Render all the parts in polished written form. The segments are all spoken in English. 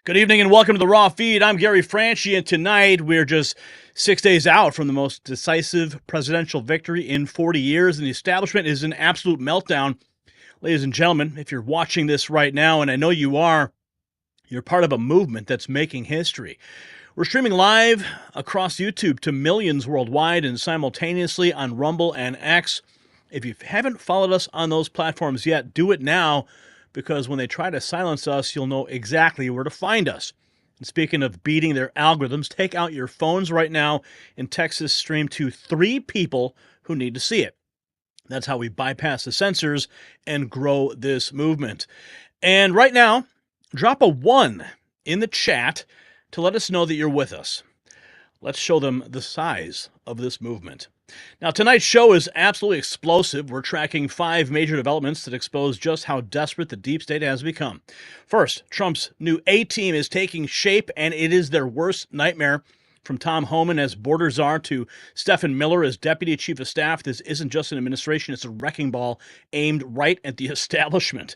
Good evening and welcome to the Raw Feed. I'm Gary Franchi, and tonight we're just 6 days out from the most decisive presidential victory in 40 years, and the establishment is in absolute meltdown. Ladies and gentlemen, if you're watching this right now, and I know you are, you're part of a movement that's making history. We're streaming live across YouTube to millions worldwide and simultaneously on Rumble and X. If you haven't followed us on those platforms yet, do it now, because when they try to silence us, you'll know exactly where to find us. And speaking of beating their algorithms, take out your phones right now and text this stream to 3 people who need to see it. That's how we bypass the censors and grow this movement. And right now, drop a 1 in the chat to let us know that you're with us. Let's show them the size of this movement. Now, tonight's show is absolutely explosive. We're tracking 5 major developments that expose just how desperate the deep state has become. First, Trump's new A-team is taking shape, and it is their worst nightmare. From Tom Homan as Border Czar to Stephen Miller as Deputy Chief of Staff, this isn't just an administration, it's a wrecking ball aimed right at the establishment.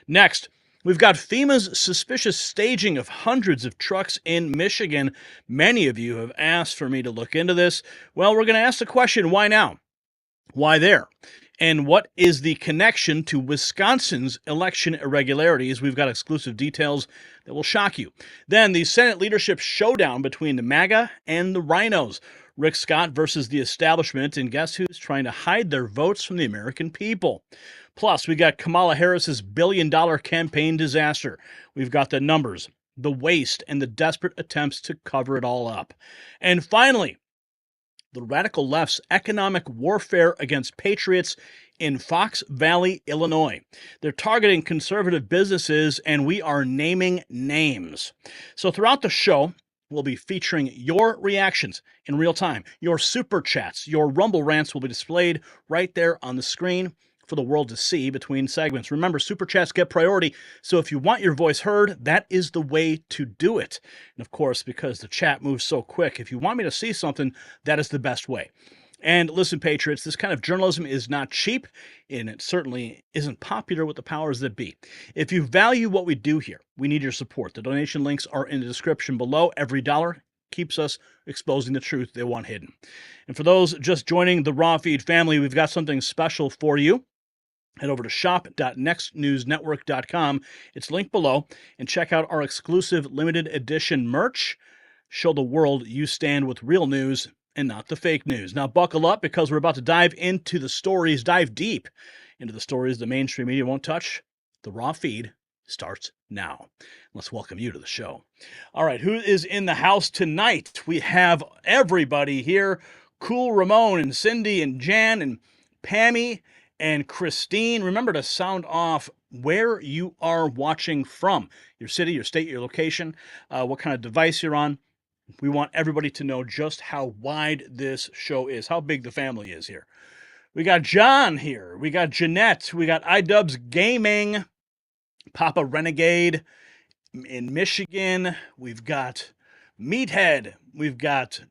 Next, We've got FEMA's suspicious staging of hundreds of trucks in Michigan. Many of you have asked for me to look into this. Well, we're going to ask the question, why now? Why there? And what is the connection to Wisconsin's election irregularities? We've got exclusive details that will shock you. Then the Senate leadership showdown between the MAGA and the rhinos. Rick Scott versus the establishment, and guess who's trying to hide their votes from the American people? Plus, we got Kamala Harris's billion-dollar campaign disaster. We've got the numbers, the waste, and the desperate attempts to cover it all up. And finally, the radical left's economic warfare against patriots in Fox Valley, Illinois. They're targeting conservative businesses, and we are naming names. So throughout the show, we'll be featuring your reactions in real time. Your super chats, your Rumble rants will be displayed right there on the screen for the world to see between segments. Remember, super chats get priority, so if you want your voice heard, that is the way to do it. And of course, because the chat moves so quick, if you want me to see something, that is the best way. And listen, Patriots, this kind of journalism is not cheap, and it certainly isn't popular with the powers that be. If you value what we do here, we need your support. The donation links are in the description below. Every dollar keeps us exposing the truth they want hidden. And for those just joining the Raw Feed family, we've got something special for you. Head over to shop.nextnewsnetwork.com. It's linked below, and check out our exclusive limited edition merch. Show the world you stand with real news and not the fake news. Now buckle up, because we're about to dive into the stories, dive deep into the stories the mainstream media won't touch. The Raw Feed starts now. Let's welcome you to the show. All right, who is in the house tonight? We have everybody here. Cool Ramon and Cindy and Jan and Pammy and Christine. Remember to sound off where you are watching from. Your city, your state, your location, what kind of device you're on. We want everybody to know just how wide this show is, how big the family is here. We got John here. We got Jeanette. We got iDubbbz Gaming. Papa Renegade in Michigan. We've got Meathead. We've got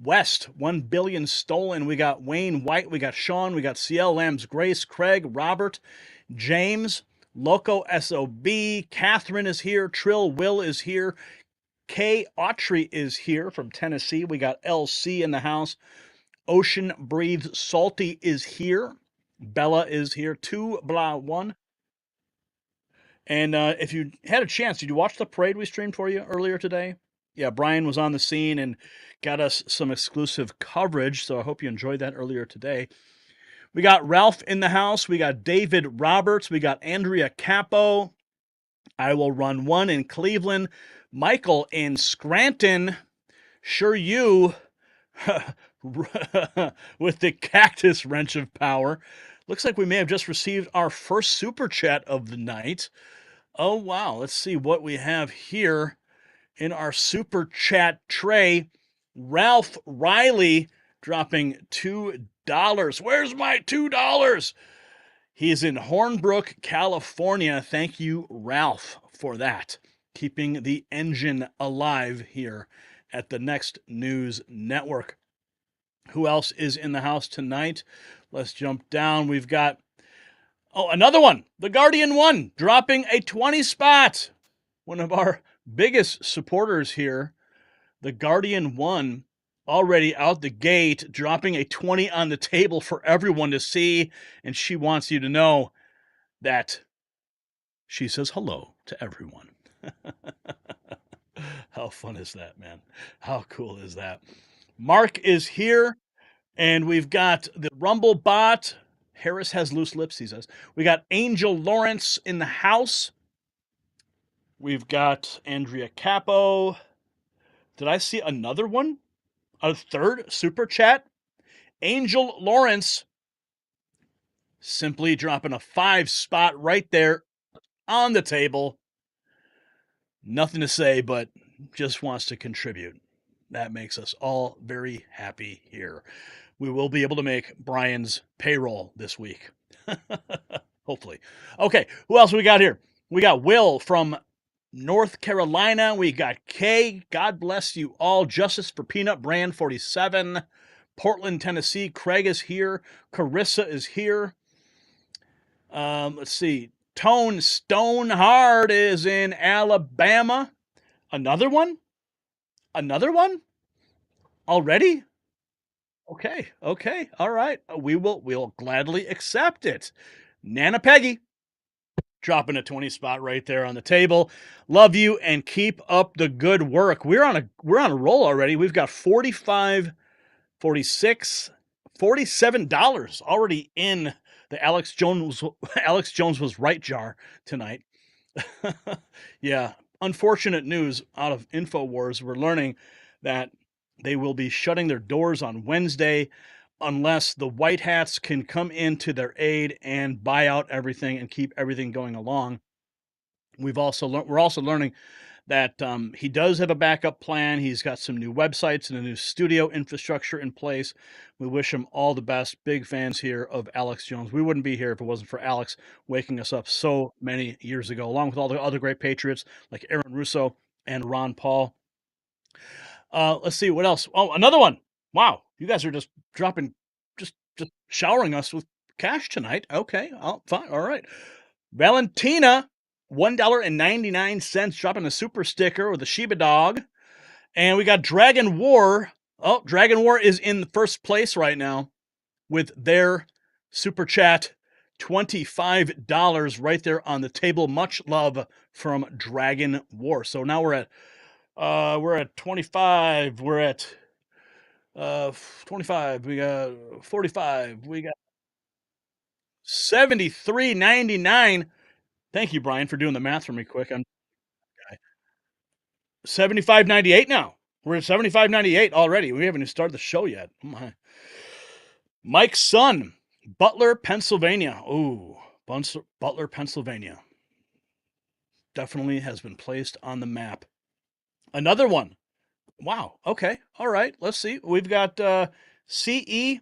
West, 1 billion stolen. We got Wayne White. We got Sean. We got CL Lamb's Grace, Craig, Robert, James, Loco SOB. Catherine is here. Trill Will is here. Kay Autry is here from Tennessee. We got LC in the house. Ocean Breathes Salty is here. Bella is here. 2 blah 1. And if you had a chance, did you watch the parade we streamed for you earlier today? Yeah, Brian was on the scene and got us some exclusive coverage, so I hope you enjoyed that earlier today. We got Ralph in the house. We got David Roberts. We got Andrea Capo. I Will Run One in Cleveland. Michael in Scranton. Sure you with the cactus wrench of power. Looks like we may have just received our first super chat of the night. Oh, wow. Let's see what we have here in our super chat tray. Ralph Riley dropping $2. Where's my $2? He's in Hornbrook, California. Thank you, Ralph, for that. Keeping the engine alive here at the Next News Network. Who else is in the house tonight? Let's jump down. We've got, another one. The Guardian 1 dropping a 20 spot. One of our biggest supporters here. The Guardian 1 already out the gate, dropping a 20 on the table for everyone to see. And she wants you to know that she says hello to everyone. How fun is that, man? How cool is that? Mark is here, and we've got the Rumble bot. Harris has loose lips, he says. We got Angel Lawrence in the house. We've got Andrea Capo. Did I see another one? A third super chat? Angel Lawrence simply dropping a 5 spot right there on the table. Nothing to say, but just wants to contribute. That makes us all very happy here. We will be able to make Brian's payroll this week. Hopefully. Okay, who else we got here? We got Will from North Carolina. We got Kay. God bless you all. Justice for Peanut Brand 47. Portland, Tennessee. Craig is here. Carissa is here. Let's see. Tone Stonehard is in Alabama. Another one? Another one? Already? Okay, okay, all right. We'll gladly accept it. Nana Peggy dropping a 20 spot right there on the table. Love you and keep up the good work. We're on a roll already. We've got 45, 46, $47 already in the Alex Jones was right jar tonight. Yeah, unfortunate news out of InfoWars. We're learning that they will be shutting their doors on Wednesday unless the White Hats can come into their aid and buy out everything and keep everything going along. We're also learning that he does have a backup plan. He's got some new websites and a new studio infrastructure in place. We wish him all the best. Big fans here of Alex Jones. We wouldn't be here if it wasn't for Alex waking us up so many years ago, along with all the other great Patriots like Aaron Russo and Ron Paul. Let's see what else. Oh, another one. Wow, you guys are just dropping, just showering us with cash tonight. Okay, fine, all right. Valentina, $1.99, dropping a super sticker with a Shiba dog. And we got Dragon War. Oh, Dragon War is in first place right now with their super chat, $25 right there on the table. Much love from Dragon War. So now we're at 25. We're at 25. We got 45. We got 73.99. Thank you, Brian, for doing the math for me quick. I'm 75.98 now. We're at 75.98 already. We haven't even started the show yet. Oh my. Mike's son, Butler, Pennsylvania. Ooh, Butler, Pennsylvania. Definitely has been placed on the map. Another one. Wow. Okay. All right. Let's see. We've got CE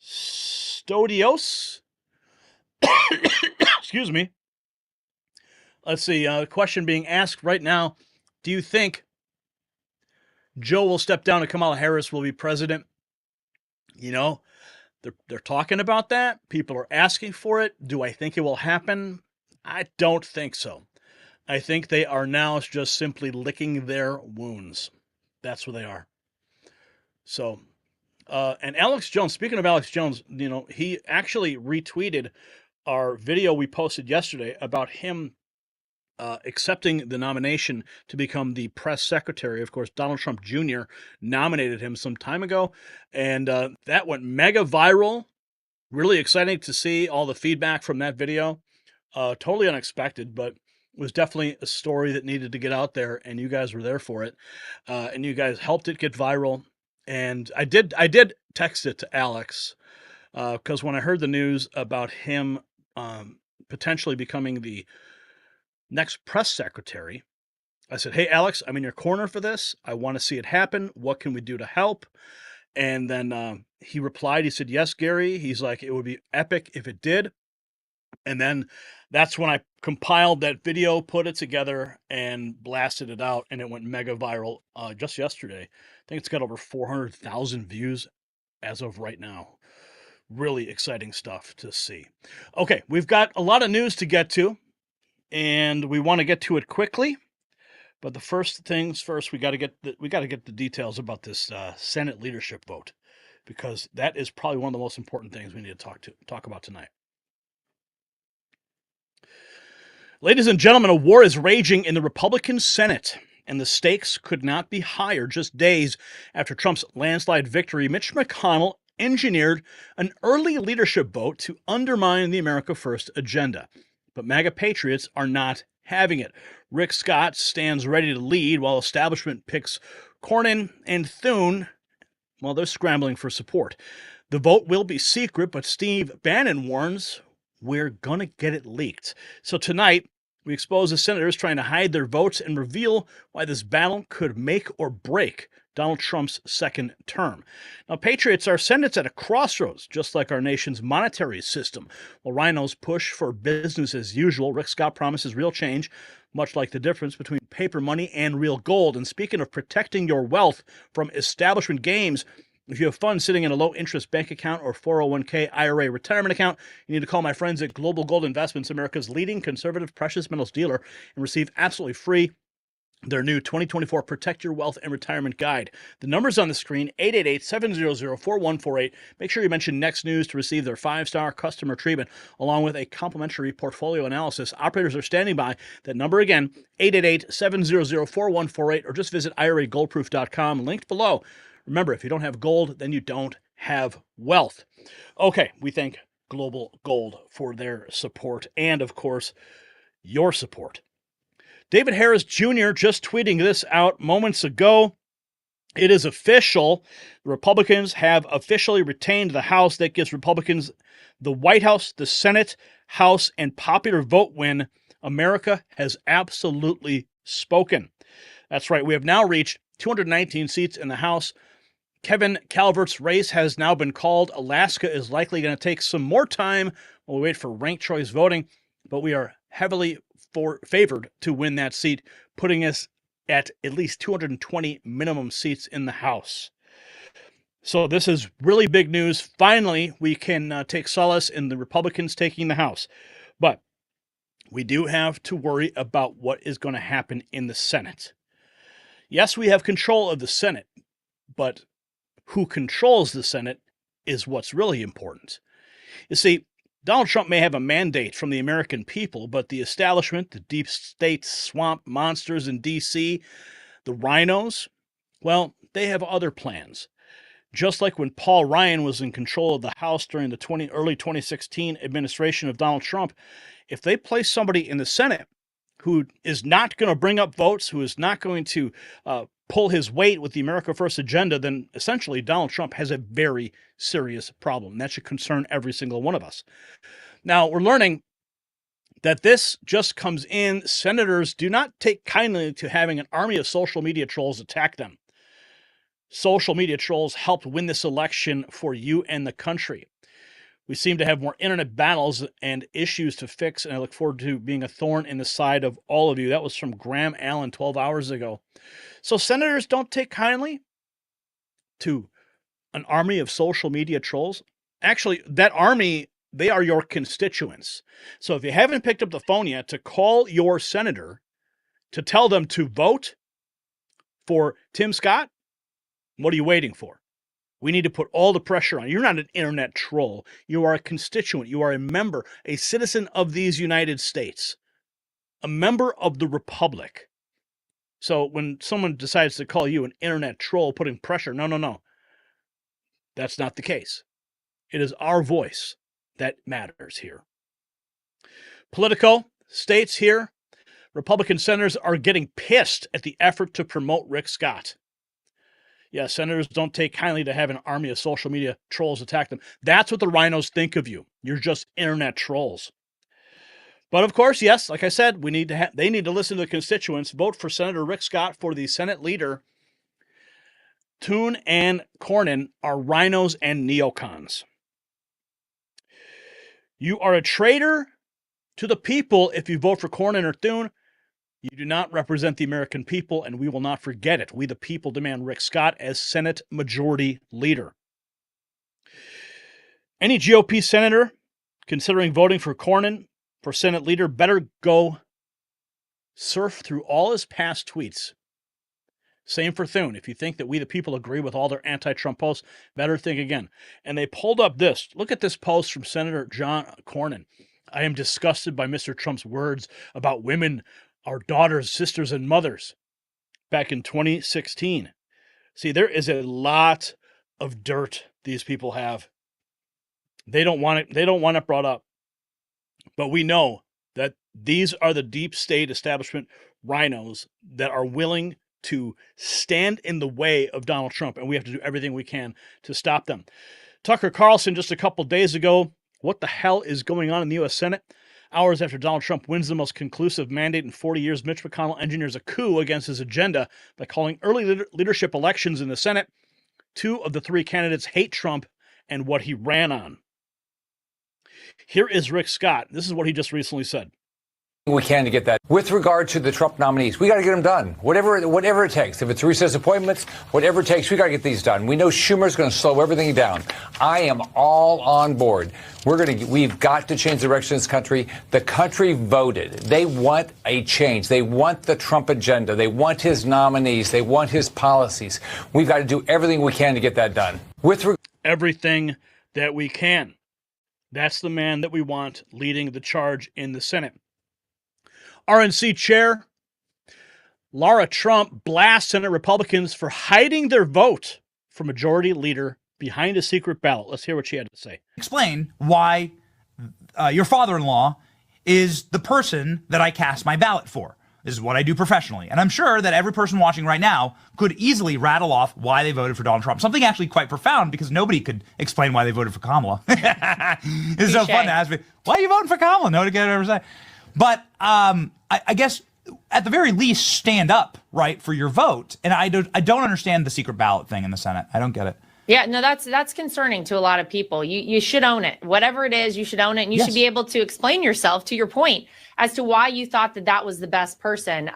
Stodios. Excuse me. Let's see. Question being asked right now. Do you think Joe will step down and Kamala Harris will be president? You know, they're talking about that. People are asking for it. Do I think it will happen? I don't think so. I think they are now just simply licking their wounds. That's what they are. So, and Alex Jones, speaking of Alex Jones, he actually retweeted our video we posted yesterday about him accepting the nomination to become the press secretary. Of course, Donald Trump Jr. nominated him some time ago, and that went mega viral. Really exciting to see all the feedback from that video. Totally unexpected, but it was definitely a story that needed to get out there, and you guys were there for it, and you guys helped it get viral. And I did text it to Alex because when I heard the news about him potentially becoming the next press secretary, I said, hey, Alex, I'm in your corner for this. I want to see it happen. What can we do to help? And then he replied, he said, yes, Gary. He's like, it would be epic if it did. And then that's when I compiled that video, put it together, and blasted it out, and it went mega viral just yesterday. I think it's got over 400,000 views as of right now. Really exciting stuff to see. Okay, we've got a lot of news to get to, and we want to get to it quickly. But the first things first, we got to get the details about this Senate leadership vote, because that is probably one of the most important things we need to talk about tonight. Ladies and gentlemen, a war is raging in the Republican Senate, and the stakes could not be higher. Just days after Trump's landslide victory, Mitch McConnell engineered an early leadership vote to undermine the America First agenda. But MAGA patriots are not having it. Rick Scott stands ready to lead while establishment picks Cornyn and Thune while they're scrambling for support. The vote will be secret, but Steve Bannon warns we're going to get it leaked. So tonight, we expose the senators trying to hide their votes and reveal why this battle could make or break Donald Trump's second term. Now, patriots are sentenced at a crossroads, just like our nation's monetary system. While rhinos push for business as usual, Rick Scott promises real change, much like the difference between paper money and real gold. And speaking of protecting your wealth from establishment games, If you have funds sitting in a low-interest bank account or 401k IRA retirement account, you need to call my friends at Global Gold Investments, America's leading conservative precious metals dealer, and receive absolutely free their new 2024 Protect Your Wealth and Retirement Guide. The number's on the screen, 888-700-4148. Make sure you mention Next News to receive their 5-star customer treatment, along with a complimentary portfolio analysis. Operators are standing by. That number again, 888-700-4148, or just visit IRAGoldproof.com, linked below. Remember, if you don't have gold, then you don't have wealth. Okay, we thank Global Gold for their support and, of course, your support. David Harris Jr. just tweeting this out moments ago. It is official. The Republicans have officially retained the House. That gives Republicans the White House, the Senate, House, and popular vote win. America has absolutely spoken. That's right. We have now reached 219 seats in the House. Kevin Calvert's race has now been called. Alaska is likely going to take some more time while we wait for ranked choice voting, but we are heavily favored to win that seat, putting us at least 220 minimum seats in the House. So this is really big news. Finally, we can take solace in the Republicans taking the House. But we do have to worry about what is going to happen in the Senate. Yes, we have control of the Senate, but who controls the Senate is what's really important. You see, Donald Trump may have a mandate from the American people, but the establishment, the deep state swamp monsters in D.C., the rhinos, well, they have other plans. Just like when Paul Ryan was in control of the House during the early 2016 administration of Donald Trump, if they place somebody in the Senate who is not going to bring up votes, who is not going to pull his weight with the America First agenda, then essentially Donald Trump has a very serious problem. That should concern every single one of us. Now, we're learning that this just comes in. Senators do not take kindly to having an army of social media trolls attack them. Social media trolls helped win this election for you and the country. We seem to have more internet battles and issues to fix, and I look forward to being a thorn in the side of all of you. That was from Graham Allen 12 hours ago. So senators don't take kindly to an army of social media trolls. Actually, that army, they are your constituents. So if you haven't picked up the phone yet to call your senator to tell them to vote for Tim Scott, what are you waiting for? We need to put all the pressure on. You're not an internet troll. You are a constituent. You are a member, a citizen of these United States, a member of the Republic. So when someone decides to call you an internet troll putting pressure, no. That's not the case. It is our voice that matters here. Politico states here, Republican senators are getting pissed at the effort to promote Rick Scott. Yeah, senators don't take kindly to have an army of social media trolls attack them. That's what the rhinos think of you. You're just internet trolls. But of course, yes, like I said, they need to listen to the constituents. Vote for Senator Rick Scott for the Senate leader. Thune and Cornyn are rhinos and neocons. You are a traitor to the people if you vote for Cornyn or Thune. You do not represent the American people, and we will not forget it. We, the people, demand Rick Scott as Senate Majority Leader. Any GOP senator considering voting for Cornyn for Senate Leader better go surf through all his past tweets. Same for Thune. If you think that we, the people, agree with all their anti-Trump posts, better think again. And they pulled up this. Look at this post from Senator John Cornyn. I am disgusted by Mr. Trump's words about women, our daughters, sisters, and mothers back in 2016. See, there is a lot of dirt these people have. They don't want it brought up. But we know that these are the deep state establishment rhinos that are willing to stand in the way of Donald Trump, and we have to do everything we can to stop them. Tucker Carlson just a couple days ago, what the hell is going on in the U.S. Senate? Hours after Donald Trump wins the most conclusive mandate in 40 years, Mitch McConnell engineers a coup against his agenda by calling early leadership elections in the Senate. 2 of the 3 candidates hate Trump and what he ran on. Here is Rick Scott. This is what he just recently said. we can to get that. With regard to the Trump nominees, we got to get them done. Whatever it takes. If it's recess appointments, whatever it takes, we got to get these done. We know Schumer's going to slow everything down. I am all on board. We've got to change the direction of this country. The country voted. They want a change. They want the Trump agenda. They want his nominees. They want his policies. We've got to do everything we can to get that done. Everything that we can. That's the man that we want leading the charge in the Senate. RNC Chair Laura Trump blasts Senate Republicans for hiding their vote for Majority Leader behind a secret ballot. Let's hear what she had to say. Explain why your father-in-law is the person that I cast my ballot for. This is what I do professionally. And I'm sure that every person watching right now could easily rattle off why they voted for Donald Trump. Something actually quite profound, because nobody could explain why they voted for Kamala. It's so fun to ask me, why are you voting for Kamala? Nobody could ever say. But I guess at the very least, stand up, right, for your vote. And I don't understand the secret ballot thing in the Senate. I don't get it. Yeah, no, that's concerning to a lot of people. You should own it. Whatever it is, you should own it. And you should be able to explain yourself, to your point, as to why you thought that was the best person.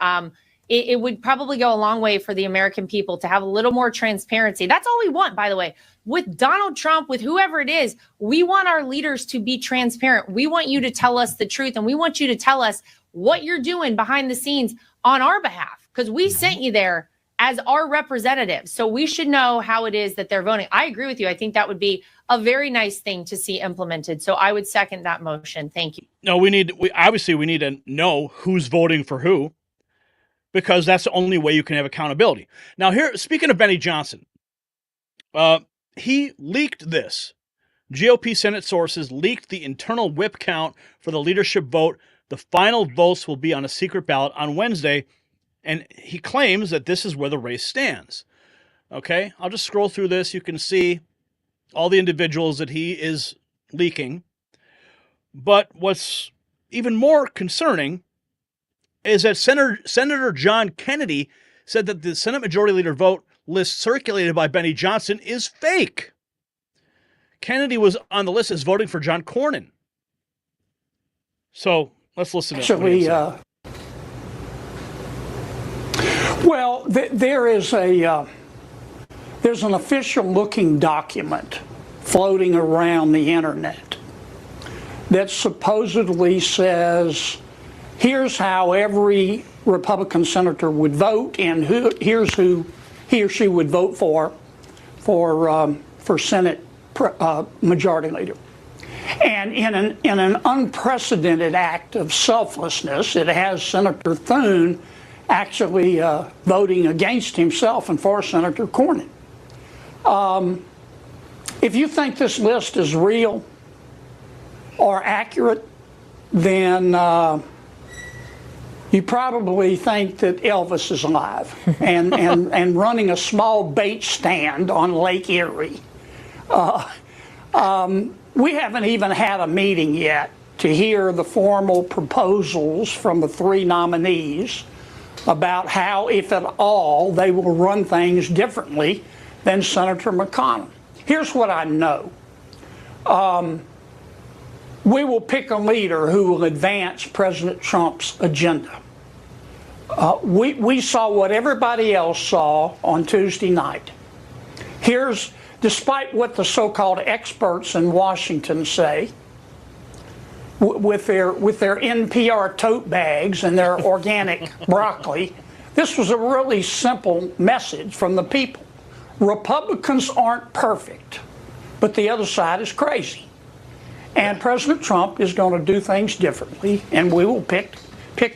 It would probably go a long way for the American people to have a little more transparency. That's all we want, by the way. With Donald Trump, with whoever it is, we want our leaders to be transparent. We want you to tell us the truth, and we want you to tell us what you're doing behind the scenes on our behalf, because we sent you there as our representatives. So we should know how it is that they're voting. I agree with you. I think that would be a very nice thing to see implemented. So I would second that motion. Thank you. No, we obviously need to know who's voting for who, because that's the only way you can have accountability. Now here, speaking of Benny Johnson, he leaked this. GOP Senate sources leaked the internal whip count for the leadership vote. The final votes will be on a secret ballot on Wednesday. And he claims that this is where the race stands. Okay, I'll just scroll through this. You can see all the individuals that he is leaking. But what's even more concerning is that Senator John Kennedy said that the Senate Majority Leader vote list circulated by Benny Johnson is fake. Kennedy was on the list as voting for John Cornyn. So let's listen to it. Well, there's an official-looking document floating around the internet that supposedly says, here's how every Republican senator would vote, and here's who he or she would vote for Senate Majority Leader. And in an unprecedented act of selflessness, it has Senator Thune actually voting against himself and for Senator Cornyn. If you think this list is real or accurate, then you probably think that Elvis is alive and running a small bait stand on Lake Erie. We haven't even had a meeting yet to hear the formal proposals from the three nominees about how, if at all, they will run things differently than Senator McConnell. Here's what I know. We will pick a leader who will advance President Trump's agenda. We saw what everybody else saw on Tuesday night. Despite what the so-called experts in Washington say, with their NPR tote bags and their organic broccoli, this was a really simple message from the people. Republicans aren't perfect, but the other side is crazy. And President Trump is going to do things differently, and we will pick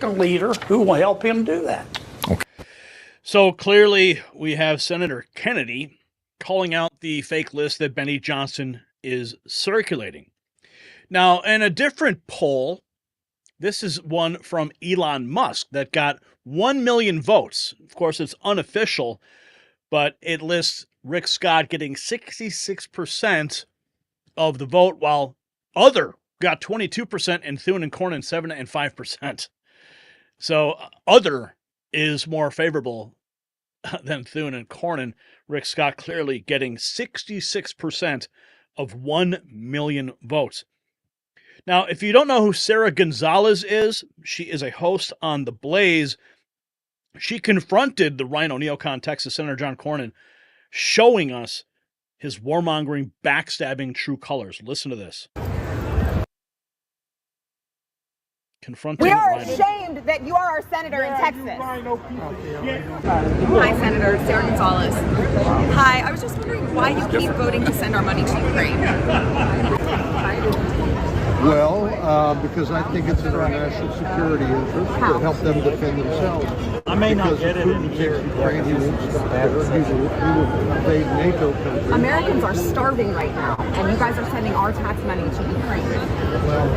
a leader who will help him do that. Okay. So clearly we have Senator Kennedy calling out the fake list that Benny Johnson is circulating. Now, in a different poll, this is one from Elon Musk that got 1 million votes. Of course, it's unofficial, but it lists Rick Scott getting 66% of the vote, while Other got 22% and Thune and Cornyn 7 and 5%. So Other is more favorable than Thune and Cornyn. Rick Scott clearly getting 66% of 1 million votes. Now, if you don't know who Sarah Gonzalez is, she is a host on The Blaze. She confronted the Rhino neocon Texas Senator John Cornyn, showing us his warmongering, backstabbing true colors. Listen to this. We are ashamed that you are our senator in Texas. Hi, Senator Sarah Gonzalez. Hi, I was just wondering why you keep voting to send our money to Ukraine. Well, because I think it's in our national security interest to help them defend themselves. I may not get it in here. Ukraine, he will invade NATO countries. Americans are starving right now, and you guys are sending our tax money to Ukraine.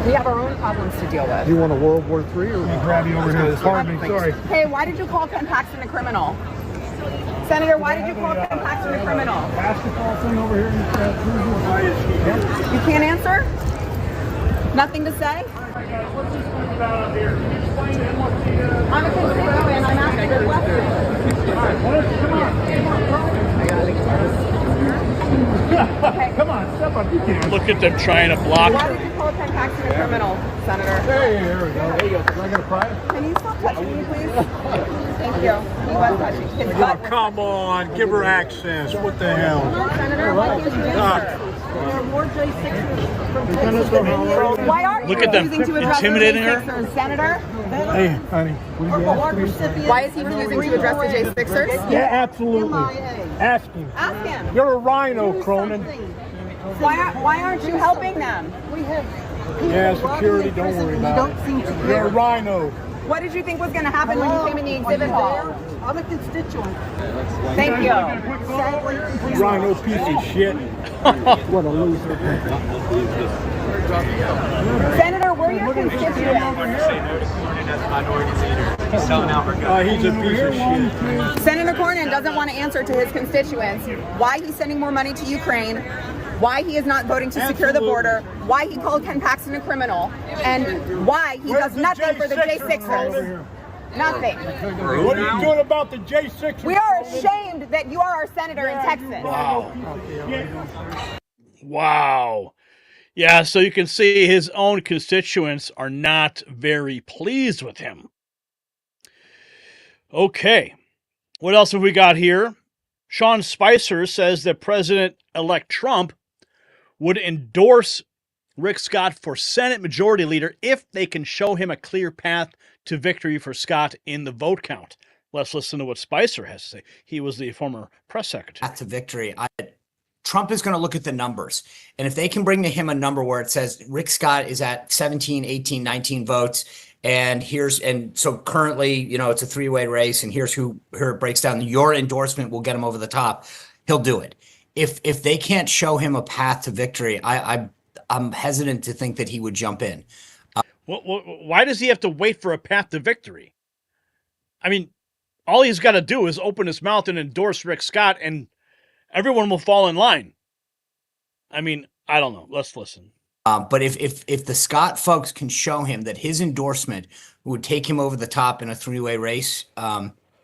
We have our own problems to deal with. You want a World War III or what? Grab you over here. Pardon me, sorry. Hey, why did you call Ken Paxton a criminal? Senator, why did you call Ken Paxton a criminal? Basketball thing over here. You can't answer? Nothing to say? I'm a constituent. I'm asking a question. Okay. Come on, step up. You can. Look at them trying to block. Why did you call Ken Paxton a criminal, Senator? Hey, here we go. There you go. Can I get a prize? Can you stop touching me, please? Thank you. He was touching. His butt was Come on, give her access. What the hell? Senator, why can't you answer? There are more J6ers from Texas than any other. Why are you Look at them refusing to address intimidating her. the J6ers, Senator? Hey, honey. Why is he refusing to address the J6ers? Yeah, absolutely. Ask him. Ask him. You're a rhino, Cronin. Why aren't you helping them? Yeah, security, don't worry about it. You're a rhino. What did you think was going to happen when you came in the exhibit hall? I'm a constituent. Thank you. Rhino piece of shit. What a loser. Senator, we're your constituents. He's a piece of shit. Senator Cornyn doesn't want to answer to his constituents why he's sending more money to Ukraine, why he is not voting to secure the border, why he called Ken Paxton a criminal, and why he does nothing for the J6ers. Nothing. What are you doing about the J6? We are ashamed that you are our senator in Texas. Wow. Yeah, so you can see his own constituents are not very pleased with him. Okay. What else have we got here? Sean Spicer says that President-elect Trump would endorse Rick Scott for Senate Majority Leader if they can show him a clear path to victory for Scott in the vote count. Let's listen to what Spicer has to say. He was the former press secretary. Path to victory. Trump is going to look at the numbers. And if they can bring to him a number where it says Rick Scott is at 17, 18, 19 votes, and so currently, it's a three-way race, and here's who it breaks down. Your endorsement will get him over the top. He'll do it. If they can't show him a path to victory, I'm hesitant to think that he would jump in. Why does he have to wait for a path to victory? I mean, all he's got to do is open his mouth and endorse Rick Scott, and everyone will fall in line. I mean, I don't know. Let's listen. But if the Scott folks can show him that his endorsement would take him over the top in a three-way race,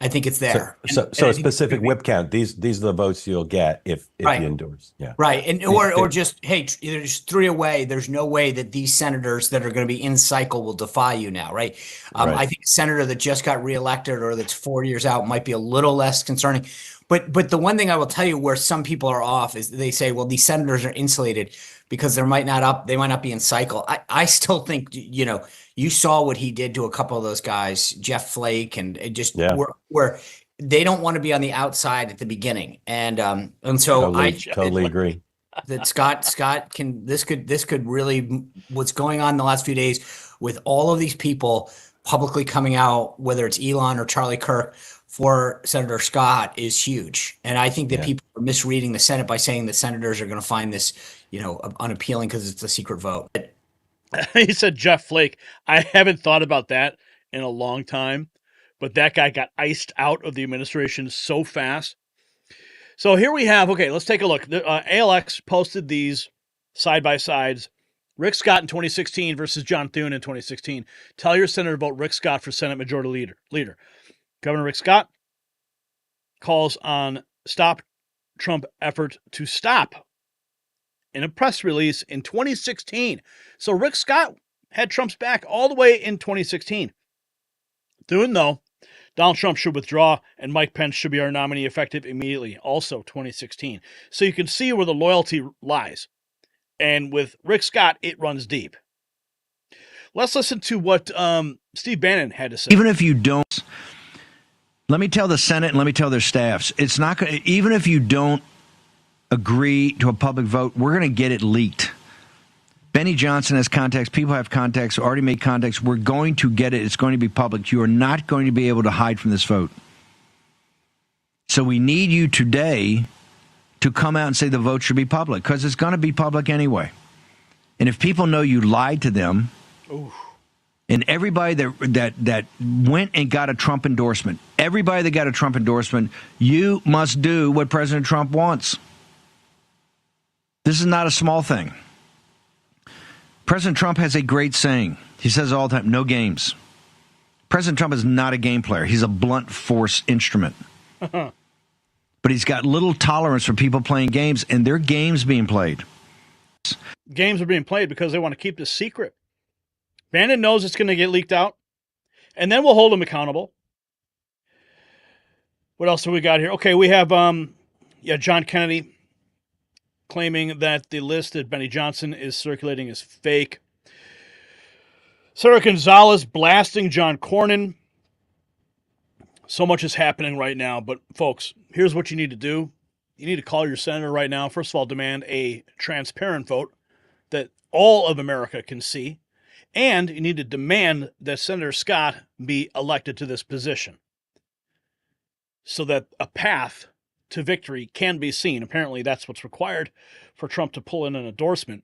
I think it's there. So a specific whip count. These are the votes you'll get if right. you endorse. Yeah. Right. And or just, hey, there's three away. There's no way that these senators that are going to be in cycle will defy you now. Right. Right. I think a senator that just got reelected or that's 4 years out might be a little less concerning. But the one thing I will tell you where some people are off is they say, well, these senators are insulated because they might not be in cycle. I still think, you saw what he did to a couple of those guys, Jeff Flake, and it just where they don't want to be on the outside at the beginning. And so I totally agree that Scott can, this could really, what's going on in the last few days with all of these people publicly coming out, whether it's Elon or Charlie Kirk, for Senator Scott is huge. And I think that people are misreading the Senate by saying that senators are going to find this, unappealing because it's a secret vote. He said Jeff Flake. I haven't thought about that in a long time, but that guy got iced out of the administration so fast. So here we have, okay, let's take a look. ALX posted these side-by-sides. Rick Scott in 2016 versus John Thune in 2016. Tell your senator to vote Rick Scott for Senate Majority Leader. Governor Rick Scott calls on stop Trump effort to stop in a press release in 2016. So Rick Scott had Trump's back all the way in 2016. Thune, though, Donald Trump should withdraw, and Mike Pence should be our nominee effective immediately, also 2016. So you can see where the loyalty lies. And with Rick Scott, it runs deep. Let's listen to what Steve Bannon had to say. Even if you don't, let me tell the Senate and let me tell their staffs, it's not going to, even if you don't agree to a public vote, we're going to get it leaked. Benny Johnson has contacts. People have contacts, already made contacts. We're going to get it. It's going to be public. You are not going to be able to hide from this vote. So we need you today to come out and say the vote should be public, because it's going to be public anyway. And if people know you lied to them, ooh. And everybody that went and got a Trump endorsement, everybody that got a Trump endorsement, you must do what President Trump wants. This is not a small thing. President Trump has a great saying. He says all the time, no games. President Trump is not a game player. He's a blunt force instrument. But he's got little tolerance for people playing games, and their games being played. Games are being played because they want to keep this secret. Bannon knows it's going to get leaked out, and then we'll hold him accountable. What else do we got here? Okay, we have John Kennedy claiming that the list that Benny Johnson is circulating is fake. Sarah Gonzalez blasting John Cornyn. So much is happening right now, but folks, here's what you need to do. You need to call your senator right now. First of all, demand a transparent vote that all of America can see. And you need to demand that Senator Scott be elected to this position so that a path to victory can be seen. Apparently, that's what's required for Trump to pull in an endorsement.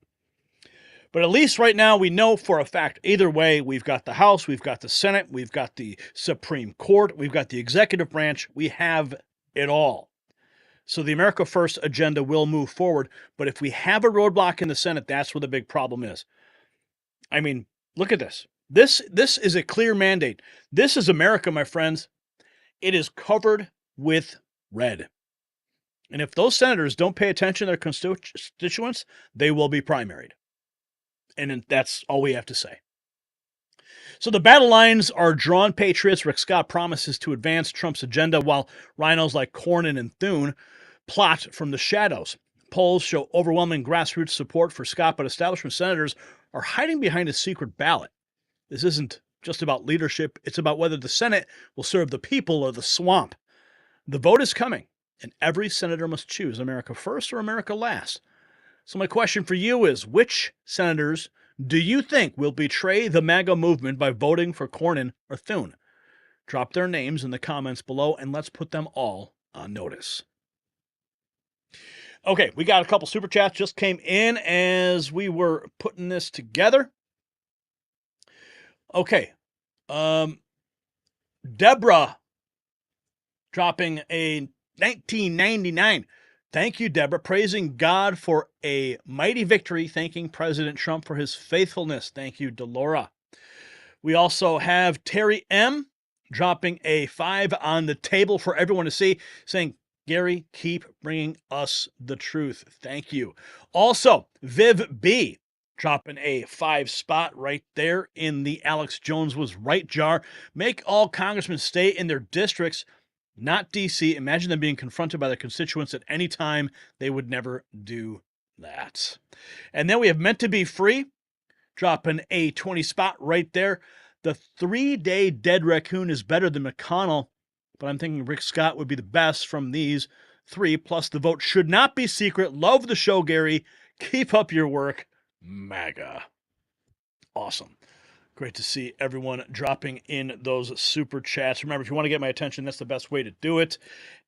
But at least right now, we know for a fact, either way, we've got the House, we've got the Senate, we've got the Supreme Court, we've got the executive branch, we have it all. So the America First agenda will move forward. But if we have a roadblock in the Senate, that's where the big problem is. I mean, look at this. This is a clear mandate. This is America, my friends. It is covered with red. And if those senators don't pay attention to their constituents, they will be primaried. And that's all we have to say. So the battle lines are drawn. Patriots. Rick Scott promises to advance Trump's agenda while rhinos like Cornyn and Thune plot from the shadows. Polls show overwhelming grassroots support for Scott, but establishment senators are hiding behind a secret ballot. This isn't just about leadership. It's about whether the Senate will serve the people or the swamp. The vote is coming, and every senator must choose America first or America last. So my question for you is, which senators do you think will betray the MAGA movement by voting for Cornyn or Thune? Drop their names in the comments below, and let's put them all on notice. Okay, we got a couple super chats just came in as we were putting this together. Okay, Deborah dropping a 1999. Thank you, Deborah. Praising God for a mighty victory. Thanking President Trump for his faithfulness. Thank you, Delora. We also have Terry M. dropping a 5 on the table for everyone to see, saying, Gary, keep bringing us the truth. Thank you. Also, Viv B. dropping a 5 spot right there in the Alex Jones was right jar. Make all congressmen stay in their districts, not D.C. Imagine them being confronted by their constituents at any time. They would never do that. And then we have Meant to Be Free, dropping a 20 spot right there. The 3-day dead raccoon is better than McConnell, but I'm thinking Rick Scott would be the best from these 3. Plus, the vote should not be secret. Love the show, Gary. Keep up your work, MAGA. Awesome. Great to see everyone dropping in those super chats. Remember, if you want to get my attention, that's the best way to do it.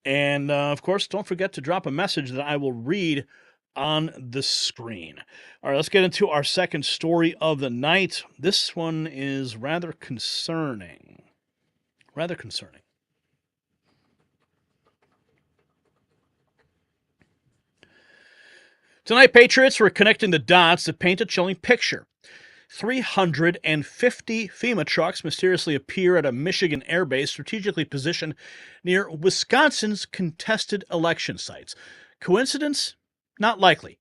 And, of course, don't forget to drop a message that I will read on the screen. All right, let's get into our second story of the night. This one is rather concerning. Rather concerning. Tonight, Patriots were connecting the dots to paint a chilling picture. 350 FEMA trucks mysteriously appear at a Michigan airbase strategically positioned near Wisconsin's contested election sites. Coincidence? Not likely.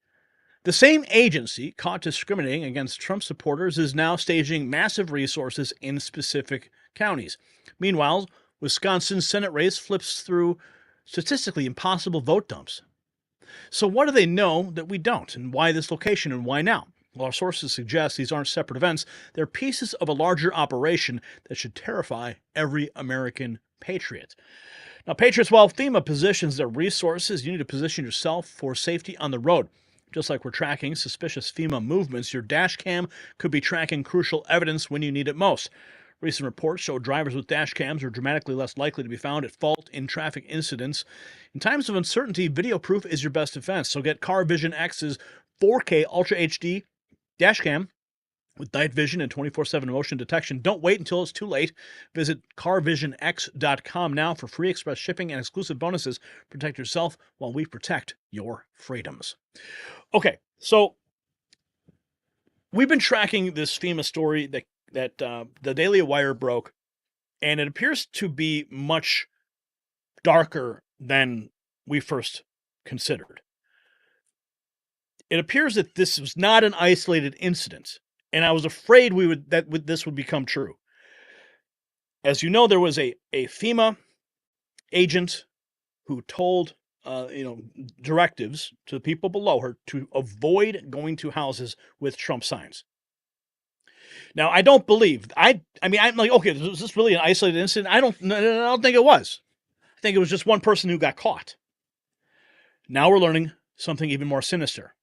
The same agency caught discriminating against Trump supporters is now staging massive resources in specific counties. Meanwhile, Wisconsin's Senate race flips through statistically impossible vote dumps. So what do they know that we don't, and why this location and why now? Well, our sources suggest these aren't separate events. They're pieces of a larger operation that should terrify every American patriot. Now, patriots, while FEMA positions their resources, you need to position yourself for safety on the road. Just like we're tracking suspicious FEMA movements, your dash cam could be tracking crucial evidence when you need it most. Recent reports show drivers with dash cams are dramatically less likely to be found at fault in traffic incidents. In times of uncertainty, video proof is your best defense. So get CarVision X's 4K Ultra HD dash cam with night vision and 24/7 motion detection. Don't wait until it's too late. Visit carvisionx.com now for free express shipping and exclusive bonuses. Protect yourself while we protect your freedoms. Okay, so we've been tracking this FEMA story that the Daily Wire broke, and it appears to be much darker than we first considered. It appears that this was not an isolated incident, and I was afraid this would become true. As you know, there was a FEMA agent who told directives to the people below her to avoid going to houses with Trump signs. Now, I don't believe. I'm like, okay, is this really an isolated incident? I don't think it was. I think it was just one person who got caught. Now we're learning something even more sinister.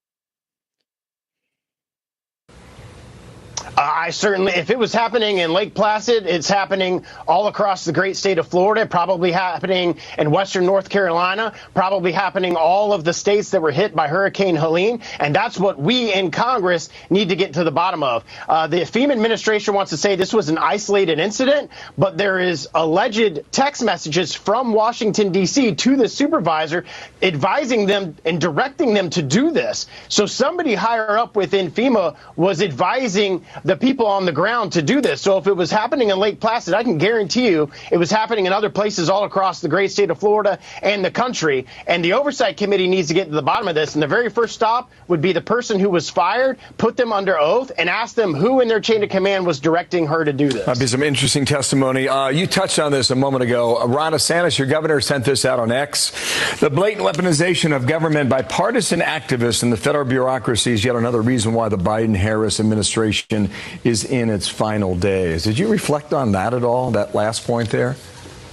I certainly, if it was happening in Lake Placid, it's happening all across the great state of Florida, probably happening in western North Carolina, probably happening all of the states that were hit by Hurricane Helene. And that's what we in Congress need to get to the bottom of. The FEMA administration wants to say this was an isolated incident, but there is alleged text messages from Washington, D.C. to the supervisor advising them and directing them to do this. So somebody higher up within FEMA was advising the people on the ground to do this. So if it was happening in Lake Placid, I can guarantee you it was happening in other places all across the great state of Florida and the country. And the Oversight Committee needs to get to the bottom of this. And the very first stop would be the person who was fired, put them under oath, and ask them who in their chain of command was directing her to do this. That'd be some interesting testimony. You touched on this a moment ago. Ron DeSantis, your governor, sent this out on X. The blatant weaponization of government by partisan activists in the federal bureaucracy is yet another reason why the Biden-Harris administration is in its final days. Did you reflect on that at all, that last point there,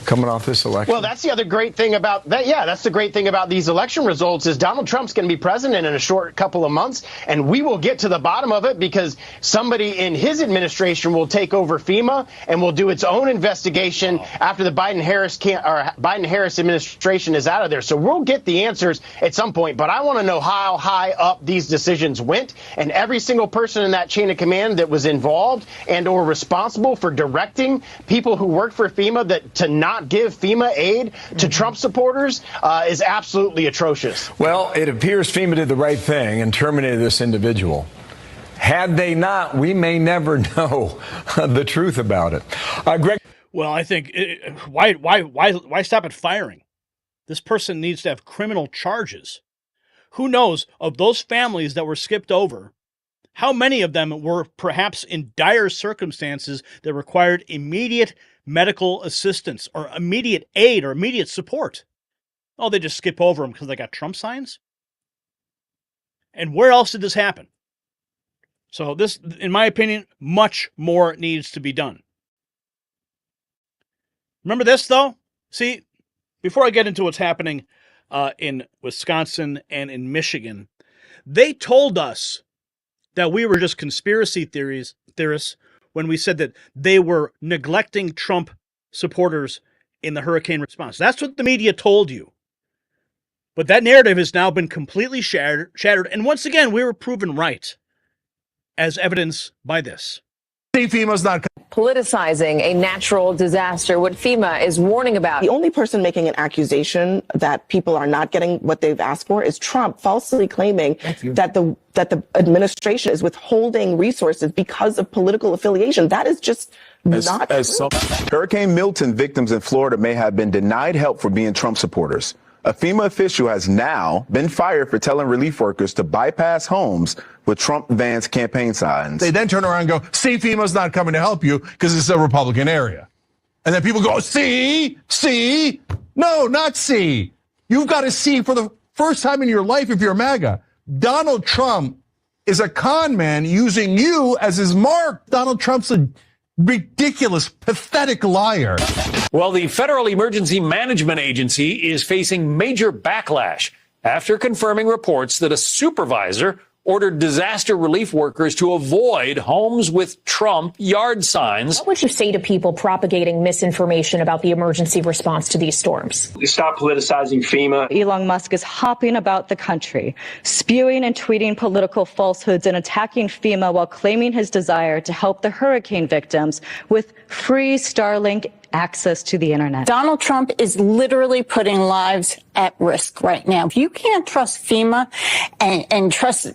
coming off this election? Well, that's the other great thing about that. Yeah, that's the great thing about these election results is Donald Trump's going to be president in a short couple of months, and we will get to the bottom of it because somebody in his administration will take over FEMA and will do its own investigation after the Biden-Harris administration is out of there. So we'll get the answers at some point, but I want to know how high up these decisions went, and every single person in that chain of command that was involved and or responsible for directing people who worked for FEMA to not give FEMA aid to Trump supporters is absolutely atrocious. Well, it appears FEMA did the right thing and terminated this individual. Had they not, we may never know the truth about it. Greg. Well, I think why stop at firing? This person needs to have criminal charges. Who knows, of those families that were skipped over, how many of them were perhaps in dire circumstances that required immediate medical assistance or immediate aid or immediate support? Oh, they just skip over them because they got Trump signs? And where else did this happen? So this, in my opinion, much more needs to be done. Remember this, though? See, before I get into what's happening in Wisconsin and in Michigan, they told us that we were just conspiracy theorists when we said that they were neglecting Trump supporters in the hurricane response. That's what the media told you. But that narrative has now been completely shattered. And once again, we were proven right, as evidenced by this. FEMA's not politicizing a natural disaster, what FEMA is warning about. The only person making an accusation that people are not getting what they've asked for is Trump, falsely claiming that the administration is withholding resources because of political affiliation. That is just not true. Hurricane Milton victims in Florida may have been denied help for being Trump supporters. A FEMA official has now been fired for telling relief workers to bypass homes with Trump Vance campaign signs. They then turn around and go, see, FEMA's not coming to help you because it's a Republican area. And then people go, see? No, not see. You've got to see for the first time in your life if you're MAGA. Donald Trump is a con man using you as his mark. Donald Trump's a ridiculous, pathetic liar. Well, the Federal Emergency Management Agency is facing major backlash after confirming reports that a supervisor ordered disaster relief workers to avoid homes with Trump yard signs. What would you say to people propagating misinformation about the emergency response to these storms? Stop politicizing FEMA. Elon Musk is hopping about the country, spewing and tweeting political falsehoods and attacking FEMA while claiming his desire to help the hurricane victims with free Starlink access to the internet. Donald Trump is literally putting lives at risk right now. If you can't trust FEMA and trust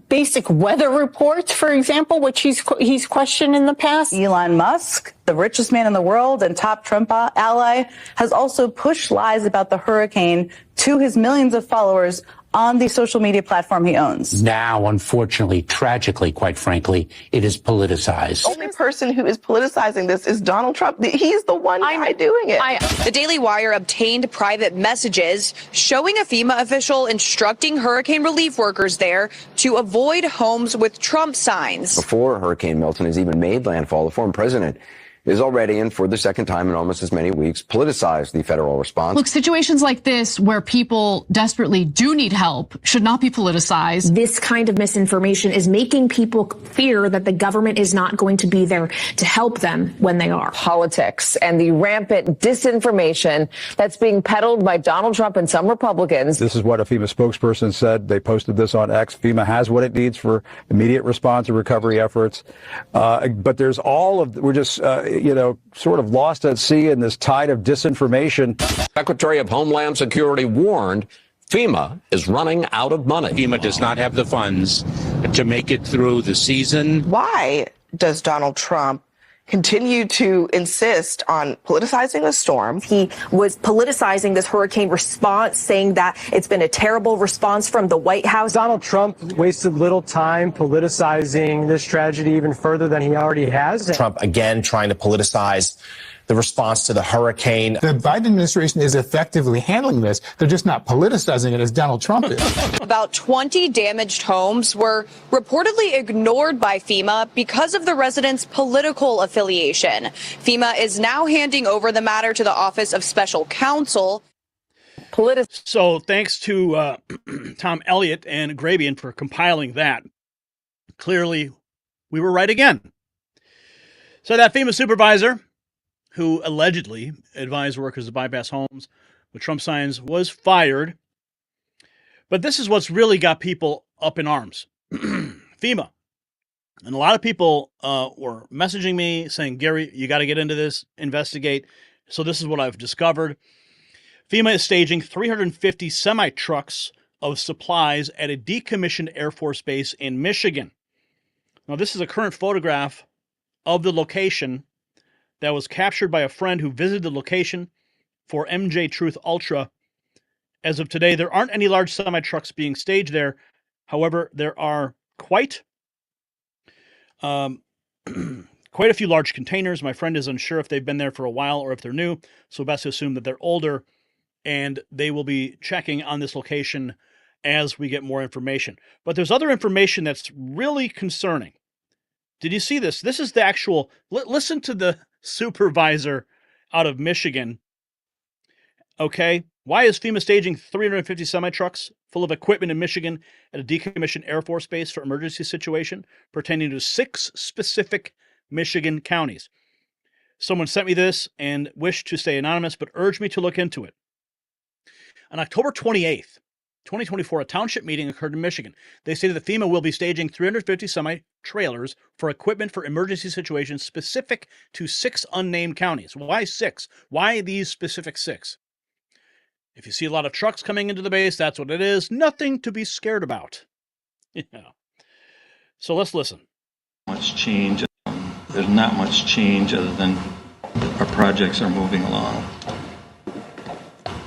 basic weather reports, for example, which he's questioned in the past. Elon Musk, the richest man in the world and top Trump ally, has also pushed lies about the hurricane to his millions of followers on the social media platform he owns. Now, unfortunately, tragically, quite frankly, it is politicized. The only person who is politicizing this is Donald Trump. He's the one guy doing it. The Daily Wire obtained private messages showing a FEMA official instructing hurricane relief workers there to avoid homes with Trump signs. Before Hurricane Milton has even made landfall, the former president is already, and for the second time in almost as many weeks, politicized the federal response. Look, situations like this where people desperately do need help should not be politicized. This kind of misinformation is making people fear that the government is not going to be there to help them when they are. Politics and the rampant disinformation that's being peddled by Donald Trump and some Republicans. This is what a FEMA spokesperson said. They posted this on X. FEMA has what it needs for immediate response and recovery efforts. But there's we're just, sort of lost at sea in this tide of disinformation. Secretary of Homeland Security warned FEMA is running out of money. FEMA does not have the funds to make it through the season. Why does Donald Trump continue to insist on politicizing the storm? He was politicizing this hurricane response, saying that it's been a terrible response from the White House. Donald Trump wasted little time politicizing this tragedy even further than he already has. Trump, again, trying to politicize the response to the hurricane. The Biden administration is effectively handling this. They're just not politicizing it as Donald Trump is. About 20 damaged homes were reportedly ignored by FEMA because of the residents' political affiliation. FEMA is now handing over the matter to the Office of Special Counsel. So thanks to Tom Elliott and Grabian for compiling that. Clearly, we were right again. So that FEMA supervisor who allegedly advised workers to bypass homes with Trump signs was fired. But this is what's really got people up in arms. FEMA. And a lot of people were messaging me saying, Gary, you got to get into this, investigate. So this is what I've discovered. FEMA is staging 350 semi-trucks of supplies at a decommissioned Air Force base in Michigan. Now, this is a current photograph of the location that was captured by a friend who visited the location for MJ Truth Ultra. As of today, there aren't any large semi-trucks being staged there. However, there are quite a few large containers. My friend is unsure if they've been there for a while or if they're new, so best to assume that they're older, and they will be checking on this location as we get more information. But there's other information that's really concerning. Did you see this? This is the actual, listen to the supervisor out of Michigan. Okay, why is FEMA staging 350 semi-trucks full of equipment in Michigan at a decommissioned Air Force base for emergency situation pertaining to 6 specific Michigan counties? Someone sent me this and wished to stay anonymous, but urged me to look into it. On October 28th, 2024, a township meeting occurred in Michigan. They stated that FEMA will be staging 350 semi-trailers for equipment for emergency situations specific to 6 unnamed counties. Why 6? Why these specific 6? If you see a lot of trucks coming into the base, that's what it is. Nothing to be scared about. Yeah. So let's listen. Much change. There's not much change other than our projects are moving along.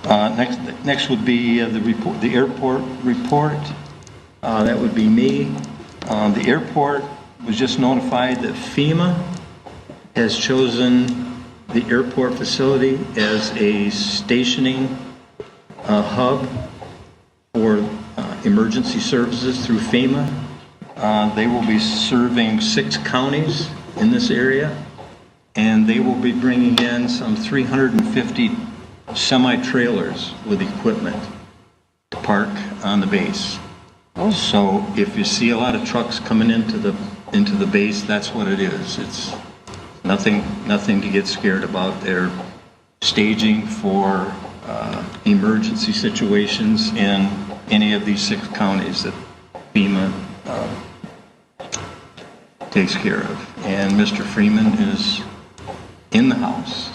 Next would be the report, the airport report. That would be me. The airport was just notified that FEMA has chosen the airport facility as a stationing hub for emergency services through FEMA. They will be serving 6 counties in this area, and they will be bringing in some 350 semi-trailers with equipment to park on the base. So if you see a lot of trucks coming into the base, that's what it is. It's nothing to get scared about. They're staging for emergency situations in any of these 6 counties that FEMA takes care of. And Mr. Freeman is in the house.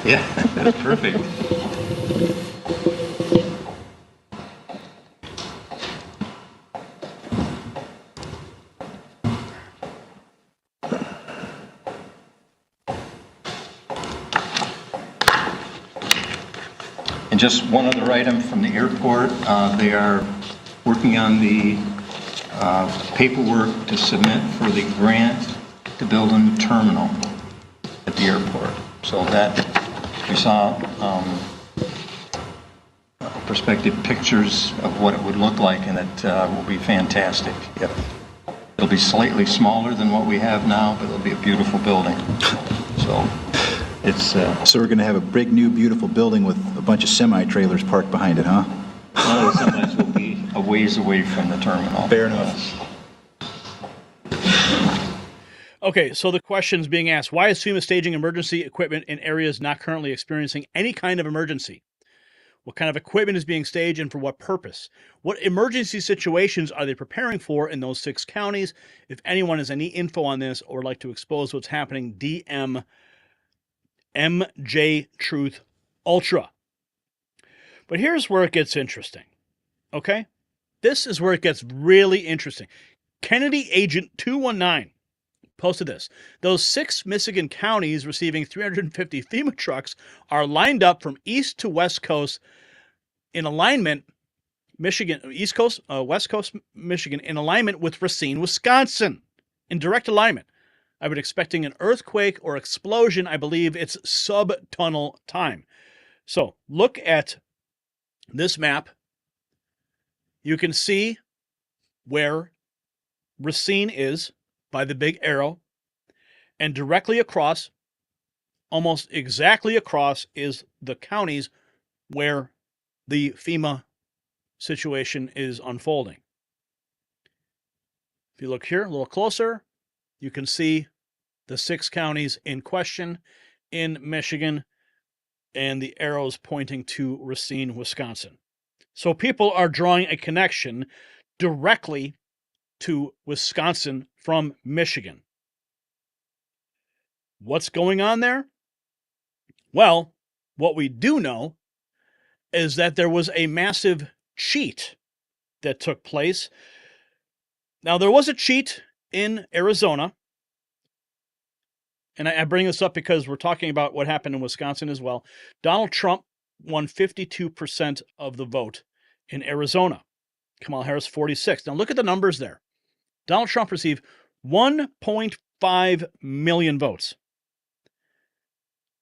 Yeah, that's perfect. And just one other item from the airport. They are working on the paperwork to submit for the grant to build a new terminal at the airport. So that we saw perspective pictures of what it would look like, and it will be fantastic. Yep. It'll be slightly smaller than what we have now, but it'll be a beautiful building. So it's so we're going to have a big, new, beautiful building with a bunch of semi-trailers parked behind it, huh? Well, the semis will be a ways away from the terminal. Fair enough. Okay, so the question's being asked, why is FEMA staging emergency equipment in areas not currently experiencing any kind of emergency? What kind of equipment is being staged and for what purpose? What emergency situations are they preparing for in those 6 counties? If anyone has any info on this or would like to expose what's happening, DM MJ Truth Ultra. But here's where it gets interesting, okay? This is where it gets really interesting. Kennedy Agent 219 posted this. Those 6 Michigan counties receiving 350 FEMA trucks are lined up from east to west coast in alignment, Michigan, East Coast, West Coast, Michigan, in alignment with Racine, Wisconsin, in direct alignment. I would expecting an earthquake or explosion. I believe it's sub-tunnel time. So look at this map. You can see where Racine is by the big arrow, and directly across, almost exactly across, is the counties where the FEMA situation is unfolding. If you look here a little closer, you can see the 6 counties in question in Michigan, and the arrows pointing to Racine, Wisconsin. So people are drawing a connection directly to Wisconsin from Michigan. What's going on there? Well, what we do know is that there was a massive cheat that took place. Now, there was a cheat in Arizona, and I bring this up because we're talking about what happened in Wisconsin as well. Donald Trump won 52% of the vote in Arizona. Kamala Harris, 46%. Now, look at the numbers there. Donald Trump received 1.5 million votes.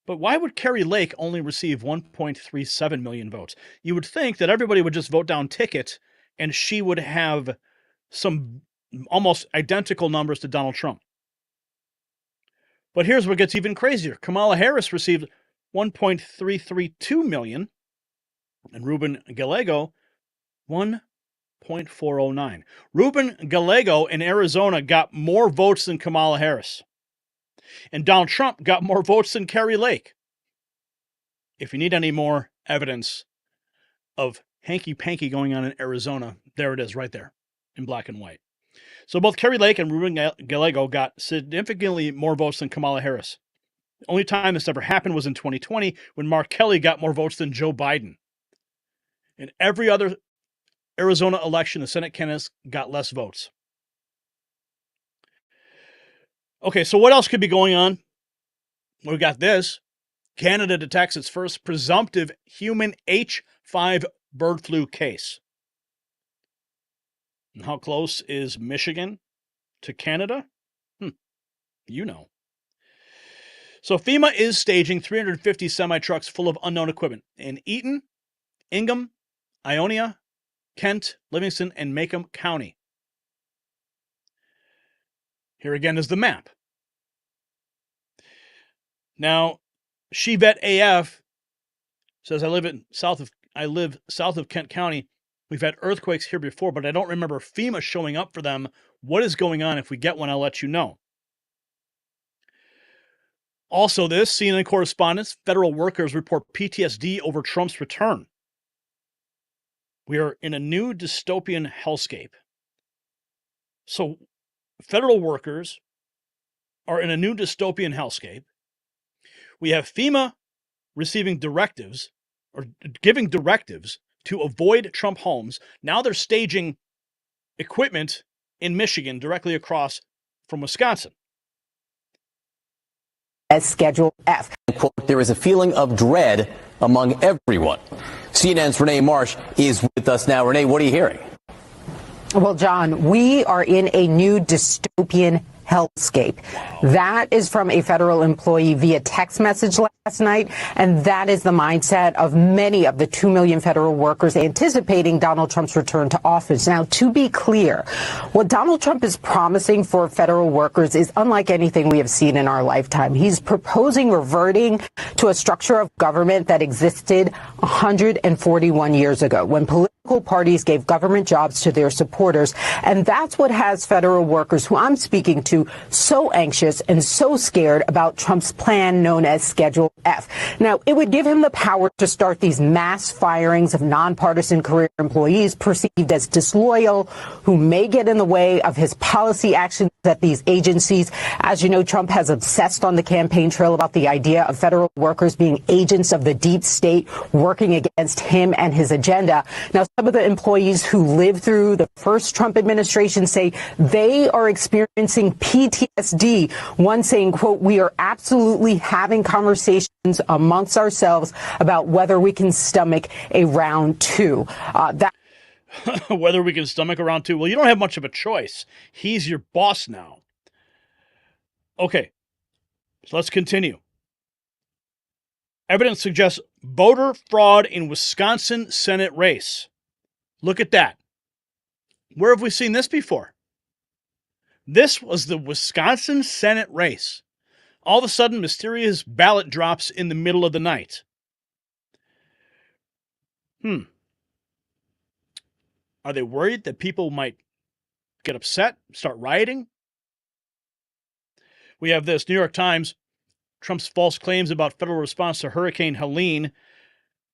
But why would Kari Lake only receive 1.37 million votes? You would think that everybody would just vote down ticket and she would have some almost identical numbers to Donald Trump. But here's what gets even crazier. Kamala Harris received 1.332 million and Ruben Gallego 1.409. Ruben Gallego in Arizona got more votes than Kamala Harris. And Donald Trump got more votes than Kari Lake. If you need any more evidence of hanky-panky going on in Arizona, there it is right there in black and white. So both Kari Lake and Ruben Gallego got significantly more votes than Kamala Harris. The only time this ever happened was in 2020 when Mark Kelly got more votes than Joe Biden. In every other Arizona election, the Senate candidates got less votes. Okay, so what else could be going on? We got this. Canada detects its first presumptive human H5 bird flu case. And how close is Michigan to Canada? You know. So FEMA is staging 350 semi-trucks full of unknown equipment in Eaton, Ingham, Ionia, Kent, Livingston, and Macomb County. Here again is the map. Now, Shevet AF says, I live south of Kent County. We've had earthquakes here before, but I don't remember FEMA showing up for them. What is going on? If we get one, I'll let you know. Also this, CNN correspondents, federal workers report PTSD over Trump's return. We are in a new dystopian hellscape. So federal workers are in a new dystopian hellscape. We have FEMA receiving directives or giving directives to avoid Trump homes. Now they're staging equipment in Michigan directly across from Wisconsin. As Schedule F. Quote, there is a feeling of dread among everyone. CNN's Renee Marsh is with us now. Renee, what are you hearing? Well, John, we are in a new dystopian hellscape. That is from a federal employee via text message last night, and that is the mindset of many of the 2 million federal workers anticipating Donald Trump's return to office. Now, to be clear, what Donald Trump is promising for federal workers is unlike anything we have seen in our lifetime. He's proposing reverting to a structure of government that existed 141 years ago, when political parties gave government jobs to their supporters, and that's what has federal workers who I'm speaking to so anxious and so scared about Trump's plan known as Schedule F. Now, it would give him the power to start these mass firings of nonpartisan career employees perceived as disloyal, who may get in the way of his policy actions at these agencies. As you know, Trump has obsessed on the campaign trail about the idea of federal workers being agents of the deep state working against him and his agenda. Now, some of the employees who lived through the first Trump administration say they are experiencing PTSD. One saying, quote, we are absolutely having conversations amongst ourselves about whether we can stomach a round two. Whether we can stomach a round two. Well, you don't have much of a choice. He's your boss now. Okay, so let's continue. Evidence suggests voter fraud in Wisconsin Senate race. Look at that. Where have we seen this before? This was the Wisconsin Senate race. All of a sudden, mysterious ballot drops in the middle of the night. Are they worried that people might get upset, start rioting? We have this, New York Times, Trump's false claims about federal response to Hurricane Helene,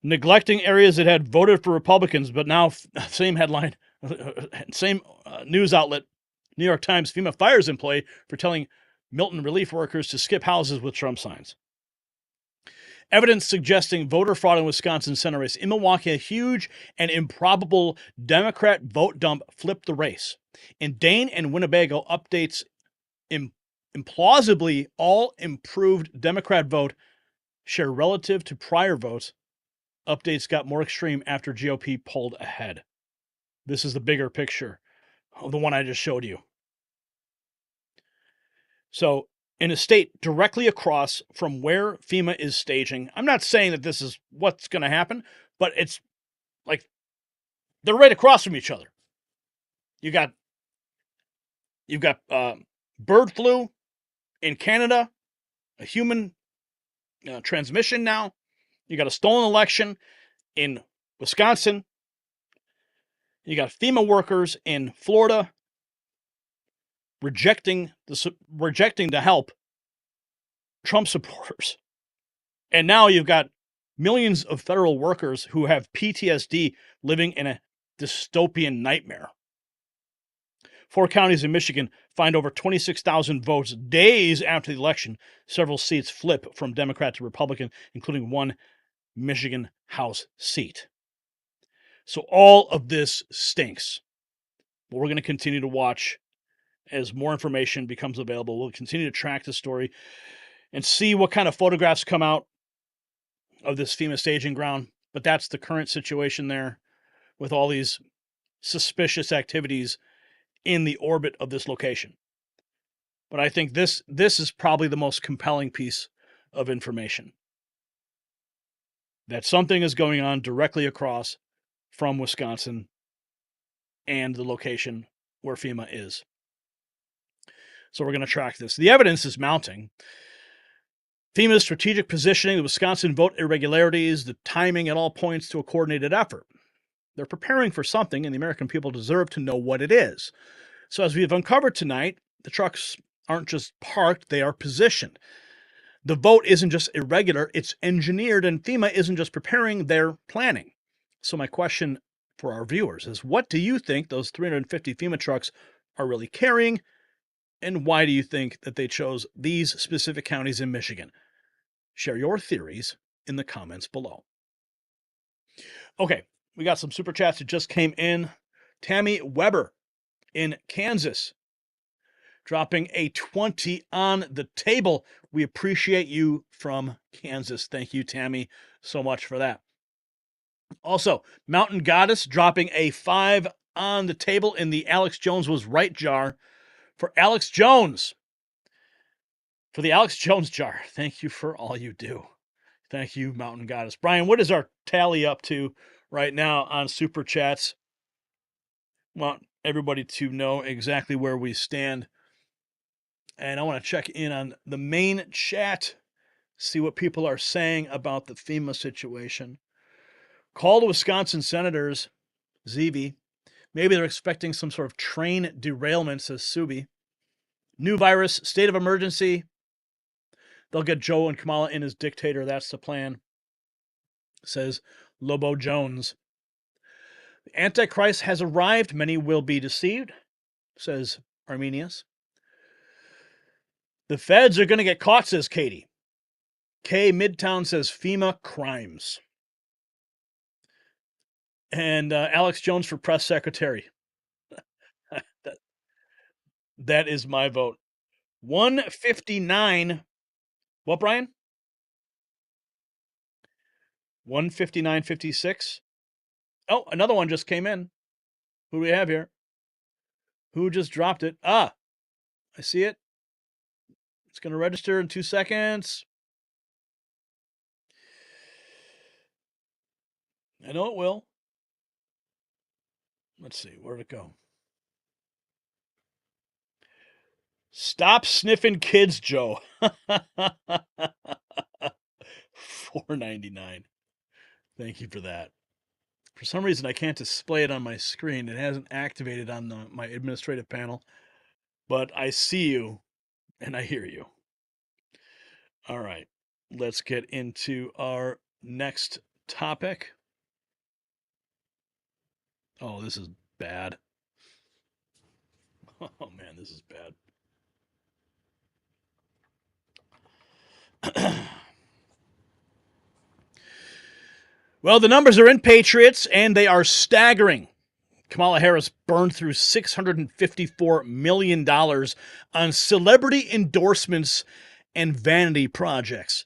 neglecting areas that had voted for Republicans, but now, same headline, same news outlet, New York Times, FEMA fires employee for telling Milton relief workers to skip houses with Trump signs. Evidence suggesting voter fraud in Wisconsin Senate race. In Milwaukee, a huge and improbable Democrat vote dump flipped the race. In Dane and Winnebago, updates implausibly all improved Democrat vote share relative to prior votes. Updates got more extreme after GOP pulled ahead. This is the bigger picture of the one I just showed you. So, in a state directly across from where FEMA is staging, I'm not saying that this is what's going to happen, but it's like they're right across from each other. You've got bird flu in Canada, a human transmission now. You got a stolen election in Wisconsin. You got FEMA workers in Florida rejecting to help Trump supporters. And now you've got millions of federal workers who have PTSD living in a dystopian nightmare. 4 counties in Michigan find over 26,000 votes days after the election. Several seats flip from Democrat to Republican, including one Michigan House seat. So all of this stinks. But we're going to continue to watch as more information becomes available. We'll continue to track the story. and see what kind of photographs come out of this FEMA staging ground. But that's the current situation there with all these suspicious activities in the orbit of this location. But I think this is probably the most compelling piece of information. That something is going on directly across from Wisconsin and the location where FEMA is. So we're going to track this. The evidence is mounting. FEMA's strategic positioning, the Wisconsin vote irregularities, the timing at all points to a coordinated effort. They're preparing for something, and the American people deserve to know what it is. So as we've uncovered tonight, the trucks aren't just parked, they are positioned. The vote isn't just irregular, it's engineered, and FEMA isn't just preparing, they're planning. So my question for our viewers is, what do you think those 350 FEMA trucks are really carrying, and why do you think that they chose these specific counties in Michigan? Share your theories in the comments below. Okay, we got some super chats that just came in. Tammy Weber in Kansas, dropping a 20 on the table. We appreciate you from Kansas. Thank you, Tammy, so much for that. Also, Mountain Goddess dropping a 5 on the table in the Alex Jones was right jar for Alex Jones. For the Alex Jones jar. Thank you for all you do. Thank you, Mountain Goddess. Brian, what is our tally up to right now on Super Chats? Want everybody to know exactly where we stand. And I want to check in on the main chat, see what people are saying about the FEMA situation. Call to Wisconsin senators, ZV. Maybe they're expecting some sort of train derailment, says Subi. New virus, state of emergency. They'll get Joe and Kamala in as dictator. That's the plan, says Lobo Jones. The Antichrist has arrived. Many will be deceived, says Arminius. The feds are going to get caught, says Katie. K Midtown says FEMA crimes. And Alex Jones for press secretary. That is my vote. 159. What, Brian? 159.56. Oh, another one just came in. Who do we have here? Who just dropped it? Ah, I see it. It's going to register in 2 seconds. I know it will. Let's see. Where'd it go? Stop sniffing kids, Joe. $4.99. Thank you for that. For some reason, I can't display it on my screen. It hasn't activated on my administrative panel. But I see you, and I hear you. All right. Let's get into our next topic. Oh, this is bad. Oh, man, this is bad. Well, the numbers are in, Patriots, and they are staggering. Kamala Harris burned through $654 million on celebrity endorsements and vanity projects,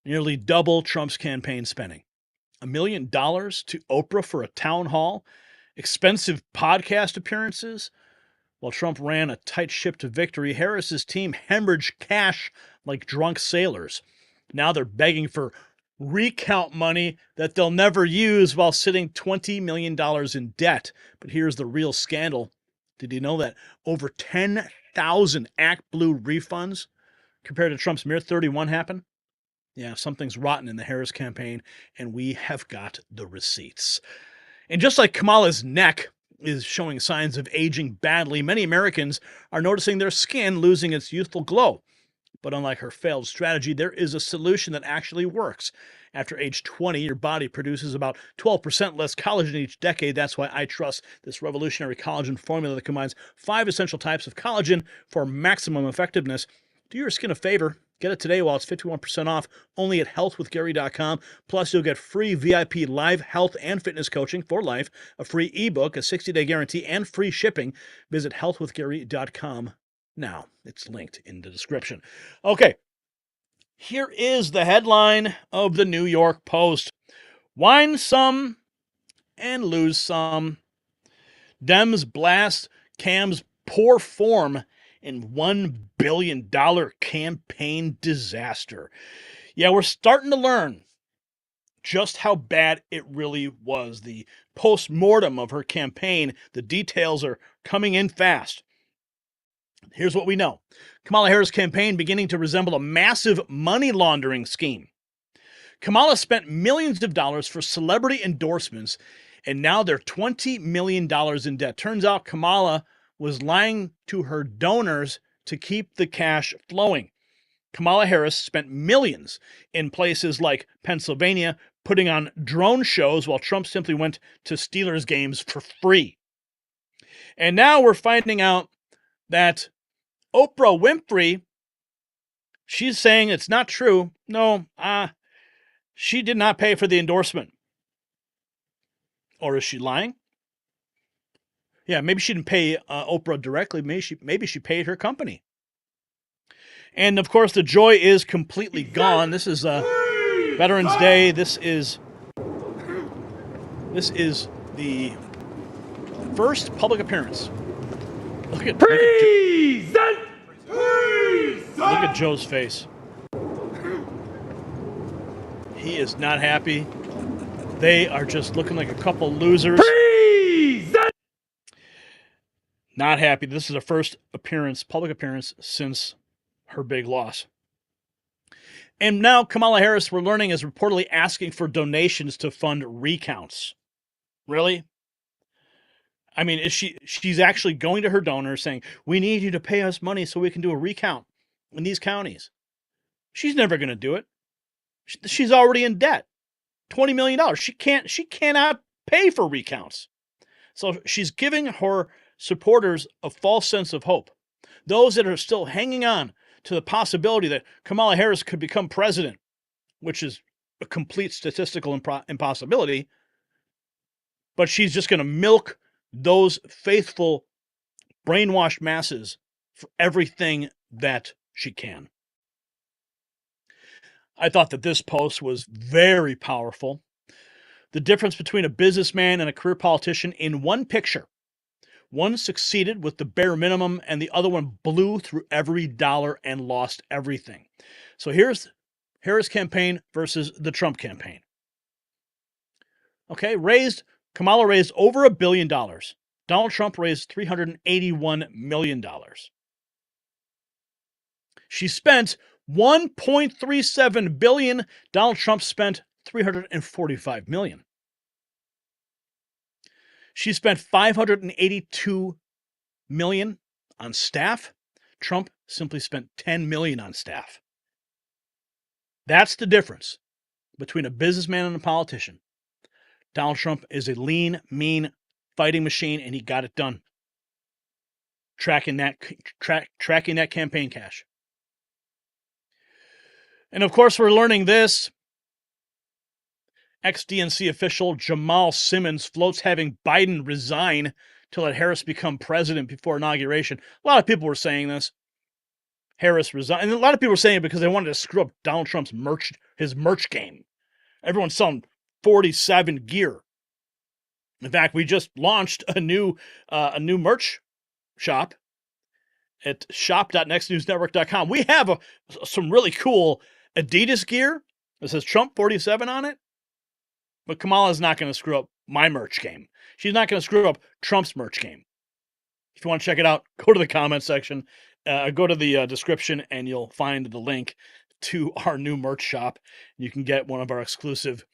nearly double Trump's campaign spending. $1 million to Oprah for a town hall, expensive podcast appearances. While Trump ran a tight ship to victory, Harris's team hemorrhaged cash like drunk sailors. Now they're begging for recount money that they'll never use while sitting $20 million in debt. But here's the real scandal. Did you know that over 10,000 Act Blue refunds compared to Trump's mere 31 happened? Yeah, something's rotten in the Harris campaign, and we have got the receipts. And just like Kamala's neck is showing signs of aging badly, many Americans are noticing their skin losing its youthful glow. But unlike her failed strategy, there is a solution that actually works. After age 20, your body produces about 12% less collagen each decade. That's why I trust this revolutionary collagen formula that combines 5 essential types of collagen for maximum effectiveness. Do your skin a favor. Get it today while it's 51% off, only at healthwithgary.com. Plus, you'll get free VIP live health and fitness coaching for life, a free ebook, a 60-day guarantee, and free shipping. Visit healthwithgary.com now. It's linked in the description. Okay, Here is the headline of the New York Post. Win some and lose some. Dems blast Cam's poor form in $1 billion campaign disaster. Yeah, we're starting to learn just how bad it really was. The post-mortem of her campaign, the details are coming in fast. Here's what we know. Kamala Harris' campaign beginning to resemble a massive money laundering scheme. Kamala spent millions of dollars for celebrity endorsements, and now they're $20 million in debt. Turns out Kamala was lying to her donors to keep the cash flowing. Kamala Harris spent millions in places like Pennsylvania putting on drone shows while Trump simply went to Steelers games for free. And now we're finding out that Oprah Winfrey, she's saying it's not true. No, she did not pay for the endorsement. Or is she lying? Yeah, maybe she didn't pay Oprah directly. Maybe she paid her company. And of course, the joy is completely gone. This is Veterans Day. This is the first public appearance. Look at Joe's face. He is not happy. They are just looking like a couple losers. Not happy. This is the first public appearance since her big loss. And now Kamala Harris, we're learning, is reportedly asking for donations to fund recounts. Really? I mean, she's actually going to her donors saying, we need you to pay us money so we can do a recount in these counties. She's never going to do it. She's already in debt. $20 million. She cannot pay for recounts. So she's giving her supporters a false sense of hope. Those that are still hanging on to the possibility that Kamala Harris could become president, which is a complete statistical impossibility, but she's just going to milk those faithful, brainwashed masses for everything that she can. I thought that this post was very powerful. The difference between a businessman and a career politician in one picture. One succeeded with the bare minimum, and the other one blew through every dollar and lost everything. So here's Harris campaign versus the Trump campaign. Okay, Kamala raised over $1 billion. Donald Trump raised $381 million. She spent $1.37 billion. Donald Trump spent $345 million. She spent $582 million on staff. Trump simply spent $10 million on staff. That's the difference between a businessman and a politician. Donald Trump is a lean, mean fighting machine, and he got it done. Tracking that campaign cash. And of course, we're learning this. Ex-DNC official Jamal Simmons floats having Biden resign to let Harris become president before inauguration. A lot of people were saying this. Harris resigned. And a lot of people were saying it because they wanted to screw up Donald Trump's merch game. Everyone's selling 47 gear. In fact, we just launched a new merch shop at shop.nextnewsnetwork.com. We have some really cool Adidas gear that says Trump 47 on it. But Kamala's not going to screw up my merch game. She's not going to screw up Trump's merch game. If you want to check it out, go to the comment section, go to the description, and you'll find the link to our new merch shop. You can get one of our exclusive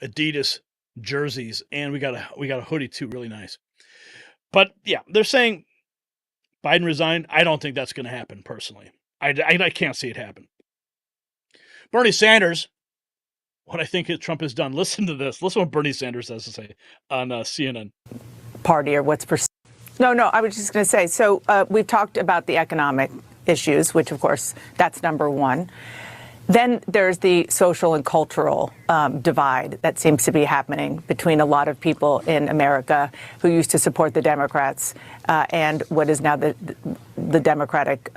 Adidas jerseys, and we got a hoodie too, really nice. But yeah, they're saying Biden resigned. I don't think that's going to happen personally. I can't see it happen. Bernie Sanders. What I think Trump has done. Listen to this. Listen to what Bernie Sanders has to say on CNN. Party or what's No, I was just going to say, so we've talked about the economic issues, which, of course, that's number one. Then there's the social and cultural divide that seems to be happening between a lot of people in America who used to support the Democrats and what is now the Democratic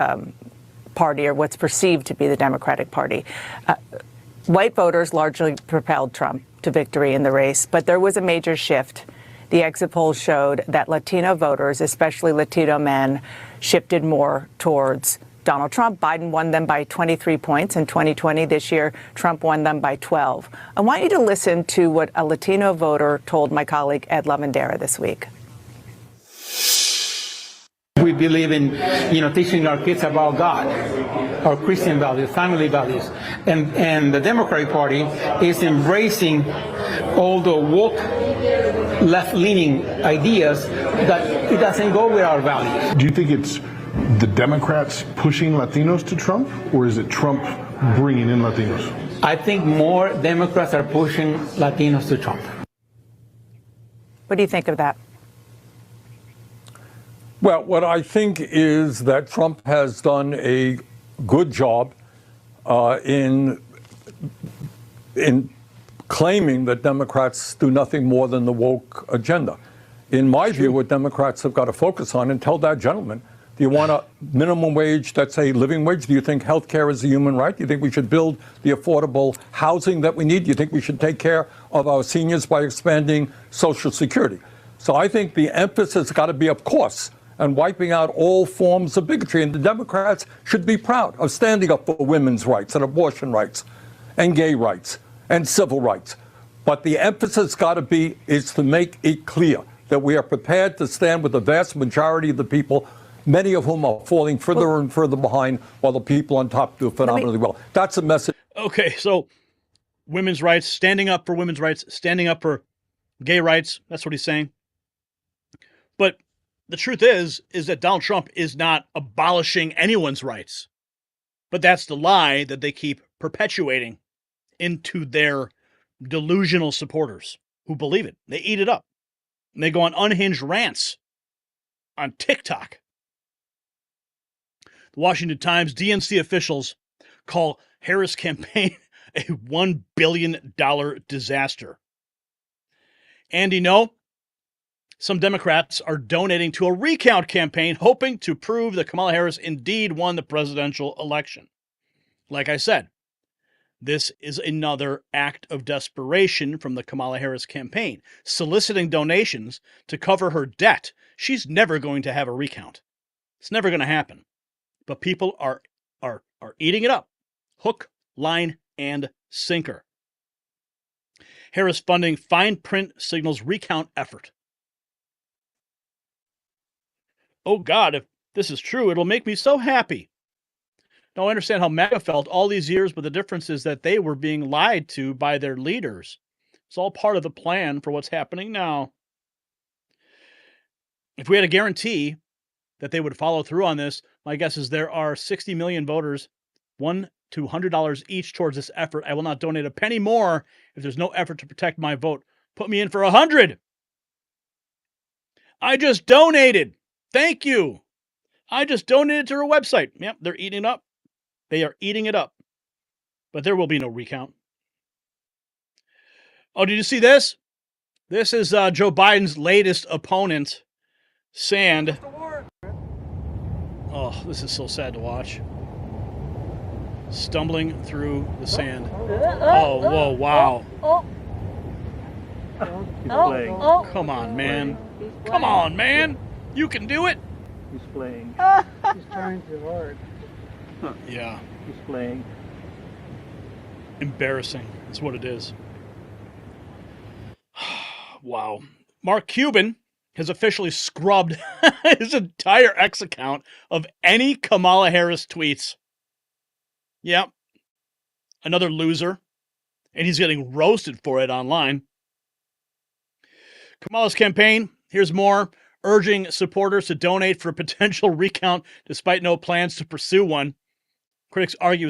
Party, or what's perceived to be the Democratic Party. White voters largely propelled Trump to victory in the race, but there was a major shift. The exit polls showed that Latino voters, especially Latino men, shifted more towards Donald Trump. Biden won them by 23 points in 2020. This year, Trump won them by 12. I want you to listen to what a Latino voter told my colleague Ed Lavandera this week. We believe in, teaching our kids about God, our Christian values, family values. And the Democratic Party is embracing all the woke, left-leaning ideas that it doesn't go with our values. Do you think it's the Democrats pushing Latinos to Trump, or is it Trump bringing in Latinos? I think more Democrats are pushing Latinos to Trump. What do you think of that? Well, what I think is that Trump has done a good job in claiming that Democrats do nothing more than the woke agenda. In my view, what Democrats have got to focus on, and tell that gentleman, do you want a minimum wage that's a living wage? Do you think health care is a human right? Do you think we should build the affordable housing that we need? Do you think we should take care of our seniors by expanding Social Security? So I think the emphasis has got to be, of course, and wiping out all forms of bigotry. And the Democrats should be proud of standing up for women's rights and abortion rights and gay rights and civil rights. But the emphasis got to be is to make it clear that we are prepared to stand with the vast majority of the people, many of whom are falling further and further behind, while the people on top do phenomenally well. That's a message. Okay, so women's rights, standing up for women's rights, standing up for gay rights. That's what he's saying. But the truth is that Donald Trump is not abolishing anyone's rights. But that's the lie that they keep perpetuating into their delusional supporters who believe it. They eat it up. And they go on unhinged rants on TikTok. The Washington Times, DNC officials call Harris campaign a $1 billion disaster. And some Democrats are donating to a recount campaign, hoping to prove that Kamala Harris indeed won the presidential election. Like I said, this is another act of desperation from the Kamala Harris campaign, soliciting donations to cover her debt. She's never going to have a recount. It's never going to happen. But people are eating it up. Hook, line, and sinker. Harris funding fine print signals recount effort. Oh God, if this is true, it'll make me so happy. Now, I understand how MAGA felt all these years, but the difference is that they were being lied to by their leaders. It's all part of the plan for what's happening now. If we had a guarantee that they would follow through on this, my guess is there are 60 million voters, $1 to $100 each towards this effort. I will not donate a penny more if there's no effort to protect my vote. Put me in for 100. I just donated. Thank you. I just donated to her website. Yep, they're eating it up. They are eating it up. But there will be no recount. Oh, did you see this? This is Joe Biden's latest opponent, Sand. Oh, this is so sad to watch. Stumbling through the sand. Oh, whoa, wow. He's playing. Come on, man. Come on, man. You can do it. He's playing. He's trying too hard. Yeah. He's playing. Embarrassing. That's what it is. Wow. Mark Cuban has officially scrubbed his entire X account of any Kamala Harris tweets. Yep. Another loser. And he's getting roasted for it online. Kamala's campaign, here's more, urging supporters to donate for a potential recount despite no plans to pursue one. Critics argue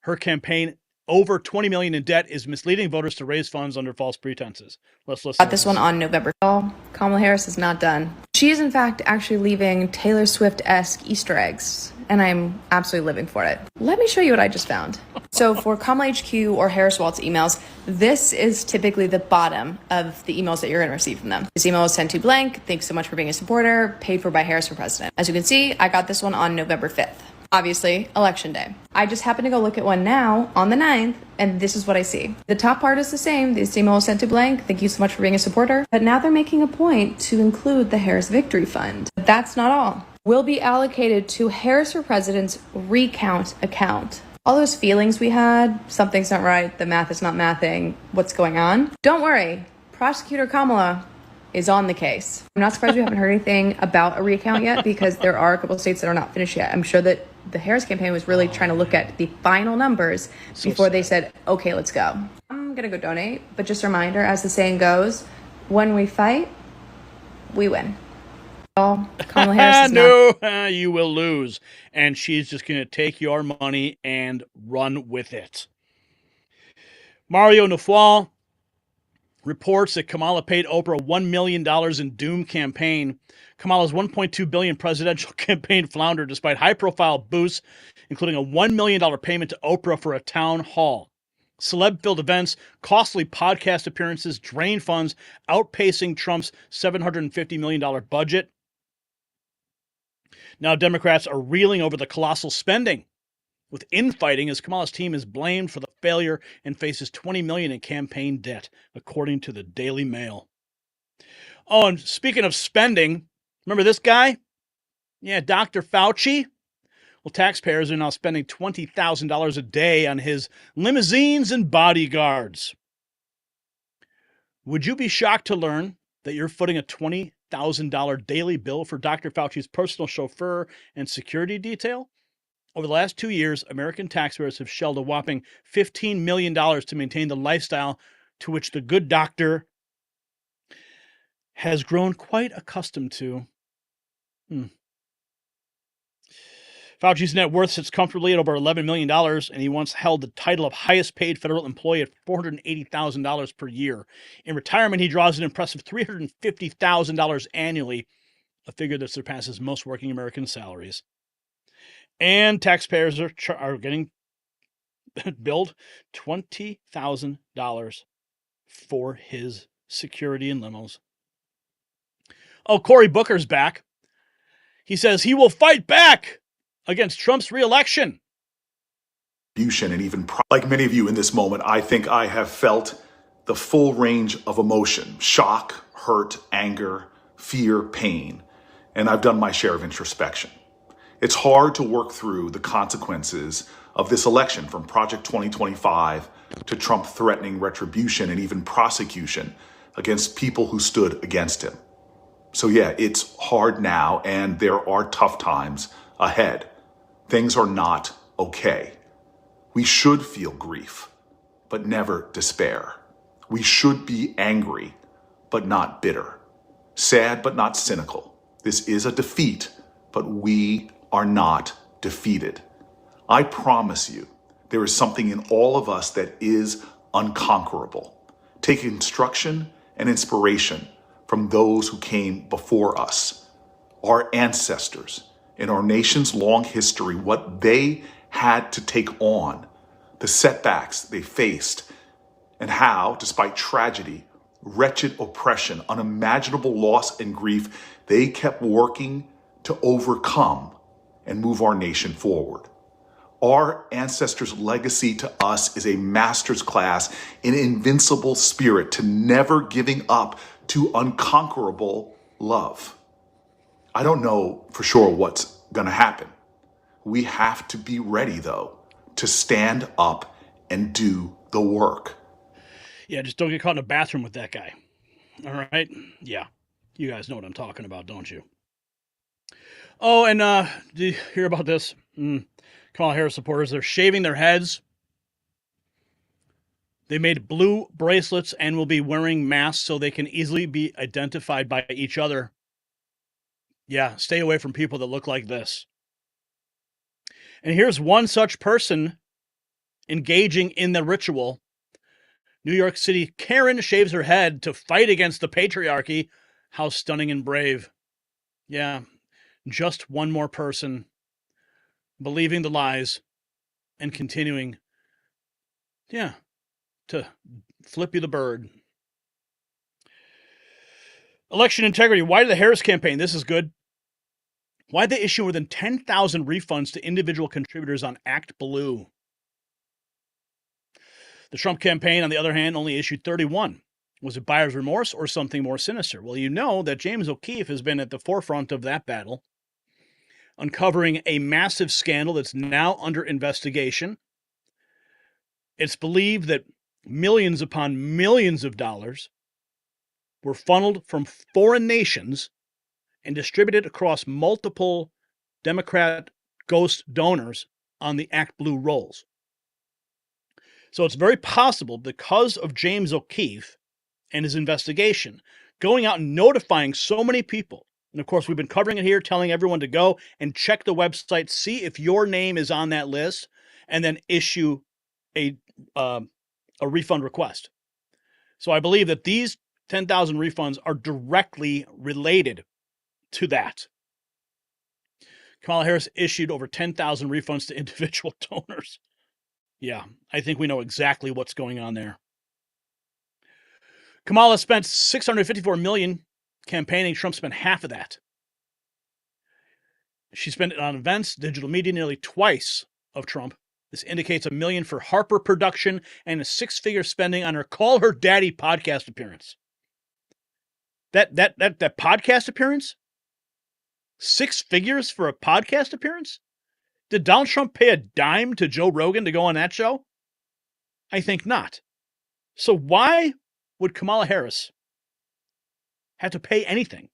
her campaign, over $20 million in debt, is misleading voters to raise funds under false pretenses. Let's listen. Got this one on November. Kamala Harris is not done. She is, in fact, actually leaving Taylor Swift-esque Easter eggs, and I'm absolutely living for it. Let me show you what I just found. So for Kamala HQ or Harris Waltz emails, this is typically the bottom of the emails that you're going to receive from them. This email was sent to blank. Thanks so much for being a supporter. Paid for by Harris for president. As you can see, I got this one on November 5th. Obviously, election day. I just happened to go look at one now on the 9th, and this is what I see. The top part is the same. The email was sent to blank. Thank you so much for being a supporter. But now they're making a point to include the Harris Victory Fund. But that's not all. Will be allocated to Harris for President's recount account. All those feelings we had, something's not right, the math is not mathing, what's going on? Don't worry, Prosecutor Kamala is on the case. I'm not surprised we haven't heard anything about a recount yet because there are a couple of states that are not finished yet. I'm sure that the Harris campaign was really trying to look at the final numbers before they said, okay, let's go. I'm gonna go donate, but just a reminder, as the saying goes, when we fight, we win. Kamala Harris is no, you will lose. And she's just going to take your money and run with it. Mario Nafal reports that Kamala paid Oprah $1 million in doom campaign. Kamala's $1.2 billion presidential campaign floundered despite high-profile boosts, including a $1 million payment to Oprah for a town hall. Celeb-filled events, costly podcast appearances, drained funds, outpacing Trump's $750 million budget. Now Democrats are reeling over the colossal spending, with infighting as Kamala's team is blamed for the failure and faces $20 million in campaign debt, according to the Daily Mail. Oh, and speaking of spending, remember this guy? Yeah, Dr. Fauci. Well, taxpayers are now spending $20,000 a day on his limousines and bodyguards. Would you be shocked to learn that you're footing a $20,000 daily bill for Dr. Fauci's personal chauffeur and security detail? Over the last 2 years, American taxpayers have shelled a whopping $15 million to maintain the lifestyle to which the good doctor has grown quite accustomed to. Fauci's net worth sits comfortably at over $11 million, and he once held the title of highest paid federal employee at $480,000 per year. In retirement, he draws an impressive $350,000 annually, a figure that surpasses most working American salaries. And taxpayers are getting billed $20,000 for his security and limos. Oh, Cory Booker's back. He says he will fight back against Trump's reelection. And even like many of you in this moment, I think I have felt the full range of emotion: shock, hurt, anger, fear, pain. And I've done my share of introspection. It's hard to work through the consequences of this election, from Project 2025 to Trump threatening retribution and even prosecution against people who stood against him. So yeah, it's hard now, and there are tough times ahead. Things are not okay. We should feel grief, but never despair. We should be angry, but not bitter. Sad, but not cynical. This is a defeat, but we are not defeated. I promise you, there is something in all of us that is unconquerable. Take instruction and inspiration from those who came before us, our ancestors, in our nation's long history, what they had to take on, the setbacks they faced, and how, despite tragedy, wretched oppression, unimaginable loss and grief, they kept working to overcome and move our nation forward. Our ancestors' legacy to us is a master's class in invincible spirit, to never giving up, to unconquerable love. I don't know for sure what's going to happen. We have to be ready, though, to stand up and do the work. Yeah, just don't get caught in a bathroom with that guy. All right? Yeah. You guys know what I'm talking about, don't you? Oh, and did you hear about this? Kamala Harris supporters, they're shaving their heads. They made blue bracelets and will be wearing masks so they can easily be identified by each other. Yeah, stay away from people that look like this. And here's one such person engaging in the ritual. New York City Karen shaves her head to fight against the patriarchy. How stunning and brave. Yeah, just one more person believing the lies and continuing, to flip you the bird. Election integrity. Why did the Harris campaign? This is good. Why'd they issue more than 10,000 refunds to individual contributors on ActBlue? The Trump campaign, on the other hand, only issued 31. Was it buyer's remorse or something more sinister? Well, you know that James O'Keefe has been at the forefront of that battle, uncovering a massive scandal that's now under investigation. It's believed that millions upon millions of dollars were funneled from foreign nations and distributed across multiple Democrat ghost donors on the ActBlue rolls. So it's very possible, because of James O'Keefe and his investigation, going out and notifying so many people. And of course, we've been covering it here, telling everyone to go and check the website, see if your name is on that list, and then issue a refund request. So I believe that these 10,000 refunds are directly related to that. Kamala Harris issued over 10,000 refunds to individual donors. Yeah, I think we know exactly what's going on there. Kamala spent $654 million campaigning. Trump spent half of that. She spent it on events, digital media, nearly twice of Trump. This indicates $1 million for Harper production and a six-figure spending on her Call Her Daddy podcast appearance. That podcast appearance? 6 figures for a podcast appearance? Did Donald Trump pay a dime to Joe Rogan to go on that show? I think not. So why would Kamala Harris have to pay anything?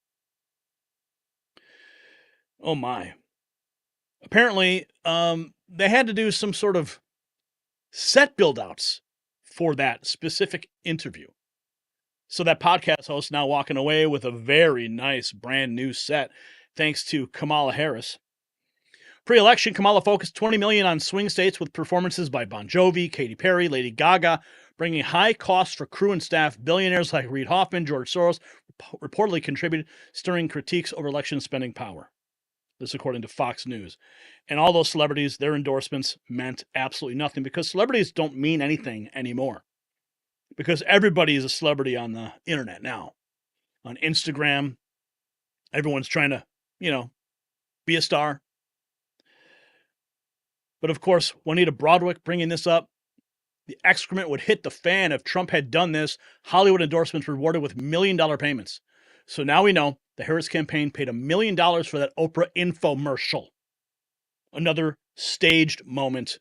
Oh my. Apparently, they had to do some sort of set build-outs for that specific interview. So that podcast host now walking away with a very nice brand new set, thanks to Kamala Harris. Pre-election, Kamala focused $20 million on swing states with performances by Bon Jovi, Katy Perry, Lady Gaga, bringing high costs for crew and staff. Billionaires like Reid Hoffman, George Soros reportedly contributed, stirring critiques over election spending power. This according to Fox News. And all those celebrities, their endorsements meant absolutely nothing, because celebrities don't mean anything anymore. Because everybody is a celebrity on the internet now. On Instagram, everyone's trying to, be a star. But of course, Juanita Broadwick bringing this up, the excrement would hit the fan if Trump had done this. Hollywood endorsements rewarded with $1 million payments. So now we know the Harris campaign paid $1 million for that Oprah infomercial. Another staged moment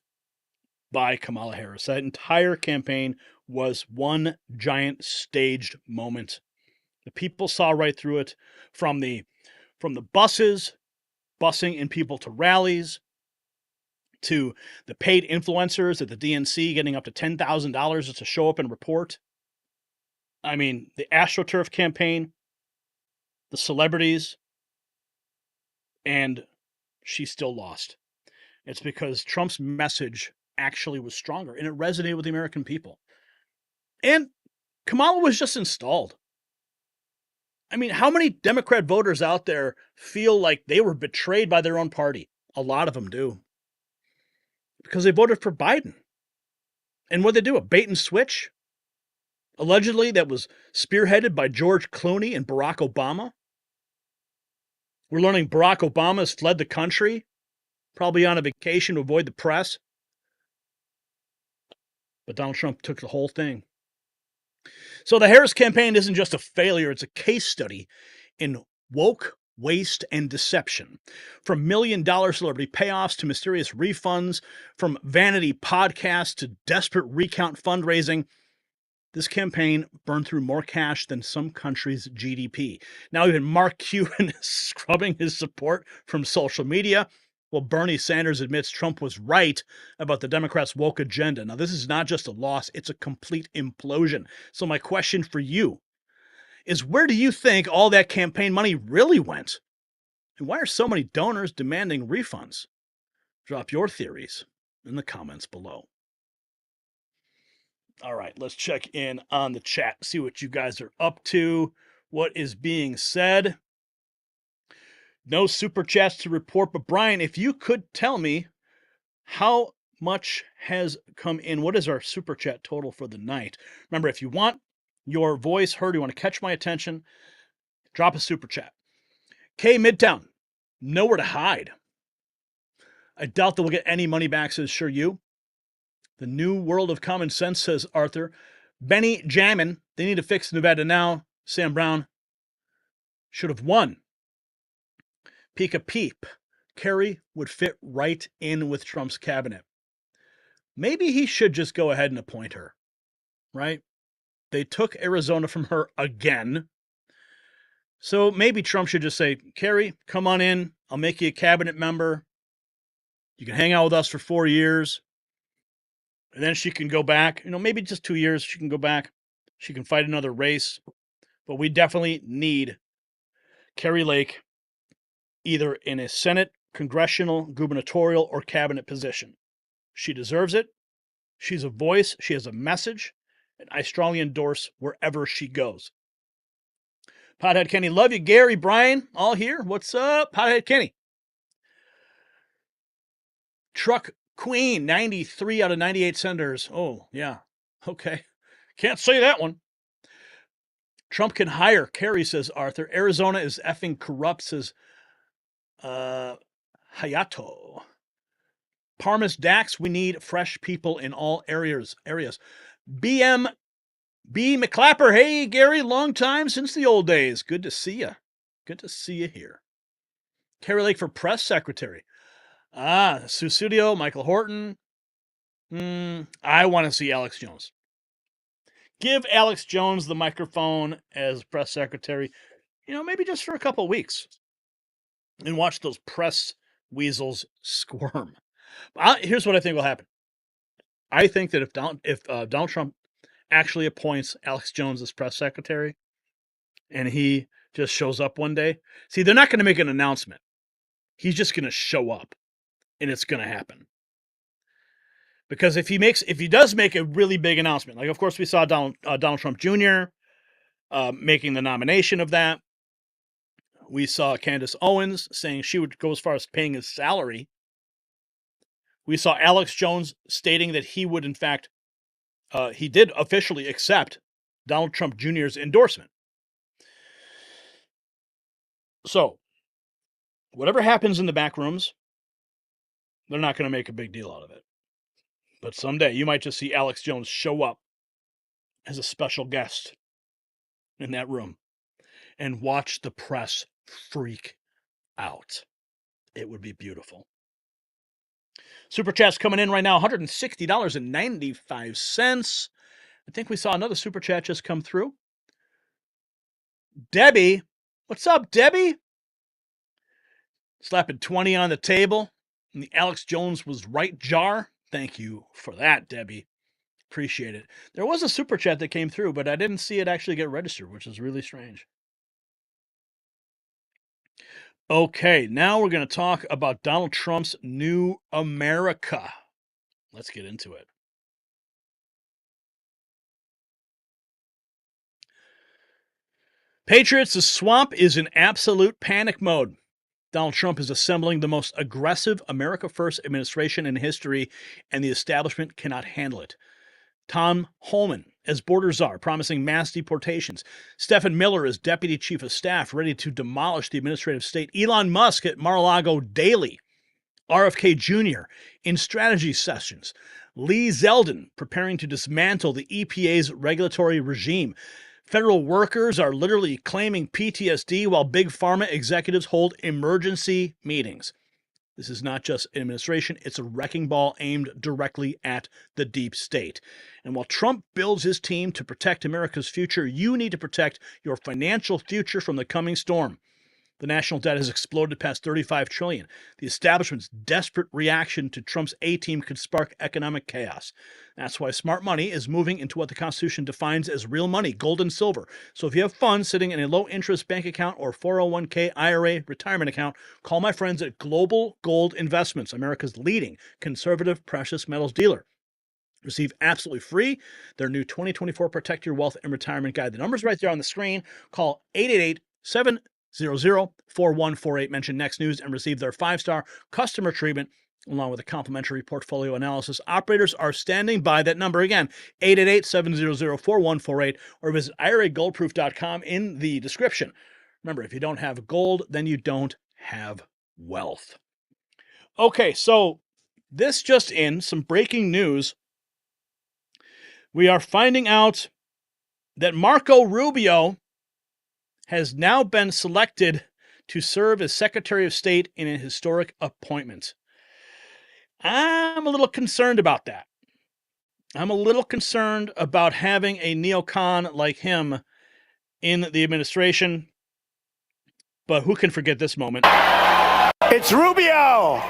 by Kamala Harris. That entire campaign was one giant staged moment. The people saw right through it, from the buses, busing in people to rallies, to the paid influencers at the DNC getting up to $10,000 just to show up and report. I mean, the AstroTurf campaign, the celebrities, and she still lost. It's because Trump's message actually was stronger, and it resonated with the American people. And Kamala was just installed. I mean, how many Democrat voters out there feel like they were betrayed by their own party? A lot of them do. Because they voted for Biden. And what did they do? A bait and switch? Allegedly, that was spearheaded by George Clooney and Barack Obama. We're learning Barack Obama has fled the country, probably on a vacation to avoid the press. But Donald Trump took the whole thing. So the Harris campaign isn't just a failure, it's a case study in woke waste and deception. From $1 million celebrity payoffs to mysterious refunds, from vanity podcasts to desperate recount fundraising, this campaign burned through more cash than some countries' GDP. Now even Mark Cuban is scrubbing his support from social media, while Bernie Sanders admits Trump was right about the Democrats' woke agenda. Now this is not just a loss, it's a complete implosion. So my question for you is, where do you think all that campaign money really went? And why are so many donors demanding refunds? Drop your theories in the comments below. All right, let's check in on the chat, see what you guys are up to, what is being said. No super chats to report, but Brian, if you could tell me how much has come in, what is our super chat total for the night? Remember, if you want your voice heard, you want to catch my attention, drop a super chat. K Midtown, nowhere to hide. I doubt that we'll get any money back, says Sure You. The new world of common sense, says Arthur. Benny Jammin, they need to fix Nevada now. Sam Brown should have won. Pika Peep, Kerry would fit right in with Trump's cabinet. Maybe he should just go ahead and appoint her, right? They took Arizona from her again. So maybe Trump should just say, Kerry, come on in. I'll make you a cabinet member. You can hang out with us for 4 years. And then she can go back. Maybe just 2 years. She can go back. She can fight another race. But we definitely need Kerry Lake either in a Senate, congressional, gubernatorial, or cabinet position. She deserves it. She's a voice. She has a message. And I strongly endorse wherever she goes. Pothead Kenny, love you. Gary, Brian, all here. What's up, Pothead Kenny? Truck Queen, 93 out of 98 senators. Oh, yeah. Okay. Can't say that one. Trump can hire, Kerry, says Arthur. Arizona is effing corrupt, says Hayato. Parmas Dax, we need fresh people in all areas. BM B. McClapper, hey, Gary, long time since the old days. Good to see you. Good to see you here. Kerry Lake for press secretary. Susudio, Michael Horton. I want to see Alex Jones. Give Alex Jones the microphone as press secretary, maybe just for a couple of weeks. And watch those press weasels squirm. Here's what I think will happen. I think that if Donald Trump actually appoints Alex Jones as press secretary and he just shows up one day, see, they're not going to make an announcement. He's just going to show up and it's going to happen. Because if he does make a really big announcement, like of course we saw Donald Trump Jr. Making the nomination of that. We saw Candace Owens saying she would go as far as paying his salary. We saw Alex Jones stating that he would, in fact, he did officially accept Donald Trump Jr.'s endorsement. So, whatever happens in the back rooms, they're not going to make a big deal out of it. But someday you might just see Alex Jones show up as a special guest in that room and watch the press freak out. It would be beautiful. Super chat's coming in right now, $160.95. I think we saw another super chat just come through. Debbie, what's up, Debbie? Slapping 20 on the table in the Alex Jones was right jar. Thank you for that, Debbie. Appreciate it. There was a super chat that came through, but I didn't see it actually get registered, which is really strange. Okay, now we're going to talk about Donald Trump's new America. Let's get into it. Patriots, the swamp is in absolute panic mode. Donald Trump is assembling the most aggressive America First administration in history, and the establishment cannot handle it. Tom Homan as Border Czar, promising mass deportations. Stephen Miller as Deputy Chief of Staff, ready to demolish the administrative state. Elon Musk at Mar-a-Lago daily. RFK Jr. in strategy sessions. Lee Zeldin preparing to dismantle the EPA's regulatory regime. Federal workers are literally claiming PTSD while big pharma executives hold emergency meetings. This is not just administration, it's a wrecking ball aimed directly at the deep state. And while Trump builds his team to protect America's future, you need to protect your financial future from the coming storm. The national debt has exploded past $35 trillion. The establishment's desperate reaction to Trump's A-team could spark economic chaos. That's why smart money is moving into what the Constitution defines as real money, gold and silver. So if you have funds sitting in a low-interest bank account or 401k IRA retirement account, call my friends at Global Gold Investments, America's leading conservative precious metals dealer. Receive absolutely free their new 2024 Protect Your Wealth and Retirement Guide. The number's right there on the screen. Call 888-700-4148. Mention Next News and receive their 5-star customer treatment along with a complimentary portfolio analysis. Operators are standing by. That number again, 888-700-4148, or visit IRAGoldproof.com in the description. Remember, if you don't have gold, then you don't have wealth. Okay, so this just in, some breaking news. We are finding out that Marco Rubio has now been selected to serve as Secretary of State in a historic appointment. I'm a little concerned about that. I'm a little concerned about having a neocon like him in the administration. But who can forget this moment? It's Rubio!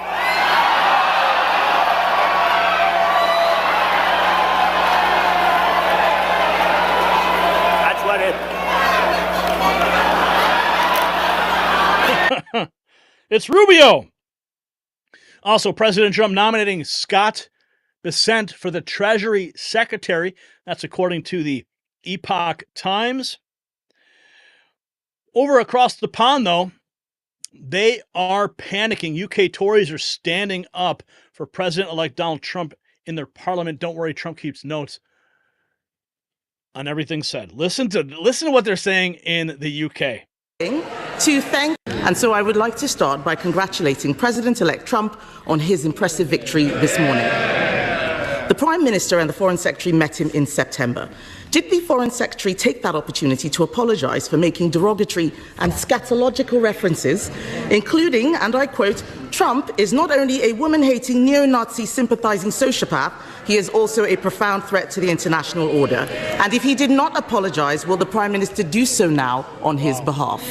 That's what it... It's Rubio! Also, President Trump nominating Scott Bessent for the Treasury Secretary. That's according to the Epoch Times. Over across the pond, though, they are panicking. UK Tories are standing up for President-elect Donald Trump in their parliament. Don't worry, Trump keeps notes on everything said. Listen to what they're saying in the UK. And so I would like to start by congratulating President-elect Trump on his impressive victory this morning. The Prime Minister and the Foreign Secretary met him in September. Did the Foreign Secretary take that opportunity to apologize for making derogatory and scatological references, including, and I quote, Trump is not only a woman-hating, neo-Nazi sympathizing sociopath, he is also a profound threat to the international order. And if he did not apologize, will the Prime Minister do so now on his behalf?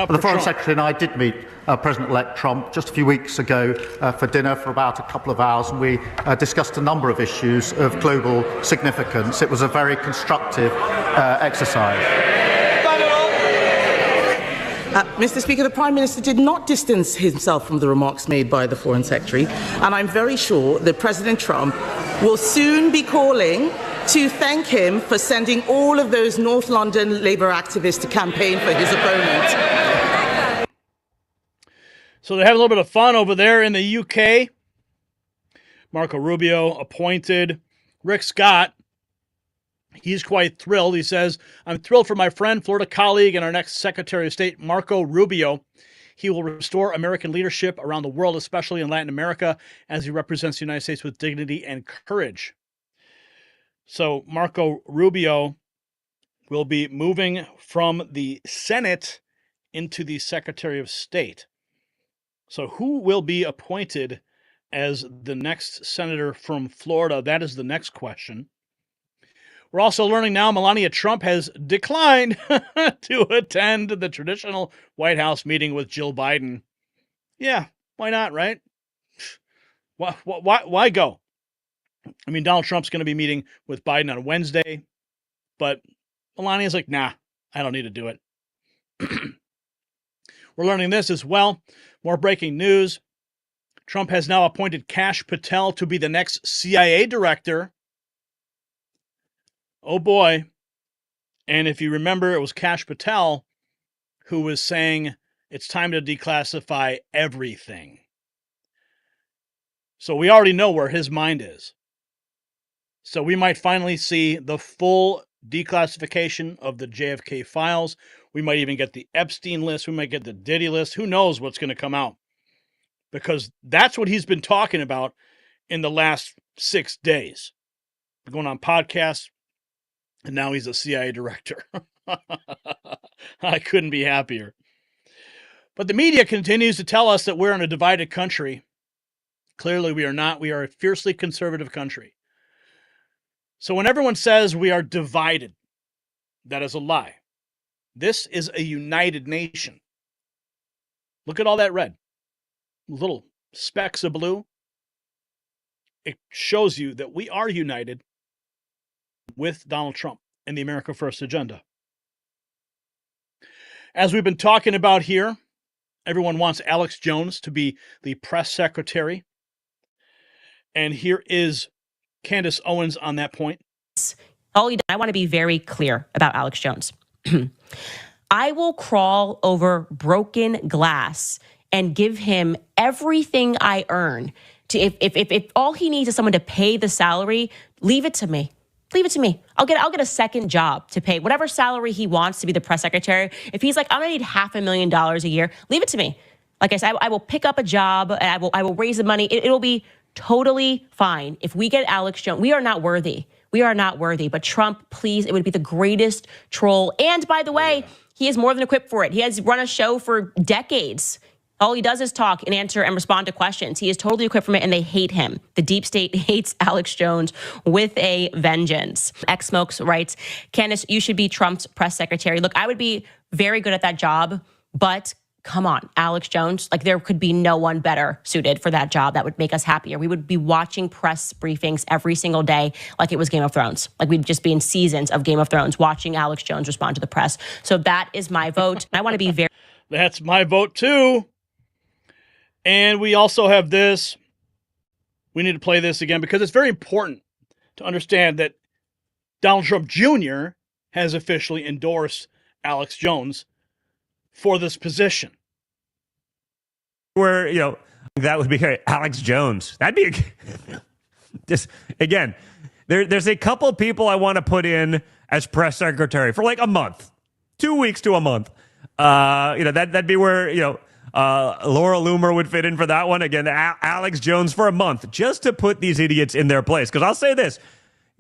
The Foreign Secretary and I did meet President-elect Trump just a few weeks ago for dinner for about a couple of hours, and we discussed a number of issues of global significance. It was a very constructive exercise. Mr. Speaker, the Prime Minister did not distance himself from the remarks made by the Foreign Secretary, and I'm very sure that President Trump will soon be calling to thank him for sending all of those North London Labour activists to campaign for his opponent. So they're having a little bit of fun over there in the UK. Marco Rubio appointed. Rick Scott, he's quite thrilled. He says, I'm thrilled for my friend, Florida colleague, and our next Secretary of State, Marco Rubio. He will restore American leadership around the world, especially in Latin America, as he represents the United States with dignity and courage. So Marco Rubio will be moving from the Senate into the Secretary of State. So who will be appointed as the next senator from Florida? That is the next question. We're also learning now Melania Trump has declined to attend the traditional White House meeting with Jill Biden. Yeah, why not, right? Why go? I mean, Donald Trump's going to be meeting with Biden on Wednesday, but Melania's like, nah, I don't need to do it. We're learning this as well. More breaking news. Trump has now appointed Kash Patel to be the next CIA director. Oh boy. And if you remember, it was Kash Patel who was saying it's time to declassify everything. So we already know where his mind is. So we might finally see the full declassification of the JFK files. We might even get the Epstein list. We might get the Diddy list. Who knows what's going to come out? Because that's what he's been talking about in the last 6 days. Going on podcasts, and now he's a CIA director. I couldn't be happier. But the media continues to tell us that we're in a divided country. Clearly we are not. We are a fiercely conservative country. So when everyone says we are divided, that is a lie. This is a united nation. Look at all that red. Little specks of blue. It shows you that we are united with Donald Trump and the America First agenda. As we've been talking about here, everyone wants Alex Jones to be the press secretary. And here is Candace Owens on that point. I want to be very clear about Alex Jones. I will crawl over broken glass and give him everything I earn. If all he needs is someone to pay the salary, leave it to me. Leave it to me. I'll get a second job to pay whatever salary he wants to be the press secretary. If he's like, I'm gonna need $500,000 a year, leave it to me. Like I said, I will pick up a job and I will raise the money. It'll be totally fine. If we get Alex Jones, we are not worthy. We are not worthy. But Trump, please, it would be the greatest troll. And by the way, he is more than equipped for it. He has run a show for decades. All he does is talk and answer and respond to questions. He is totally equipped for it, and they hate him. The deep state hates Alex Jones with a vengeance. X Smokes writes, Candace, you should be Trump's press secretary. Look, I would be very good at that job, but come on, Alex Jones, like there could be no one better suited for that job that would make us happier. We would be watching press briefings every single day like it was Game of Thrones. Like we'd just be in seasons of Game of Thrones watching Alex Jones respond to the press. So that is my vote. I want to be very... That's my vote too. And we also have this. We need to play this again because it's very important to understand that Donald Trump Jr. has officially endorsed Alex Jones for this position. Where, that would be Alex Jones. That'd be just, again, there's a couple of people I want to put in as press secretary for like a month, 2 weeks to a month. That'd be where, Laura Loomer would fit in for that one. Again, Alex Jones for a month, just to put these idiots in their place. Because I'll say this,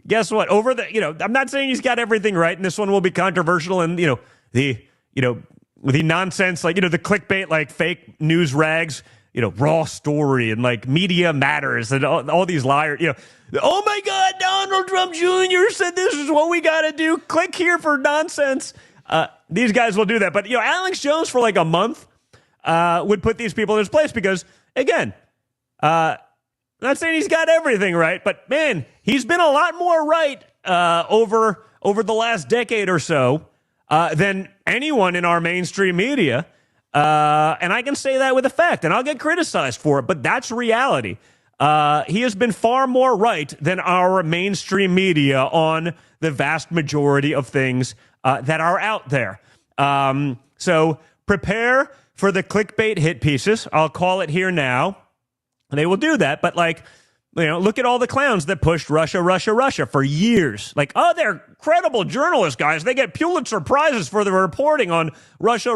guess what? I'm not saying he's got everything right, and this one will be controversial, and the nonsense, the clickbait, like fake news rags, raw story, and like media matters, and all these liars, oh my God, Donald Trump Jr. said this is what we got to do. Click here for nonsense. These guys will do that, but Alex Jones for like a month would put these people in his place because, again, I'm not saying he's got everything right, but man, he's been a lot more right over the last decade or so than anyone in our mainstream media. And I can say that with effect, and I'll get criticized for it, but that's reality. He has been far more right than our mainstream media on the vast majority of things that are out there. So prepare for the clickbait hit pieces. I'll call it here now. They will do that, but look at all the clowns that pushed Russia, Russia, Russia for years. Like, oh, they're credible journalists, guys. They get Pulitzer Prizes for the reporting on Russia.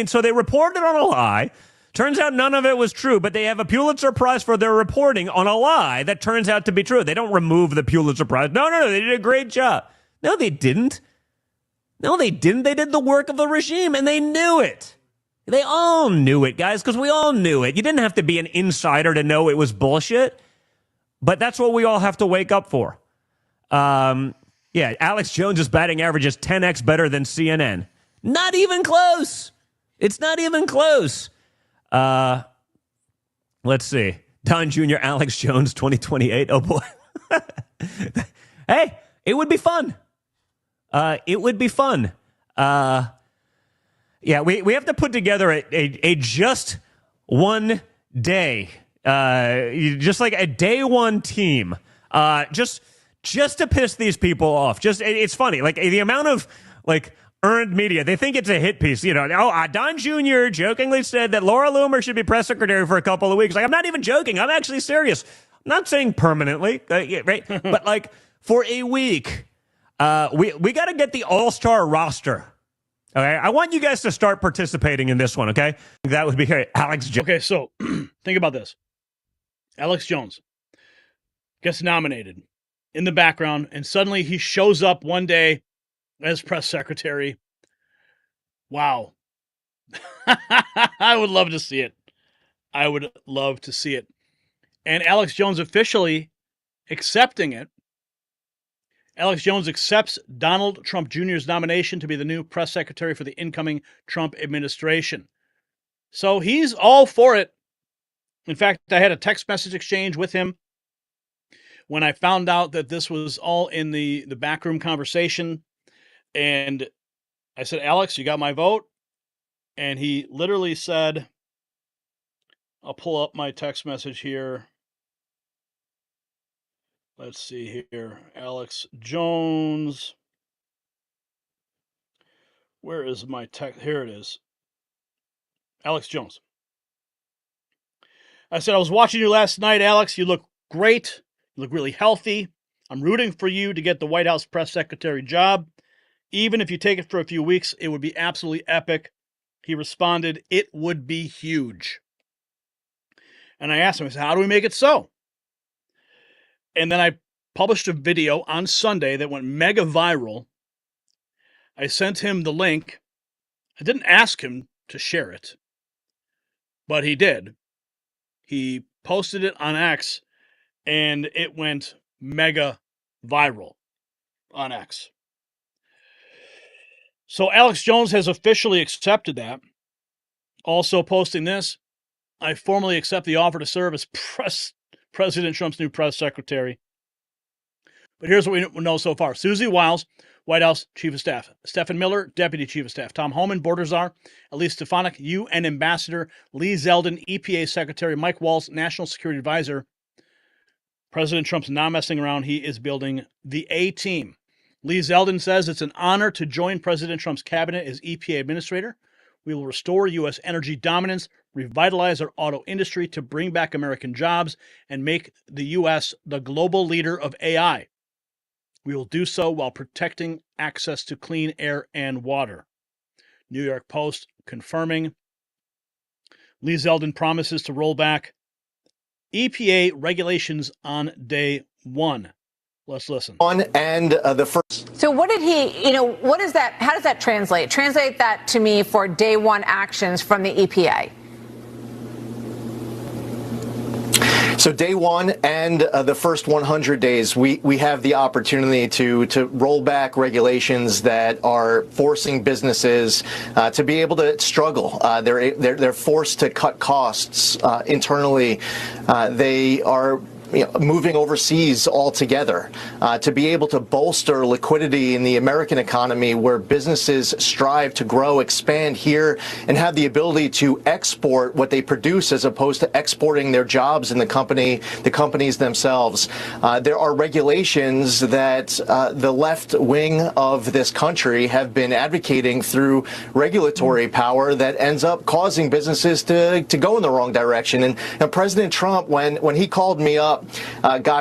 So they reported on a lie. Turns out none of it was true, but they have a Pulitzer Prize for their reporting on a lie that turns out to be true. They don't remove the Pulitzer Prize. No, they did a great job. No, they didn't. They did the work of the regime, and they knew it. They all knew it, guys, because we all knew it. You didn't have to be an insider to know it was bullshit. But that's what we all have to wake up for. Alex Jones' batting average is 10x better than CNN. Not even close. It's not even close. Let's see. Don Jr., Alex Jones, 2028. Oh, boy. Hey, it would be fun. It would be fun. We have to put together a just one day. Just like a day one team, just to piss these people off. It's funny, like the amount of earned media. They think it's a hit piece. Don Jr. jokingly said that Laura Loomer should be press secretary for a couple of weeks. Like, I'm not even joking. I'm actually serious. I'm not saying permanently, right? But for a week, we got to get the all-star roster. Okay, I want you guys to start participating in this one. Okay, that would be Alex Jones. Okay, so think about this. Alex Jones gets nominated in the background, and suddenly he shows up one day as press secretary. Wow. I would love to see it. I would love to see it. And Alex Jones officially accepting it. Alex Jones accepts Donald Trump Jr.'s nomination to be the new press secretary for the incoming Trump administration. So he's all for it. In fact, I had a text message exchange with him when I found out that this was all in the backroom conversation. And I said, Alex, you got my vote? And he literally said, I'll pull up my text message here. Let's see here. Alex Jones. Where is my text? Here it is. Alex Jones. I said, I was watching you last night, Alex. You look great. You look really healthy. I'm rooting for you to get the White House press secretary job. Even if you take it for a few weeks, it would be absolutely epic. He responded, it would be huge. And I asked him, I said, how do we make it so? And then I published a video on Sunday that went mega viral. I sent him the link. I didn't ask him to share it, but he did. He posted it on X, and it went mega viral on X. So Alex Jones has officially accepted that. Also posting this, I formally accept the offer to serve as President Trump's new press secretary. But here's what we know so far. Susie Wiles, White House Chief of Staff. Stephen Miller, Deputy Chief of Staff. Tom Homan, Border Czar. Elise Stefanik, UN Ambassador. Lee Zeldin, EPA Secretary. Mike Waltz, National Security Advisor. President Trump's not messing around. He is building the A-team. Lee Zeldin says it's an honor to join President Trump's cabinet as EPA Administrator. We will restore U.S. energy dominance, revitalize our auto industry to bring back American jobs, and make the U.S. the global leader of AI. We will do so while protecting access to clean air and water. New York Post confirming. Lee Zeldin promises to roll back EPA regulations on day one. Let's listen. The first. So what did he, what is that? How does that translate? Translate that to me for day one actions from the EPA. So day one and the first 100 days, we have the opportunity to roll back regulations that are forcing businesses to be able to struggle. They're forced to cut costs internally. They are moving overseas altogether to be able to bolster liquidity in the American economy where businesses strive to grow, expand here, and have the ability to export what they produce as opposed to exporting their jobs in the companies themselves. There are regulations that the left wing of this country have been advocating through regulatory power that ends up causing businesses to go in the wrong direction. And President Trump, when he called me up,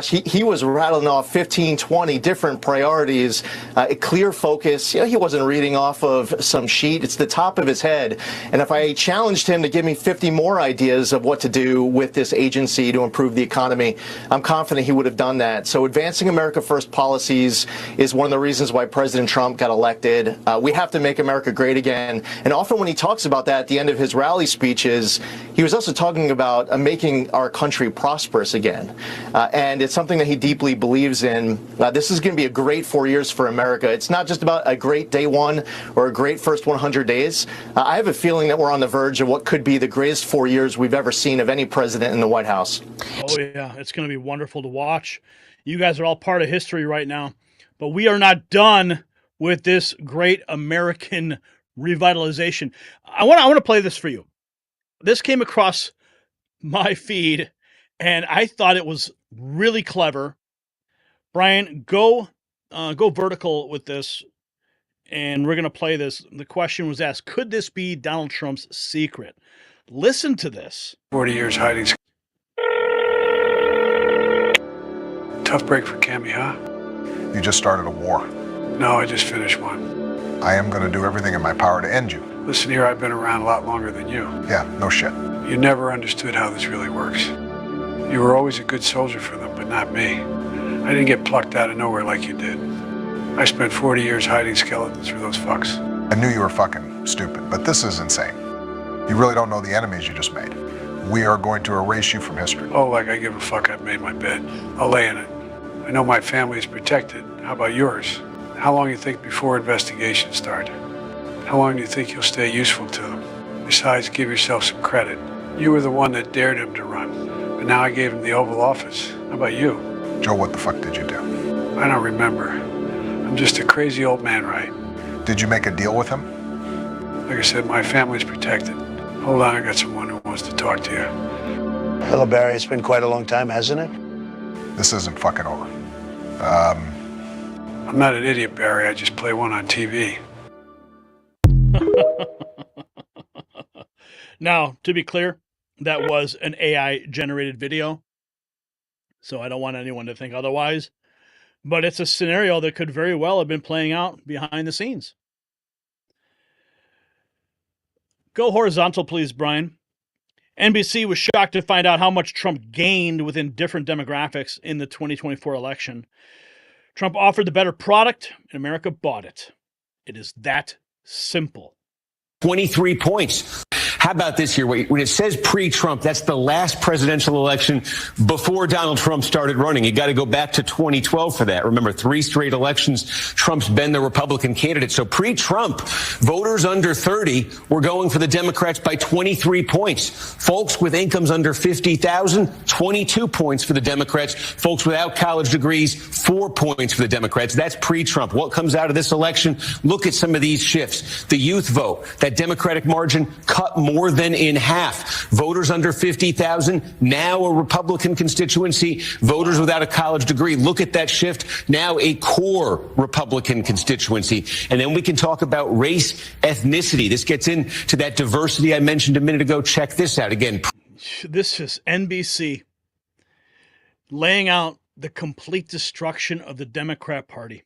he was rattling off 15, 20 different priorities, a clear focus. He wasn't reading off of some sheet. It's the top of his head. And if I challenged him to give me 50 more ideas of what to do with this agency to improve the economy, I'm confident he would have done that. So advancing America First policies is one of the reasons why President Trump got elected. We have to make America great again. And often when he talks about that at the end of his rally speeches, he was also talking about making our country prosperous again. And it's something that he deeply believes in. This is going to be a great 4 years for America. It's not just about a great day one or a great first 100 days. I have a feeling that we're on the verge of what could be the greatest 4 years we've ever seen of any president in the White House. Oh, yeah. It's going to be wonderful to watch. You guys are all part of history right now. But we are not done with this great American revitalization. I want to play this for you. This came across my feed, and I thought it was really clever. Brian, go vertical with this, and we're going to play this. The question was asked, could this be Donald Trump's secret? Listen to this. 40 years hiding. Tough break for Cammy, huh? You just started a war. No, I just finished one. I am going to do everything in my power to end you. Listen here, I've been around a lot longer than you. Yeah, no shit. You never understood how this really works. You were always a good soldier for them, but not me. I didn't get plucked out of nowhere like you did. I spent 40 years hiding skeletons for those fucks. I knew you were fucking stupid, but this is insane. You really don't know the enemies you just made. We are going to erase you from history. Oh, like I give a fuck. I've made my bed. I'll lay in it. I know my family is protected. How about yours? How long do you think before investigations start? How long do you think you'll stay useful to them? Besides, give yourself some credit. You were the one that dared him to run. But now I gave him the Oval Office. How about you? Joe, what the fuck did you do? I don't remember. I'm just a crazy old man, right? Did you make a deal with him? Like I said, my family's protected. Hold on, I got someone who wants to talk to you. Hello, Barry. It's been quite a long time, hasn't it? This isn't fucking over. I'm not an idiot, Barry. I just play one on TV. Now, to be clear, that was an AI-generated video, so I don't want anyone to think otherwise. But it's a scenario that could very well have been playing out behind the scenes. Go horizontal, please, Brian. NBC was shocked to find out how much Trump gained within different demographics in the 2024 election. Trump offered the better product, and America bought it. It is that simple. 23 points. How about this here? When it says pre-Trump, that's the last presidential election before Donald Trump started running. You got to go back to 2012 for that. Remember, 3 straight elections, Trump's been the Republican candidate. So pre-Trump, voters under 30 were going for the Democrats by 23 points. Folks with incomes under 50,000, 22 points for the Democrats. Folks without college degrees, 4 points for the Democrats. That's pre-Trump. What comes out of this election? Look at some of these shifts. The youth vote, that Democratic margin cut more than in half. Voters under 50,000, now a Republican constituency. Voters without a college degree, look at that shift, now a core Republican constituency. And then we can talk about race, ethnicity. This gets into that diversity I mentioned a minute ago. Check this out again. This is NBC laying out the complete destruction of the Democrat Party.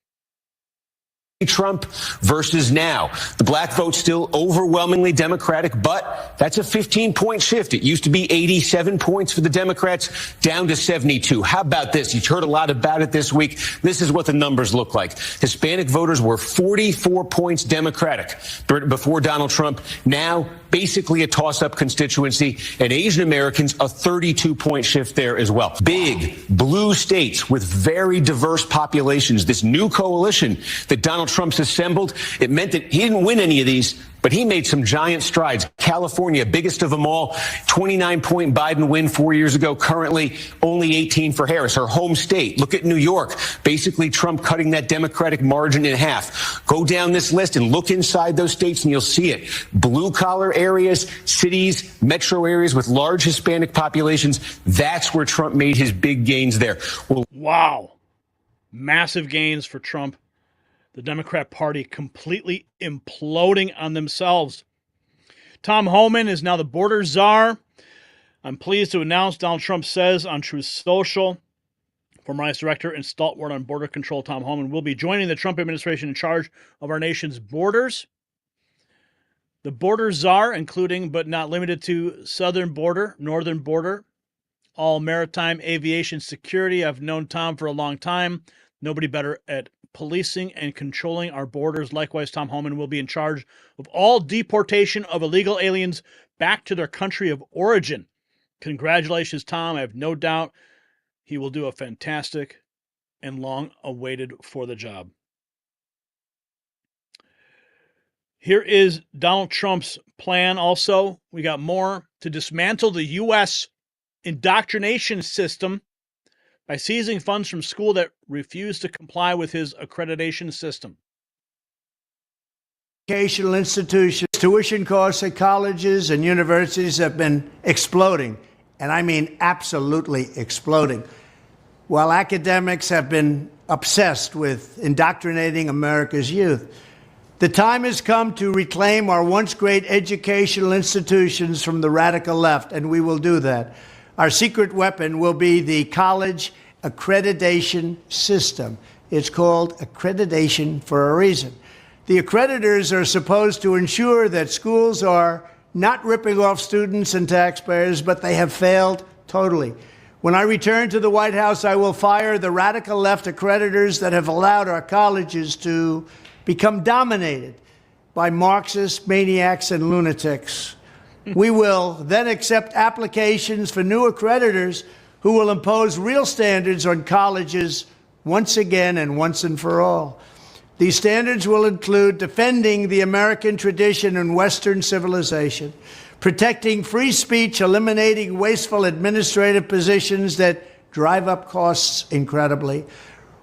Trump versus now. The black vote still overwhelmingly Democratic, but that's a 15-point shift. It used to be 87 points for the Democrats, down to 72. How about this? You've heard a lot about it this week. This is what the numbers look like. Hispanic voters were 44 points Democratic before Donald Trump. Now, basically a toss-up constituency, and Asian Americans, a 32-point shift there as well. Big blue states with very diverse populations. This new coalition that Donald Trump's assembled, it meant that he didn't win any of these, but he made some giant strides. California, biggest of them all, 29-point Biden win 4 years ago, currently only 18 for Harris, her home state. Look at New York, basically Trump cutting that Democratic margin in half. Go down this list and look inside those states and you'll see it. Blue-collar areas, cities, metro areas with large Hispanic populations, that's where Trump made his big gains there. Well, wow. Massive gains for Trump. The Democrat Party completely imploding on themselves. Tom Homan is now the Border Czar. I'm pleased to announce Donald Trump says on Truth Social, former ICE director and stalwart on border control Tom Homan will be joining the Trump administration in charge of our nation's borders. The Border Czar, including but not limited to southern border, northern border, all maritime aviation security. I've known Tom for a long time. Nobody better at policing and controlling our borders. Likewise, Tom Homan will be in charge of all deportation of illegal aliens back to their country of origin. Congratulations, Tom. I have no doubt he will do a fantastic and long awaited for the job. Here is Donald Trump's plan also. We got more to dismantle the U.S. indoctrination system by seizing funds from schools that refuse to comply with his accreditation system. Educational institutions, tuition costs at colleges and universities have been exploding, and I mean absolutely exploding, while academics have been obsessed with indoctrinating America's youth. The time has come to reclaim our once great educational institutions from the radical left, and we will do that. Our secret weapon will be the college accreditation system. It's called accreditation for a reason. The accreditors are supposed to ensure that schools are not ripping off students and taxpayers, but they have failed totally. When I return to the White House, I will fire the radical left accreditors that have allowed our colleges to become dominated by Marxist maniacs and lunatics. We will then accept applications for new accreditors who will impose real standards on colleges once again and once and for all. These standards will include defending the American tradition and Western civilization, protecting free speech, eliminating wasteful administrative positions that drive up costs incredibly,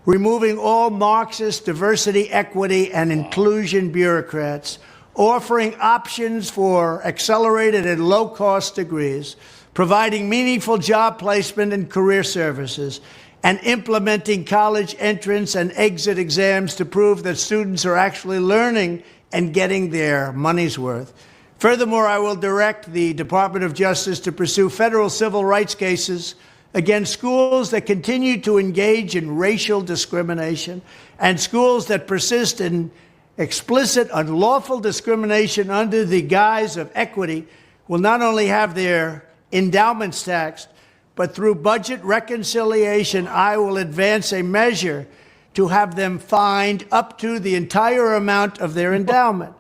removing all Marxist diversity, equity, and inclusion bureaucrats, offering options for accelerated and low-cost degrees, providing meaningful job placement and career services, and implementing college entrance and exit exams to prove that students are actually learning and getting their money's worth. Furthermore, I will direct the Department of Justice to pursue federal civil rights cases against schools that continue to engage in racial discrimination and schools that persist in explicit, unlawful discrimination under the guise of equity will not only have their endowments taxed, but through budget reconciliation, I will advance a measure to have them fined up to the entire amount of their endowment.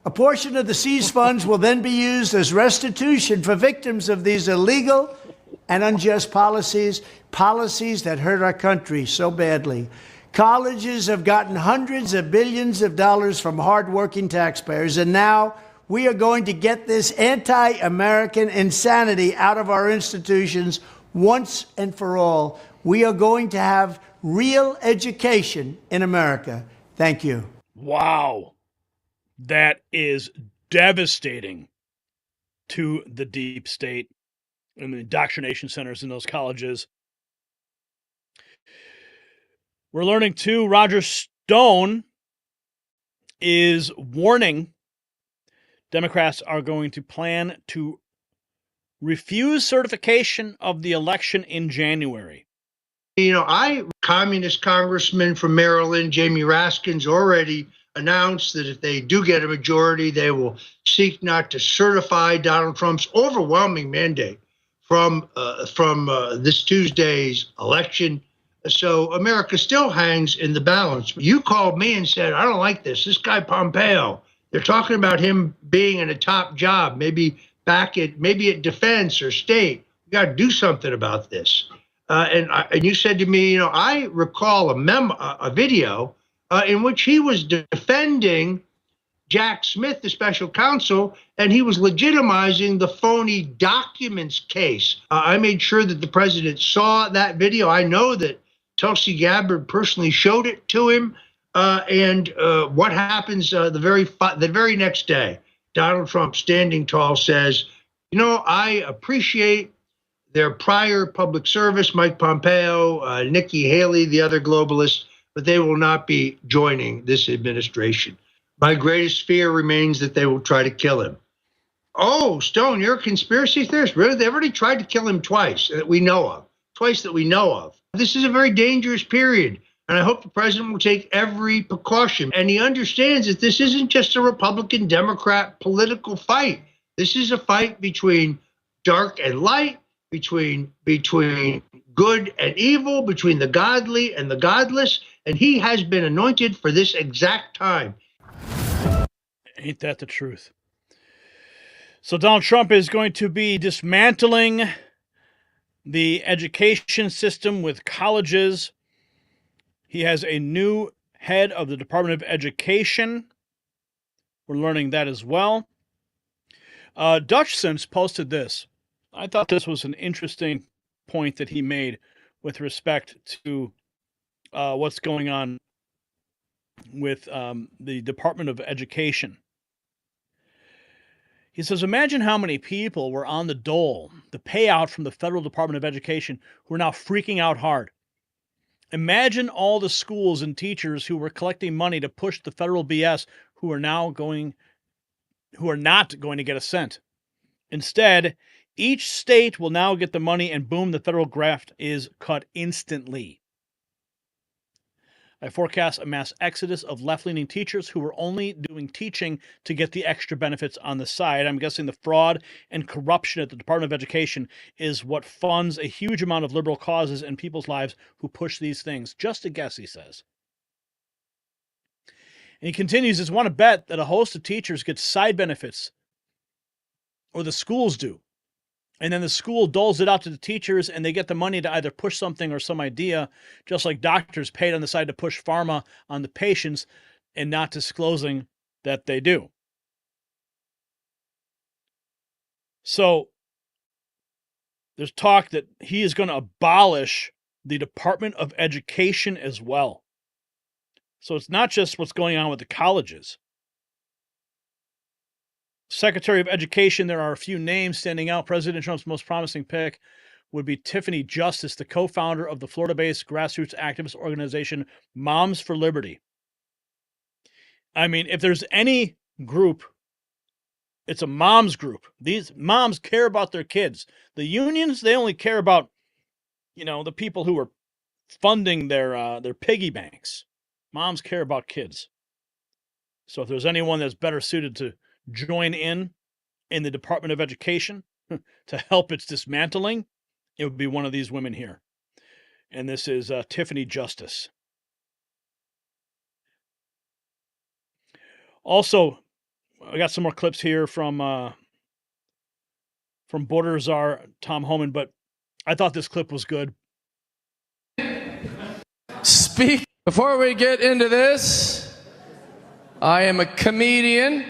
A portion of the seized funds will then be used as restitution for victims of these illegal and unjust policies that hurt our country so badly. Colleges have gotten hundreds of billions of dollars from hardworking taxpayers, and now we are going to get this anti-American insanity out of our institutions once and for all. We are going to have real education in America. Thank you. Wow. That is devastating to the deep state and the indoctrination centers in those colleges. We're learning too, Roger Stone is warning Democrats are going to plan to refuse certification of the election in January. You know, communist congressman from Maryland, Jamie Raskin's already announced that if they do get a majority, they will seek not to certify Donald Trump's overwhelming mandate from this Tuesday's election. So America still hangs in the balance. You called me and said, I don't like this. This guy Pompeo, they're talking about him being in a top job, maybe at defense or state. We got to do something about this. And you said to me, you know, I recall a video in which he was defending Jack Smith, the special counsel, and he was legitimizing the phony documents case. I made sure that the president saw that video. I know that Tulsi Gabbard personally showed it to him. And what happens the very next day? Donald Trump, standing tall, says, you know, I appreciate their prior public service, Mike Pompeo, Nikki Haley, the other globalists, but they will not be joining this administration. My greatest fear remains that they will try to kill him. Oh, Stone, you're a conspiracy theorist? Really? They've already tried to kill him twice that we know of. This is a very dangerous period, and I hope the president will take every precaution. And he understands that this isn't just a Republican-Democrat political fight. This is a fight between dark and light, between good and evil, between the godly and the godless, and he has been anointed for this exact time. Ain't that the truth? So Donald Trump is going to be dismantling the education system with colleges. He has a new head of the Department of Education. We're learning that as well. Dutchsinse posted this. I thought this was an interesting point that he made with respect to what's going on with the Department of Education. He says, imagine how many people were on the dole, the payout from the Federal Department of Education, who are now freaking out hard. Imagine all the schools and teachers who were collecting money to push the federal BS who are not going to get a cent. Instead, each state will now get the money and boom, the federal graft is cut instantly. I forecast a mass exodus of left-leaning teachers who were only doing teaching to get the extra benefits on the side. I'm guessing the fraud and corruption at the Department of Education is what funds a huge amount of liberal causes and people's lives who push these things. Just a guess, he says. And he continues, "Is want to bet that a host of teachers get side benefits, or the schools do. And then the school doles it out to the teachers and they get the money to either push something or some idea, just like doctors paid on the side to push pharma on the patients and not disclosing that they do." So there's talk that he is going to abolish the Department of Education as well. So it's not just what's going on with the colleges. Secretary of Education, there are a few names standing out. President Trump's most promising pick would be Tiffany Justice, the co-founder of the Florida-based grassroots activist organization Moms for Liberty. I mean, if there's any group, it's a moms group. These moms care about their kids. The unions, they only care about you know, the people who are funding their piggy banks. Moms care about kids. So if there's anyone that's better suited to join in the Department of Education to help its dismantling, it would be one of these women here. And this is Tiffany Justice. Also, I got some more clips here from Border Czar Tom Homan, but I thought this clip was good. Before we get into this, I am a comedian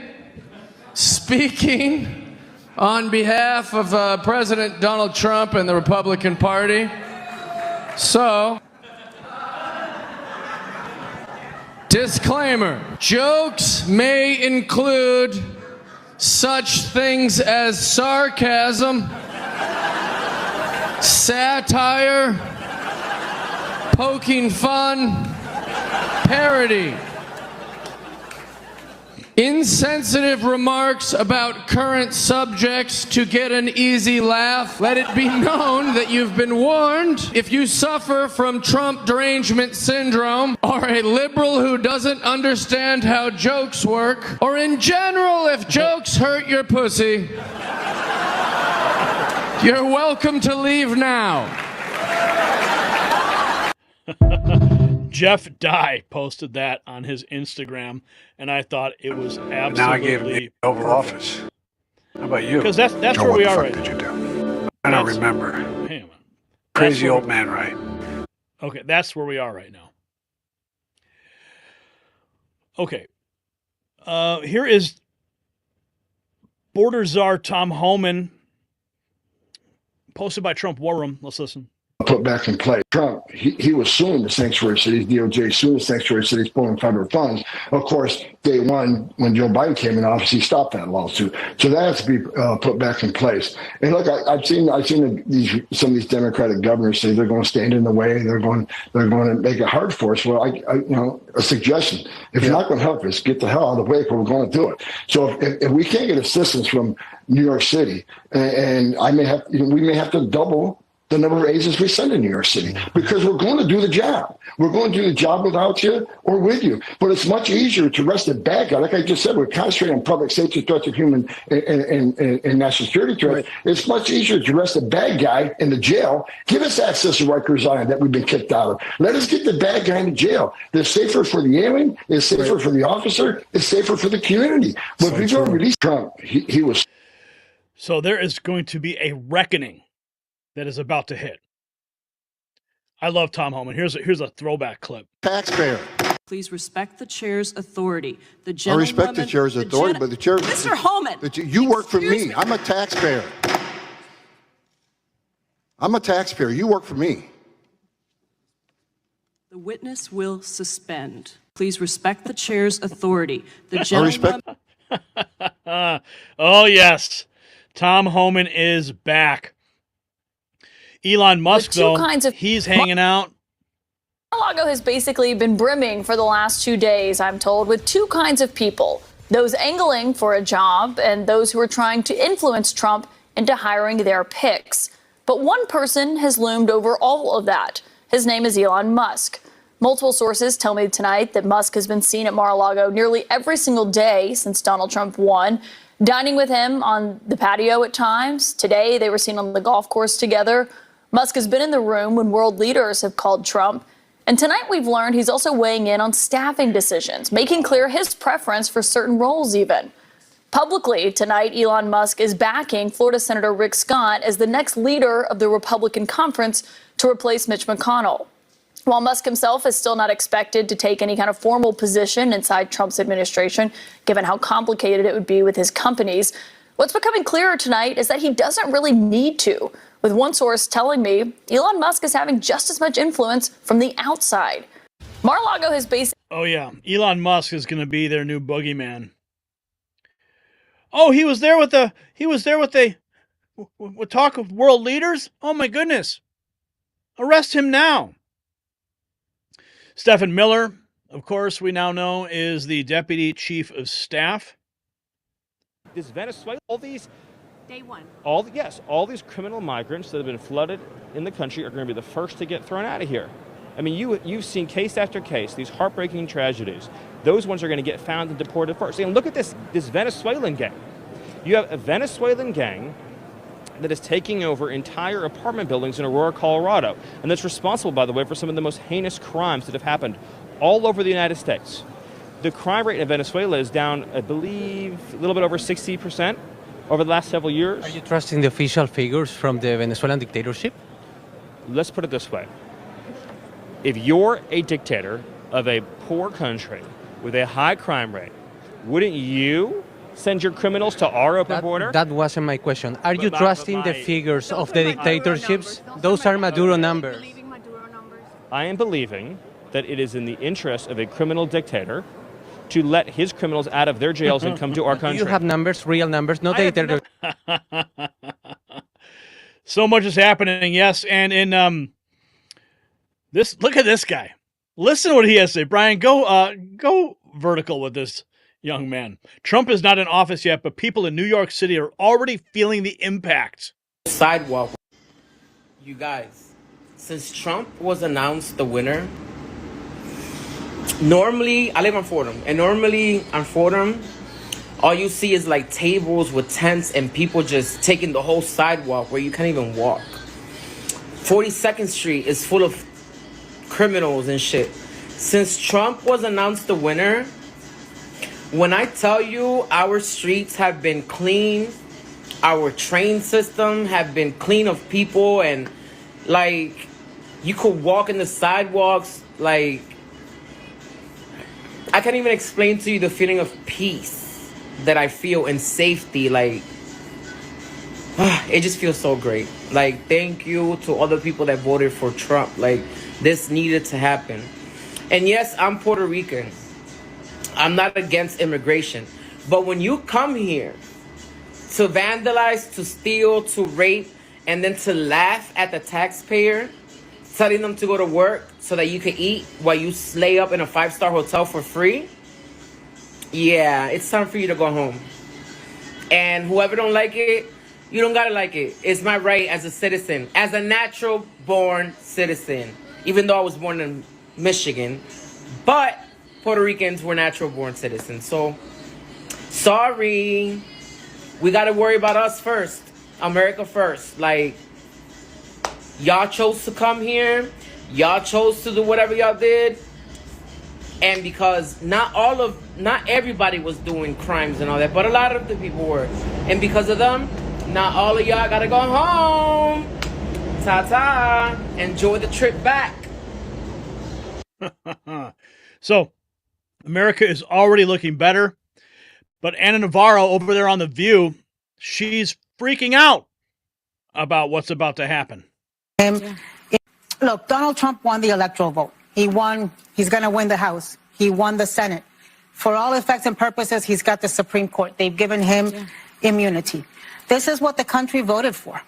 speaking on behalf of President Donald Trump and the Republican Party. So, disclaimer, jokes may include such things as sarcasm, satire, poking fun, parody, insensitive remarks about current subjects to get an easy laugh. Let it be known that you've been warned. If you suffer from Trump derangement syndrome, or a liberal who doesn't understand how jokes work, or in general, if jokes hurt your pussy, you're welcome to leave now. Jeff Dye posted that on his Instagram, and I thought it was absolutely. Now I gave him the Oval Office. How about you? Because that's where we are right now. What the fuck did you do? I don't remember. Hang on. Crazy old man, right? Okay, that's where we are right now. Okay. Here is Border Czar Tom Homan, posted by Trump War Room. Let's listen. Put back in place. Trump, he was suing the sanctuary cities, DOJ suing the sanctuary cities, pulling federal funds. Of course, day one, when Joe Biden came in office, he stopped that lawsuit. So that has to be put back in place. And look, I've seen some of these Democratic governors say they're going to stand in the way. They're going to make it hard for us. Well, a suggestion: if you're not going to help us, get the hell out of the way, but we're going to do it. So if we can't get assistance from New York City, and we may have to double the number of agents we send in New York City, because we're going to do the job. We're going to do the job without you or with you. But it's much easier to arrest a bad guy. Like I just said, we're concentrating on public safety threats of human and national security threats. Right. It's much easier to arrest a bad guy in the jail. Give us access to Rikers Island that we've been kicked out of. Let us get the bad guy in jail. It's safer for the alien. It's safer for the officer. It's safer for the community. But if we don't release Trump, he was. So there is going to be a reckoning that is about to hit. I love Tom Homan. Here's a throwback clip. Taxpayer. Please respect the chair's authority. I respect the chair's authority, but the chair... Mr. Homan! You work for me. I'm a taxpayer. I'm a taxpayer. You work for me. The witness will suspend. Please respect the chair's authority. The gentleman... Oh, yes. Tom Homan is back. Elon Musk, though, he's hanging out. Mar-a-Lago has basically been brimming for the last 2 days, I'm told, with two kinds of people. Those angling for a job and those who are trying to influence Trump into hiring their picks. But one person has loomed over all of that. His name is Elon Musk. Multiple sources tell me tonight that Musk has been seen at Mar-a-Lago nearly every single day since Donald Trump won, dining with him on the patio at times. Today, they were seen on the golf course together. Musk has been in the room when world leaders have called Trump. And tonight we've learned he's also weighing in on staffing decisions, making clear his preference for certain roles even. Publicly tonight, Elon Musk is backing Florida Senator Rick Scott as the next leader of the Republican conference to replace Mitch McConnell. While Musk himself is still not expected to take any kind of formal position inside Trump's administration, given how complicated it would be with his companies, what's becoming clearer tonight is that he doesn't really need to, with one source telling me Elon Musk is having just as much influence from the outside. Mar-a-Lago has basically... Oh, yeah. Elon Musk is going to be their new boogeyman. Oh, he was there with talk of world leaders? Oh, my goodness. Arrest him now. Stephen Miller, of course, we now know is the Deputy Chief of Staff. This Venezuela, all these Day one. All these criminal migrants that have been flooded in the country are going to be the first to get thrown out of here. I mean, you've seen case after case, these heartbreaking tragedies. Those ones are going to get found and deported first. And look at this Venezuelan gang. You have a Venezuelan gang that is taking over entire apartment buildings in Aurora, Colorado. And that's responsible, by the way, for some of the most heinous crimes that have happened all over the United States. The crime rate in Venezuela is down, I believe, a little bit over 60% over the last several years. Are you trusting the official figures from the Venezuelan dictatorship? Let's put it this way. If you're a dictator of a poor country with a high crime rate, wouldn't you send your criminals to our open border? That wasn't my question. Are you trusting the figures of the dictatorships? Those are Maduro numbers. I am believing that it is in the interest of a criminal dictator to let his criminals out of their jails and come to our country. Do you have numbers, real numbers, not dictators? So much is happening, yes. And in this, look at this guy. Listen to what he has to say. Brian, go vertical with this young man. Trump is not in office yet, but people in New York City are already feeling the impact. Sidewalk. You guys, since Trump was announced the winner, normally, I live on Fordham, and normally on Fordham, all you see is like tables with tents and people just taking the whole sidewalk where you can't even walk. 42nd Street is full of criminals and shit. Since Trump was announced the winner, when I tell you our streets have been clean, our train system have been clean of people, and like you could walk in the sidewalks, like I can't even explain to you the feeling of peace that I feel and safety. Like it just feels so great. Like, thank you to all the people that voted for Trump. Like, this needed to happen. And yes, I'm Puerto Rican. I'm not against immigration. But when you come here to vandalize, to steal, to rape, and then to laugh at the taxpayer, telling them to go to work so that you can eat while you slay up in a 5-star hotel for free, yeah, it's time for you to go home. And whoever don't like it, you don't gotta like it. It's my right as a citizen, as a natural born citizen, even though I was born in Michigan, but Puerto Ricans were natural born citizens. So, sorry, we gotta worry about us first, America first. Like, y'all chose to come here, y'all chose to do whatever y'all did, and because not everybody was doing crimes and all that, but a lot of the people were, and because of them, not all of y'all gotta go home. Ta-ta. Enjoy the trip back. So, America is already looking better, but Anna Navarro over there on The View, she's freaking out about what's about to happen. Look, Donald Trump won the electoral vote. He won. He's going to win the House. He won the Senate. For all effects and purposes, he's got the Supreme Court. They've given him immunity. This is what the country voted for.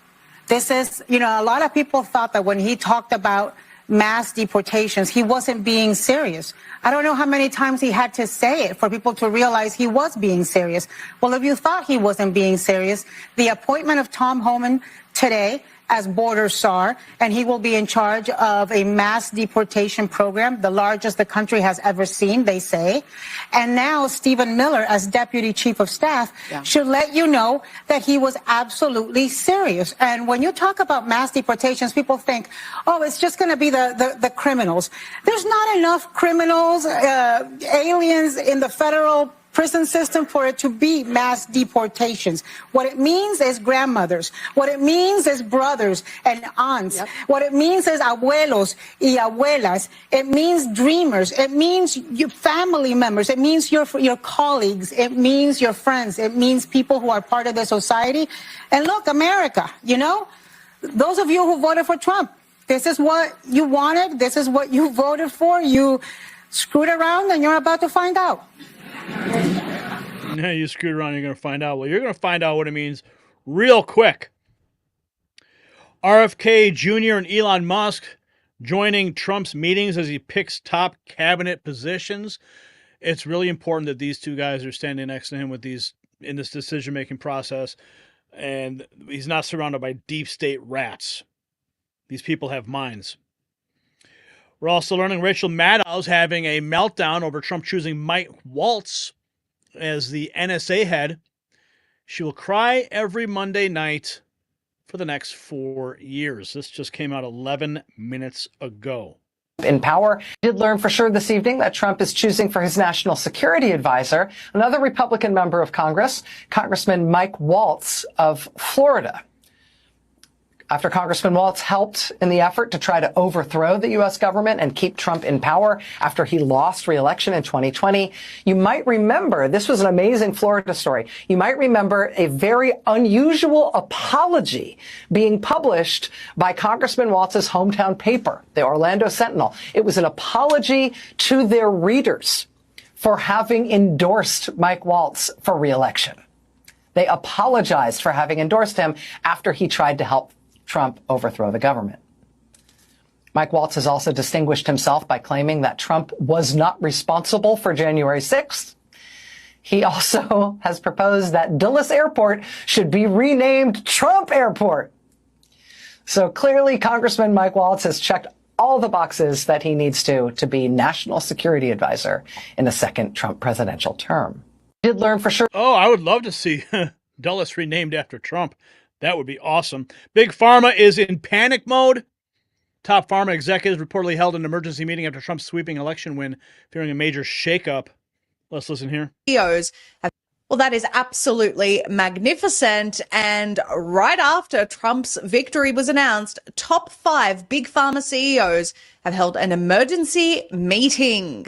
This is, a lot of people thought that when he talked about mass deportations, he wasn't being serious. I don't know how many times he had to say it for people to realize he was being serious. Well, if you thought he wasn't being serious, the appointment of Tom Homan today as Border Czar, and he will be in charge of a mass deportation program, the largest the country has ever seen, they say. And now Stephen Miller, as Deputy Chief of Staff, should let you know that he was absolutely serious. And when you talk about mass deportations, people think, oh, it's just going to be the criminals. There's not enough criminals, aliens in the federal prison system for it to be mass deportations. What it means is grandmothers. What it means is brothers and aunts. What it means is abuelos y abuelas. It means dreamers. It means your family members. It means your colleagues. It means your friends. It means people who are part of the society. And look, America, those of you who voted for Trump, this is what you wanted. This is what you voted for. You screwed around and you're about to find out. Yeah, you screwed around, you're going to find out. Well, you're going to find out what it means real quick. RFK Jr. and Elon Musk joining Trump's meetings as he picks top cabinet positions. It's really important that these two guys are standing next to him in this decision-making process. And he's not surrounded by deep state rats. These people have minds. We're also learning Rachel Maddow's having a meltdown over Trump choosing Mike Waltz as the NSA head. She will cry every Monday night for the next 4 years. This just came out 11 minutes ago. In power, did learn for sure this evening that Trump is choosing for his national security advisor another Republican member of Congress, Congressman Mike Waltz of Florida. After Congressman Waltz helped in the effort to try to overthrow the U.S. government and keep Trump in power after he lost re-election in 2020, you might remember, this was an amazing Florida story, you might remember a very unusual apology being published by Congressman Waltz's hometown paper, the Orlando Sentinel. It was an apology to their readers for having endorsed Mike Waltz for re-election. They apologized for having endorsed him after he tried to help Trump overthrow the government. Mike Waltz has also distinguished himself by claiming that Trump was not responsible for January 6th. He also has proposed that Dulles Airport should be renamed Trump Airport. So clearly, Congressman Mike Waltz has checked all the boxes that he needs to be national security advisor in the second Trump presidential term. Did learn for sure. Oh, I would love to see Dulles renamed after Trump. That would be awesome. Big Pharma is in panic mode. Top Pharma executives reportedly held an emergency meeting after Trump's sweeping election win, fearing a major shakeup. Let's listen here. CEOs have, well, that is absolutely magnificent. And right after Trump's victory was announced, top 5 big pharma CEOs have held an emergency meeting.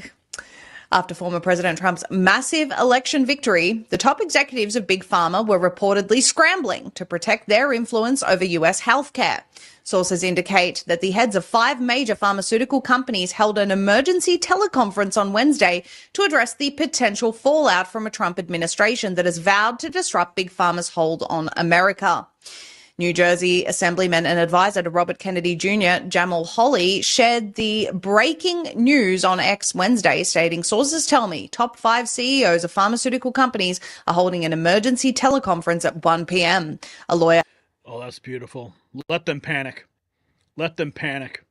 After former President Trump's massive election victory, the top executives of Big Pharma were reportedly scrambling to protect their influence over U.S. healthcare. Sources indicate that the heads of 5 major pharmaceutical companies held an emergency teleconference on Wednesday to address the potential fallout from a Trump administration that has vowed to disrupt Big Pharma's hold on America. New Jersey Assemblyman and advisor to Robert Kennedy Jr., Jamal Holley, shared the breaking news on X Wednesday, stating, "Sources tell me top 5 CEOs of pharmaceutical companies are holding an emergency teleconference at 1 p.m. A lawyer..." Oh, that's beautiful. Let them panic. Let them panic.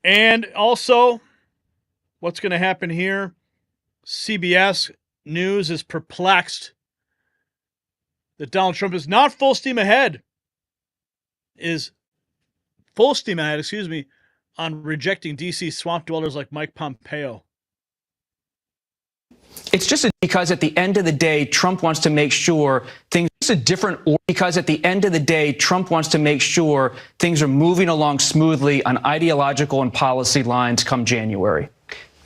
And also, what's going to happen here? CBS News is perplexed that Donald Trump is not full steam ahead, on rejecting D.C. swamp dwellers like Mike Pompeo. It's just because at the end of the day, Trump wants to make sure things because at the end of the day, Trump wants to make sure things are moving along smoothly on ideological and policy lines come January.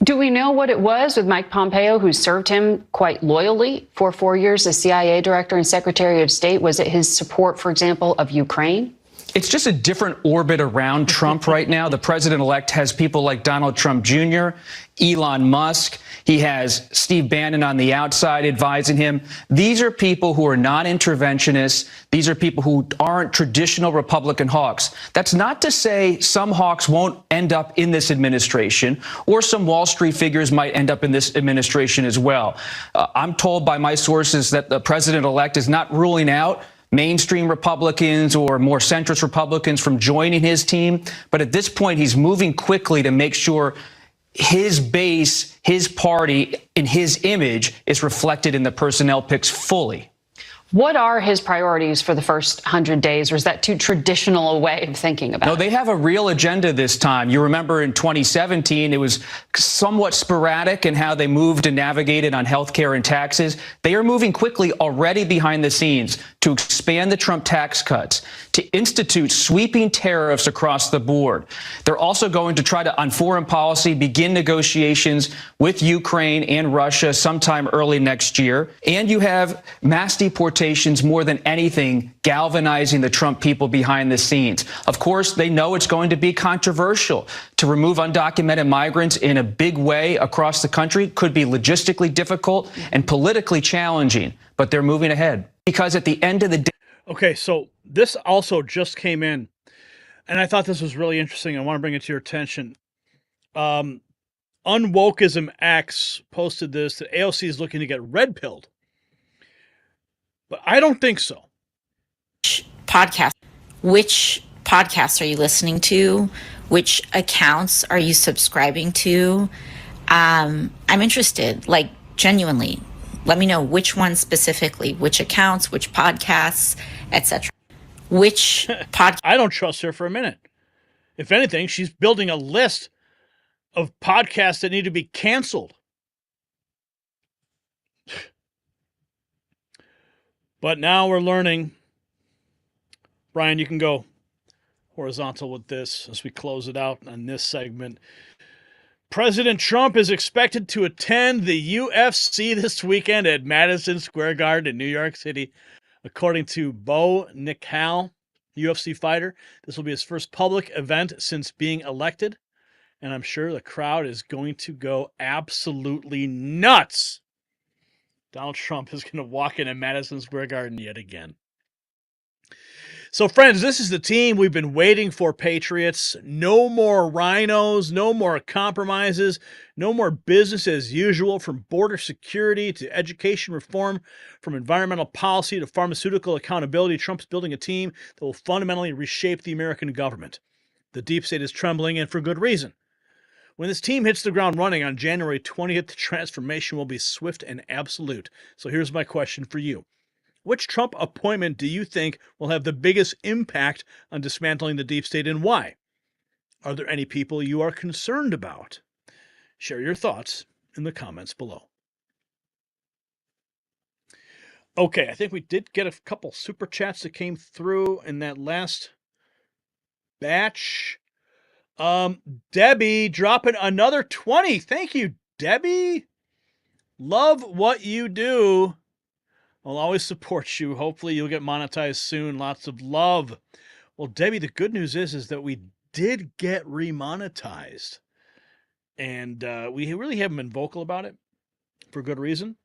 Do we know what it was with Mike Pompeo, who served him quite loyally for 4 years as CIA director and Secretary of State? Was it his support, for example, of Ukraine? It's just a different orbit around Trump right now. The president-elect has people like Donald Trump Jr., Elon Musk. He has Steve Bannon on the outside advising him. These are people who are not interventionists. These are people who aren't traditional Republican hawks. That's not to say some hawks won't end up in this administration, or some Wall Street figures might end up in this administration as well. I'm told by my sources that the president-elect is not ruling out mainstream Republicans or more centrist Republicans from joining his team. But at this point, he's moving quickly to make sure his base, his party, and his image is reflected in the personnel picks fully. What are his priorities for the first 100 days, or is that too traditional a way of thinking about it? No, they have a real agenda this time. You remember in 2017, it was somewhat sporadic in how they moved and navigated on health care and taxes. They are moving quickly already behind the scenes to expand the Trump tax cuts, to institute sweeping tariffs across the board. They're also going to try to, on foreign policy, begin negotiations with Ukraine and Russia sometime early next year. And you have mass deportations more than anything galvanizing the Trump people behind the scenes. Of course, they know it's going to be controversial to remove undocumented migrants in a big way across the country. Could be logistically difficult and politically challenging, but they're moving ahead because at the end of the day. Okay, so this also just came in, and I thought this was really interesting. I want to bring it to your attention. Unwokeism X posted this, that AOC is looking to get red-pilled. But I don't think so. podcast. Which podcasts are you listening to? Which accounts are you subscribing to? I'm interested, like genuinely. Let me know which ones specifically, which accounts, which podcasts, etc. Which podcast? I don't trust her for a minute. If anything, she's building a list of podcasts that need to be canceled. But now we're learning. Brian, you can go horizontal with this as we close it out on this segment. President Trump is expected to attend the UFC this weekend at Madison Square Garden in New York City, according to Bo Nickal, UFC fighter. This will be his first public event since being elected, and I'm sure the crowd is going to go absolutely nuts. Donald Trump is going to walk in at Madison Square Garden yet again. So, friends, this is the team we've been waiting for, Patriots. No more rhinos, no more compromises, no more business as usual, from border security to education reform, from environmental policy to pharmaceutical accountability. Trump's building a team that will fundamentally reshape the American government. The deep state is trembling, and for good reason. When this team hits the ground running on January 20th, the transformation will be swift and absolute. So here's my question for you. Which Trump appointment do you think will have the biggest impact on dismantling the deep state, and why? Are there any people you are concerned about? Share your thoughts in the comments below. Okay, I think we did get a couple super chats that came through in that last batch. Debbie dropping another 20. Thank you, Debbie. Love what you do. I'll always support you. Hopefully you'll get monetized soon. Lots of love. Well, Debbie, the good news is that we did get remonetized. And we really haven't been vocal about it for good reason.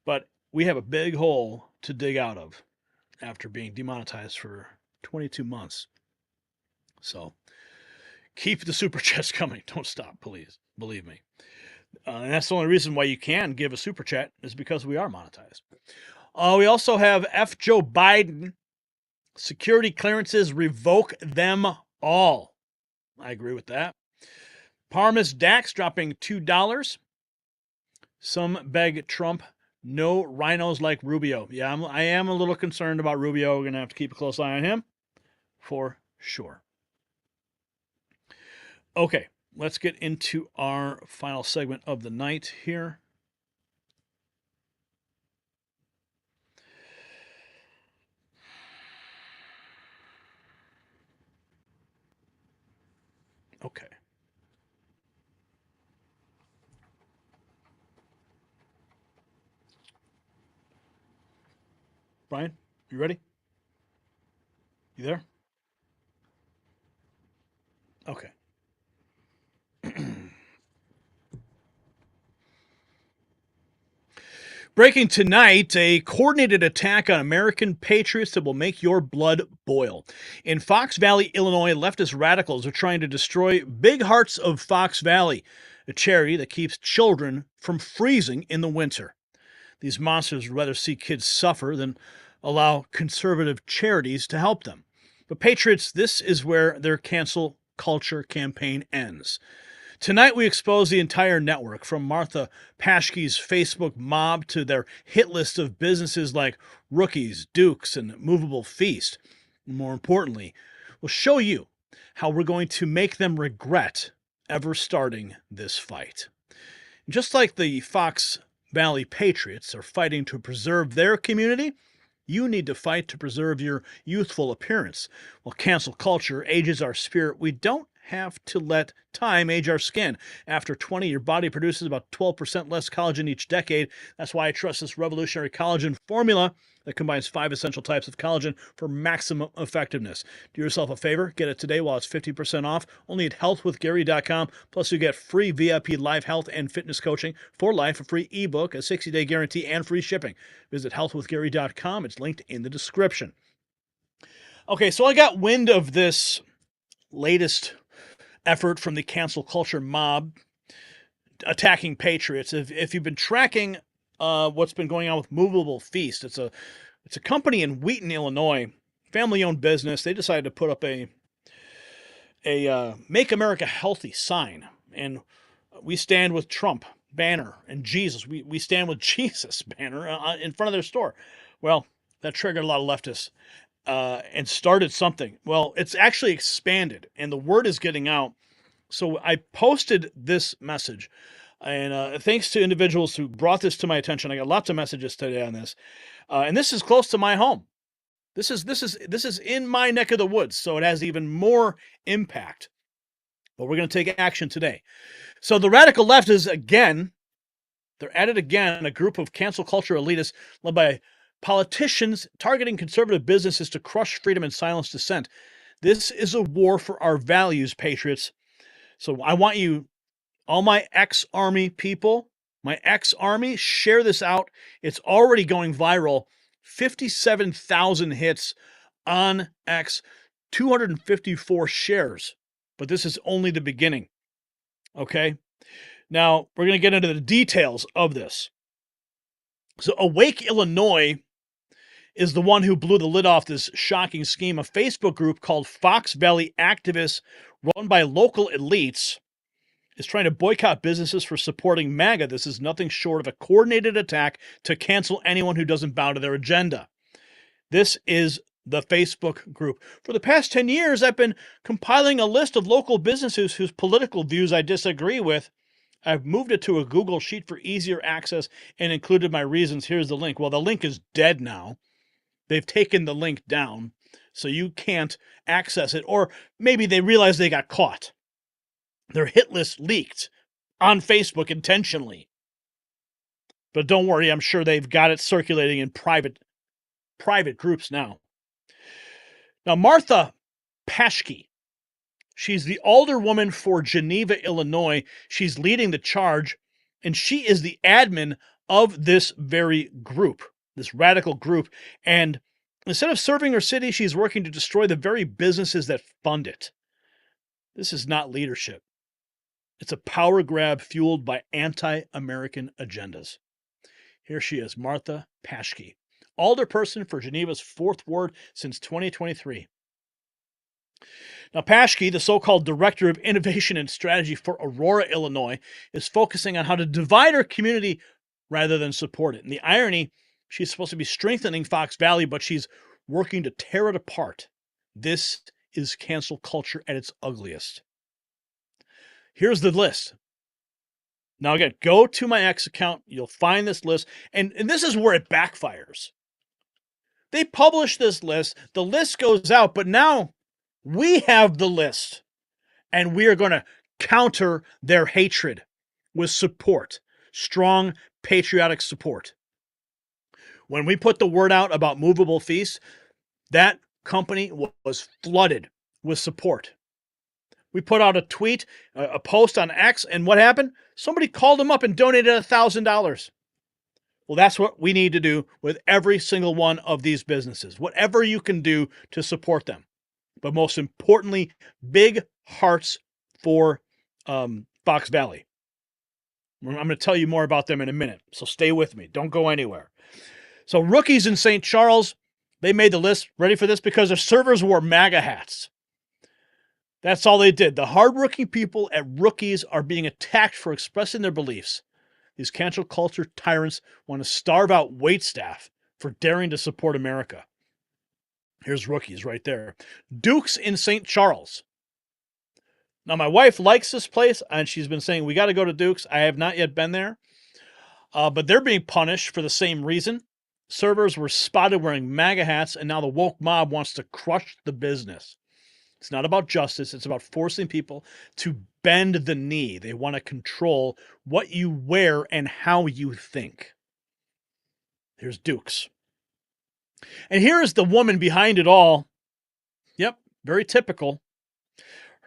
But we have a big hole to dig out of after being demonetized for 22 months. So keep the super chats coming. Don't stop, please. Believe me. And that's the only reason why you can give a super chat is because we are monetized. We also have F. Joe Biden. Security clearances, revoke them all. I agree with that. Parmas Dax dropping $2. Some beg Trump, no rhinos like Rubio. Yeah, I am a little concerned about Rubio. We're going to have to keep a close eye on him for sure. Okay. Let's get into our final segment of the night here. Okay. Brian, you ready? You there? Okay. Breaking tonight, a coordinated attack on American patriots that will make your blood boil. In Fox Valley, Illinois, leftist radicals are trying to destroy Big Hearts of Fox Valley, a charity that keeps children from freezing in the winter. These monsters would rather see kids suffer than allow conservative charities to help them. But patriots, this is where their cancel culture campaign ends. Tonight, we expose the entire network, from Martha Paschke's Facebook mob to their hit list of businesses like Rookies, Dukes, and Movable Feast. And more importantly, we'll show you how we're going to make them regret ever starting this fight. Just like the Fox Valley Patriots are fighting to preserve their community, you need to fight to preserve your youthful appearance. While cancel culture ages our spirit, we don't have to let time age our skin. After 20, your body produces about 12% less collagen each decade. That's why I trust this revolutionary collagen formula that combines 5 essential types of collagen for maximum effectiveness. Do yourself a favor. Get it today while it's 50% off. Only at healthwithgary.com. Plus, you get free VIP live health and fitness coaching for life, a free ebook, a 60-day guarantee, and free shipping. Visit healthwithgary.com. It's linked in the description. Okay, so I got wind of this latest effort from the cancel culture mob attacking patriots. If you've been tracking what's been going on with Movable Feast, it's a company in Wheaton, Illinois, family-owned business. They decided to put up a Make America Healthy sign, and we stand with Trump banner and Jesus. We stand with Jesus banner in front of their store. Well, that triggered a lot of leftists and started something. Well, it's actually expanded, and the word is getting out. So I posted this message, and thanks to individuals who brought this to my attention. I got lots of messages today on this, and this is close to my home. This is in my neck of the woods, so it has even more impact. But we're going to take action today. So the radical left is they're at it again, a group of cancel culture elitists led by politicians targeting conservative businesses to crush freedom and silence dissent. This is a war for our values, patriots. So I want you, all my ex-Army people, my ex-Army, share this out. It's already going viral. 57,000 hits on X, 254 shares. But this is only the beginning. Okay? Now, we're going to get into the details of this. So Awake Illinois is the one who blew the lid off this shocking scheme. A Facebook group called Fox Valley Activists, run by local elites, is trying to boycott businesses for supporting MAGA. This is nothing short of a coordinated attack to cancel anyone who doesn't bow to their agenda. This is the Facebook group. For the past 10 years, I've been compiling a list of local businesses whose political views I disagree with. I've moved it to a Google Sheet for easier access and included my reasons. Here's the link. Well, the link is dead now. They've taken the link down, so you can't access it. Or maybe they realized they got caught. Their hit list leaked on Facebook intentionally. But don't worry, I'm sure they've got it circulating in private groups now. Now, Martha Paschke, she's the alderwoman for Geneva, Illinois. She's leading the charge, and she is the admin of this very group, this radical group. And instead of serving her city, she's working to destroy the very businesses that fund it. This is not leadership. It's a power grab fueled by anti-American agendas. Here she is, Martha Paschke, alderperson for Geneva's 4th Ward since 2023. Now, Paschke, the so-called Director of Innovation and Strategy for Aurora, Illinois, is focusing on how to divide her community rather than support it. And the irony, she's supposed to be strengthening Fox Valley, but she's working to tear it apart. This is cancel culture at its ugliest. Here's the list. Now, again, go to my X account. You'll find this list. And this is where it backfires. They publish this list. The list goes out, but now we have the list. And we are going to counter their hatred with support. Strong, patriotic support. When we put the word out about movable feasts, that company was flooded with support. We put out a tweet, a post on X, and what happened? Somebody called them up and donated $1,000. Well, that's what we need to do with every single one of these businesses. Whatever you can do to support them. But most importantly, big hearts for Fox Valley. I'm going to tell you more about them in a minute, so stay with me. Don't go anywhere. So Rookies in St. Charles, they made the list. Ready for this? Because their servers wore MAGA hats. That's all they did. The hardworking people at Rookies are being attacked for expressing their beliefs. These cancel culture tyrants want to starve out waitstaff for daring to support America. Here's Rookies right there. Duke's in St. Charles. Now, my wife likes this place, and she's been saying, we got to go to Duke's. I have not yet been there. But they're being punished for the same reason. Servers were spotted wearing MAGA hats, and now the woke mob wants to crush the business. It's not about justice. It's about forcing people to bend the knee. They want to control what you wear and how you think. Here's Duke's. And here is the woman behind it all. Yep, very typical.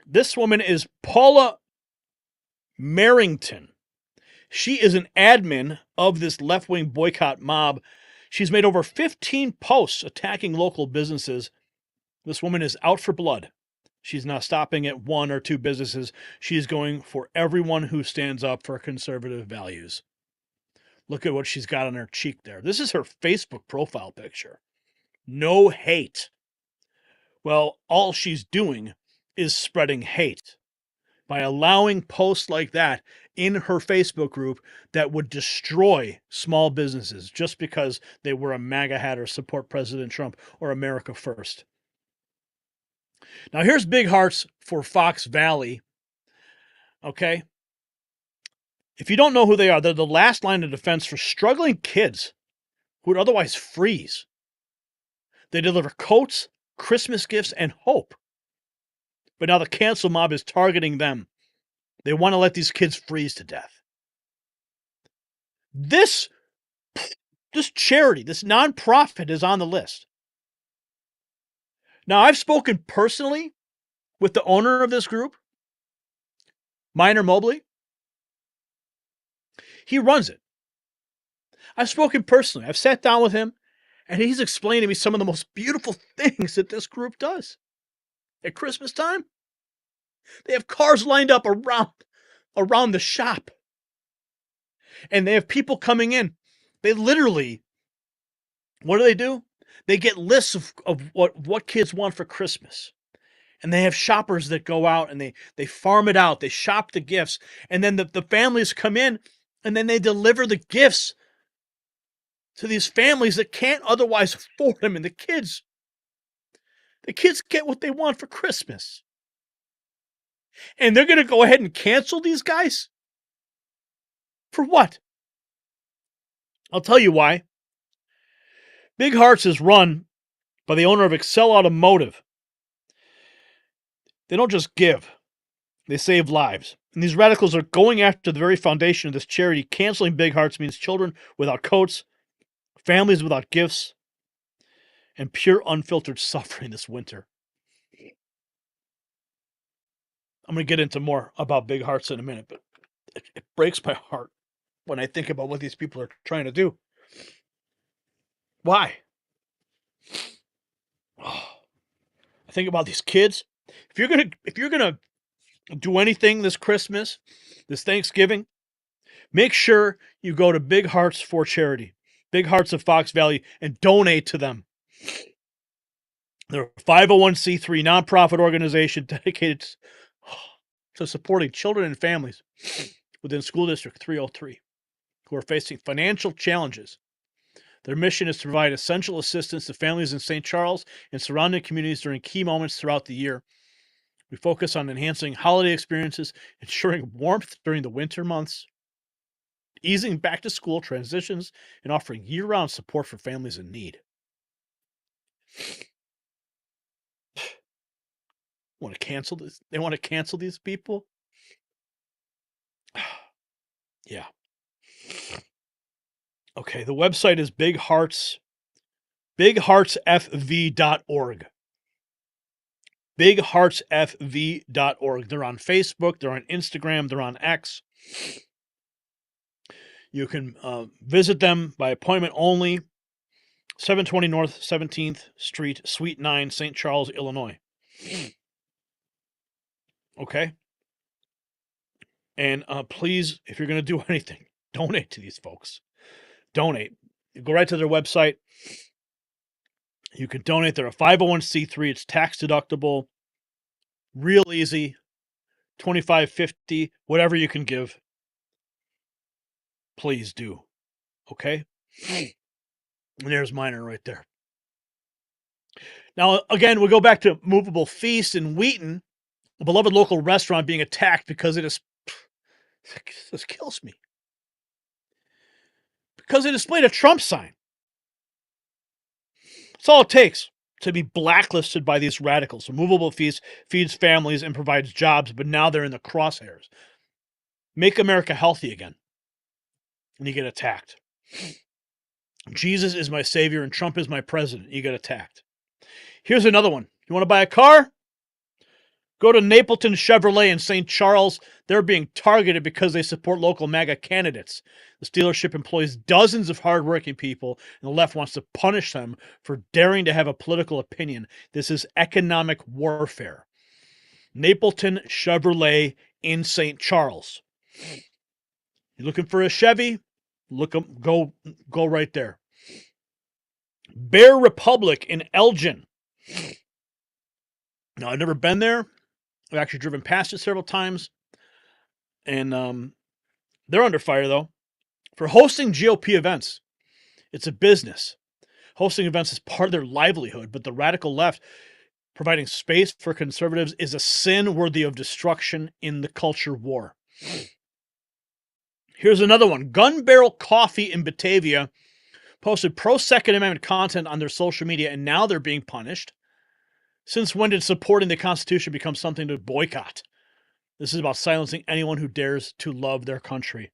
This woman is Paula Merrington. She is an admin of this left-wing boycott mob. She's made over 15 posts attacking local businesses. This woman is out for blood. She's not stopping at one or two businesses. She's going for everyone who stands up for conservative values. Look at what she's got on her cheek there. This is her Facebook profile picture. No hate. Well, all she's doing is spreading hate by allowing posts like that in her Facebook group that would destroy small businesses just because they wear a MAGA hat or support President Trump or America First. Now, here's big hearts for Fox Valley. Okay? If you don't know who they are, they're the last line of defense for struggling kids who would otherwise freeze. They deliver coats, Christmas gifts, and hope. But now the cancel mob is targeting them. They want to let these kids freeze to death. This charity, this nonprofit is on the list. Now, I've spoken personally with the owner of this group, Minor Mobley. He runs it. I've spoken personally. I've sat down with him, and he's explained to me some of the most beautiful things that this group does. At Christmas time, they have cars lined up around the shop. And they have people coming in. They literally, what do? They get lists of what kids want for Christmas. And they have shoppers that go out and they farm it out. They shop the gifts. And then the families come in and then they deliver the gifts to these families that can't otherwise afford them. And the kids get what they want for Christmas. And they're going to go ahead and cancel these guys? For what? I'll tell you why. Big Hearts is run by the owner of Excel Automotive. They don't just give. They save lives. And these radicals are going after the very foundation of this charity. Canceling Big Hearts means children without coats, families without gifts, and pure unfiltered suffering this winter. I'm going to get into more about Big Hearts in a minute, but it breaks my heart when I think about what these people are trying to do. Why? Oh, I think about these kids. If you're gonna do anything this Christmas, this Thanksgiving, make sure you go to Big Hearts for Charity, Big Hearts of Fox Valley, and donate to them. They're a 501c3 nonprofit organization dedicated to supporting children and families within School District 303 who are facing financial challenges. Their mission is to provide essential assistance to families in St. Charles and surrounding communities during key moments throughout the year. We focus on enhancing holiday experiences, ensuring warmth during the winter months, easing back-to-school transitions, and offering year-round support for families in need. Want to cancel this? They want to cancel these people? Yeah. Okay, the website is bigheartsfv.org. bigheartsfv.org. They're on Facebook, they're on Instagram, they're on X. You can visit them by appointment only. 720 North 17th Street, Suite 9, St. Charles, Illinois. Okay? And please, if you're going to do anything, donate to these folks. Donate. You go right to their website. You can donate. They're a 501c3. It's tax deductible. Real easy. $25, $50, whatever you can give. Please do. Okay? And there's Minor right there. Now, again, we go back to Movable Feast in Wheaton, a beloved local restaurant being attacked because this kills me. Because they displayed a Trump sign. That's all it takes to be blacklisted by these radicals. Movable Feast feeds families and provides jobs, but now they're in the crosshairs. Make America healthy again. And you get attacked. Jesus is my savior and Trump is my president. You get attacked. Here's another one. You want to buy a car? Go to Napleton Chevrolet in St. Charles. They're being targeted because they support local MAGA candidates. This dealership employs dozens of hardworking people, and the left wants to punish them for daring to have a political opinion. This is economic warfare. Napleton Chevrolet in St. Charles. You looking for a Chevy? Go right there. Bear Republic in Elgin. Now, I've never been there. I've actually driven past it several times. And they're under fire, though, for hosting GOP events. It's a business. Hosting events is part of their livelihood, but the radical left providing space for conservatives is a sin worthy of destruction in the culture war. Here's another one. Gun Barrel Coffee in Batavia posted pro-Second Amendment content on their social media, and now they're being punished. Since when did supporting the Constitution become something to boycott? This is about silencing anyone who dares to love their country.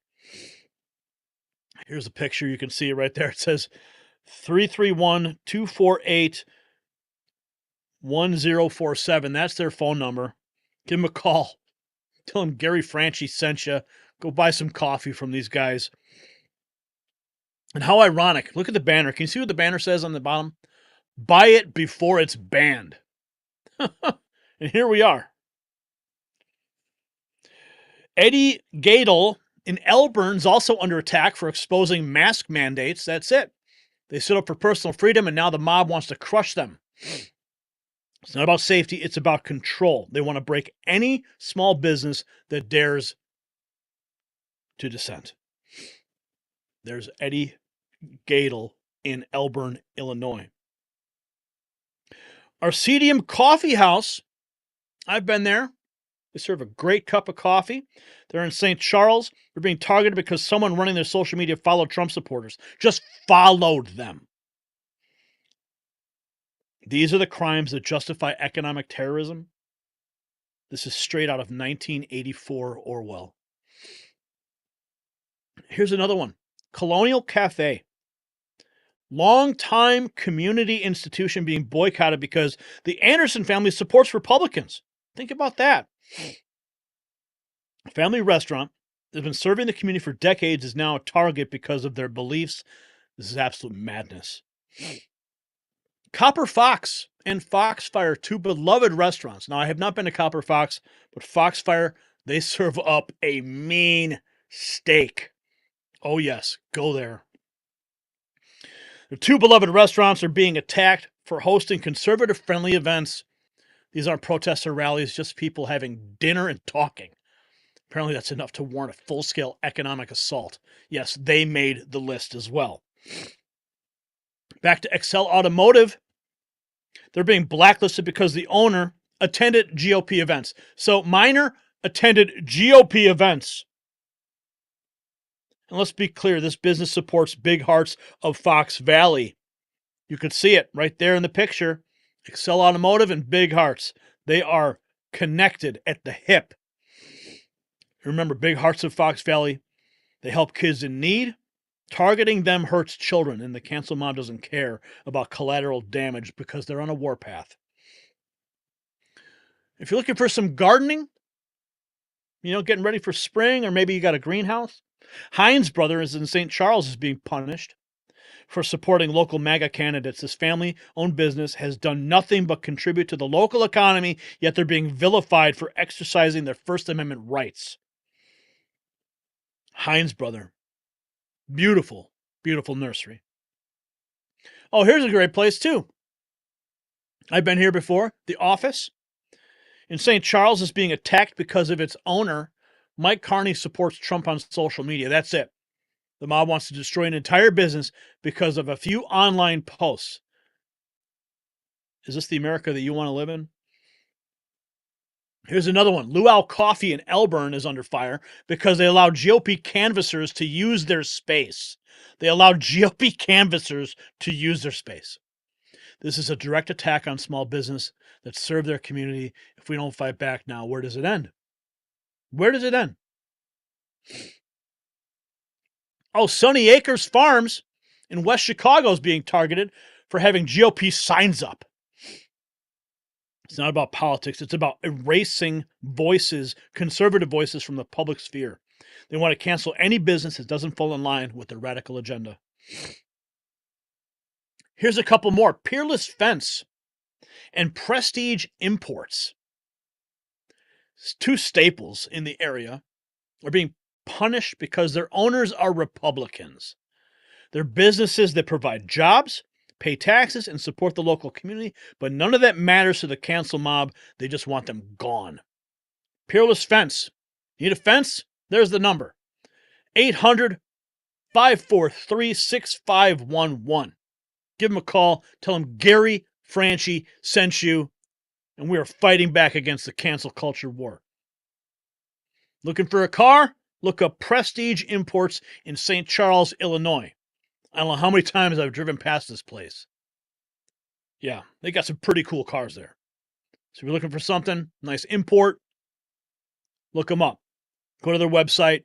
Here's a picture. You can see it right there. It says 331-248-1047. That's their phone number. Give them a call. Tell them Gary Franchi sent you. Go buy some coffee from these guys. And how ironic. Look at the banner. Can you see what the banner says on the bottom? Buy it before it's banned. And here we are. Eddie Gadel in Elburn's also under attack for exposing mask mandates. That's it. They stood up for personal freedom, and now the mob wants to crush them. It's not about safety. It's about control. They want to break any small business that dares to dissent. There's Eddie Gadel in Elburn, Illinois. Arcedium Coffee House. I've been there. They serve a great cup of coffee. They're in St. Charles. They're being targeted because someone running their social media followed Trump supporters. Just followed them. These are the crimes that justify economic terrorism. This is straight out of 1984 Orwell. Here's another one. Colonial Cafe. Long-time community institution being boycotted because the Anderson family supports Republicans. Think about that. A family restaurant that's been serving the community for decades is now a target because of their beliefs. This is absolute madness. Copper Fox and Foxfire, two beloved restaurants. Now, I have not been to Copper Fox, but Foxfire, they serve up a mean steak. Oh, yes, go there. The two beloved restaurants are being attacked for hosting conservative-friendly events. These aren't protests or rallies, just people having dinner and talking. Apparently that's enough to warrant a full-scale economic assault. Yes, they made the list as well. Back to Excel Automotive. They're being blacklisted because the owner attended GOP events. So Minor attended GOP events. And let's be clear, this business supports Big Hearts of Fox Valley. You can see it right there in the picture. Excel Automotive and Big Hearts. They are connected at the hip. Remember, Big Hearts of Fox Valley, they help kids in need. Targeting them hurts children, and the cancel mob doesn't care about collateral damage because they're on a warpath. If you're looking for some gardening, getting ready for spring, or maybe you got a greenhouse, Heinz Brothers in St. Charles is being punished for supporting local MAGA candidates. This family-owned business has done nothing but contribute to the local economy, yet they're being vilified for exercising their First Amendment rights. Heinz Brother. Beautiful, beautiful nursery. Oh, here's a great place, too. I've been here before. The Office in St. Charles is being attacked because of its owner. Mike Carney supports Trump on social media. That's it. The mob wants to destroy an entire business because of a few online posts. Is this the America that you want to live in? Here's another one. Luau Coffee in Elburn is under fire because they allowed GOP canvassers to use their space. They allowed GOP canvassers to use their space. This is a direct attack on small business that serve their community. If we don't fight back now, where does it end? Where does it end? Oh, Sunny Acres Farms in West Chicago is being targeted for having GOP signs up. It's not about politics. It's about erasing voices, conservative voices from the public sphere. They want to cancel any business that doesn't fall in line with their radical agenda. Here's a couple more. Peerless Fence and Prestige Imports. Two staples in the area are being punished because their owners are Republicans. They're businesses that provide jobs, pay taxes, and support the local community, but none of that matters to the cancel mob. They just want them gone. Peerless Fence. Need a fence? There's the number. 800-543-6511. Give them a call. Tell them Gary Franchi sent you, and we are fighting back against the cancel culture war. Looking for a car? Look up Prestige Imports in St. Charles, Illinois. I don't know how many times I've driven past this place. Yeah, they got some pretty cool cars there. So if you're looking for something, nice import, look them up. Go to their website.